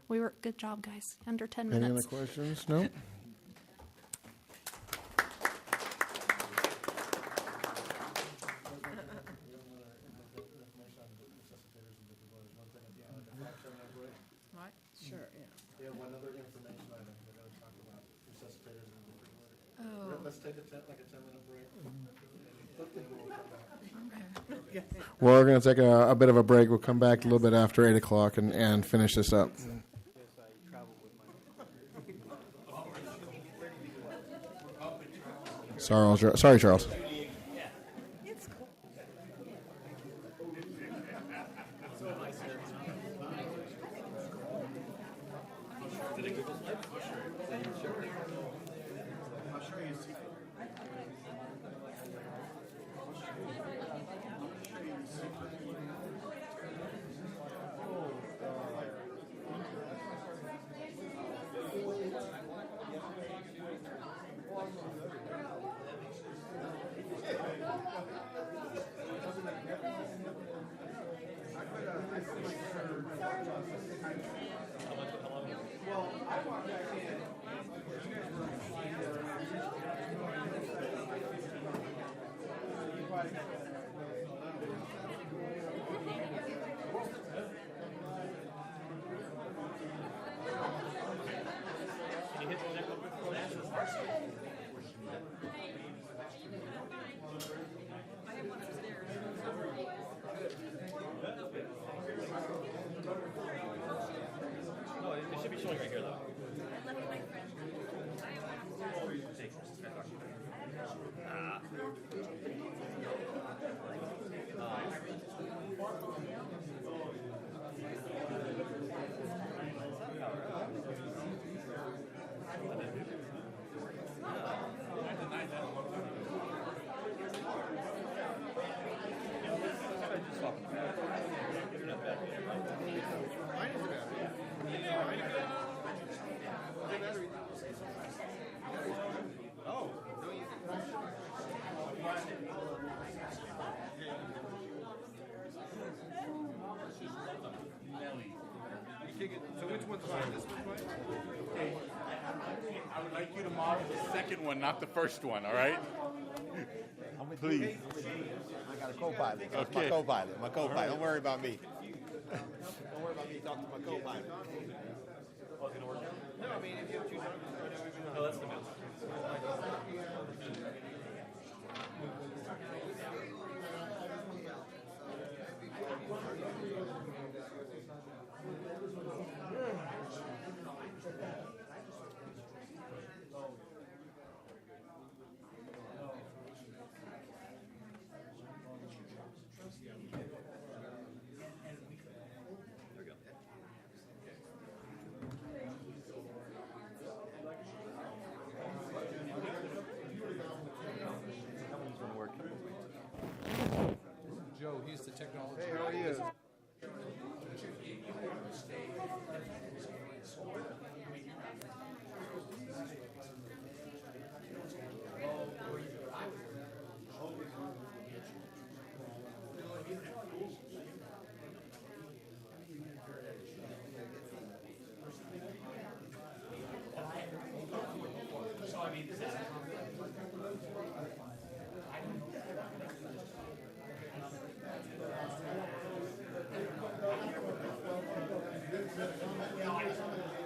we were, good job, guys. Under 10 minutes. Any other questions? No? Sure, yeah. We have one other information item we're going to talk about, resuscitators and defibrillators. Oh. Let's take a 10-minute break. Okay. Well, we're going to take a bit of a break. We'll come back a little bit after 8 o'clock and finish this up. Sorry, Charles. No, it should be showing right here, though. So which one's mine? This one's mine? Okay. I would like you to model the second one, not the first one, all right? Please. I got a co-pilot. That's Okay. my co-pilot. My co-pilot. Don't worry about me. Don't worry about me. Talk to my co-pilot. Oh, it's gonna work now? No, I mean, if you have two numbers, No, that's the mouse. Joe, he's the technology. Hey, how are you? Yeah.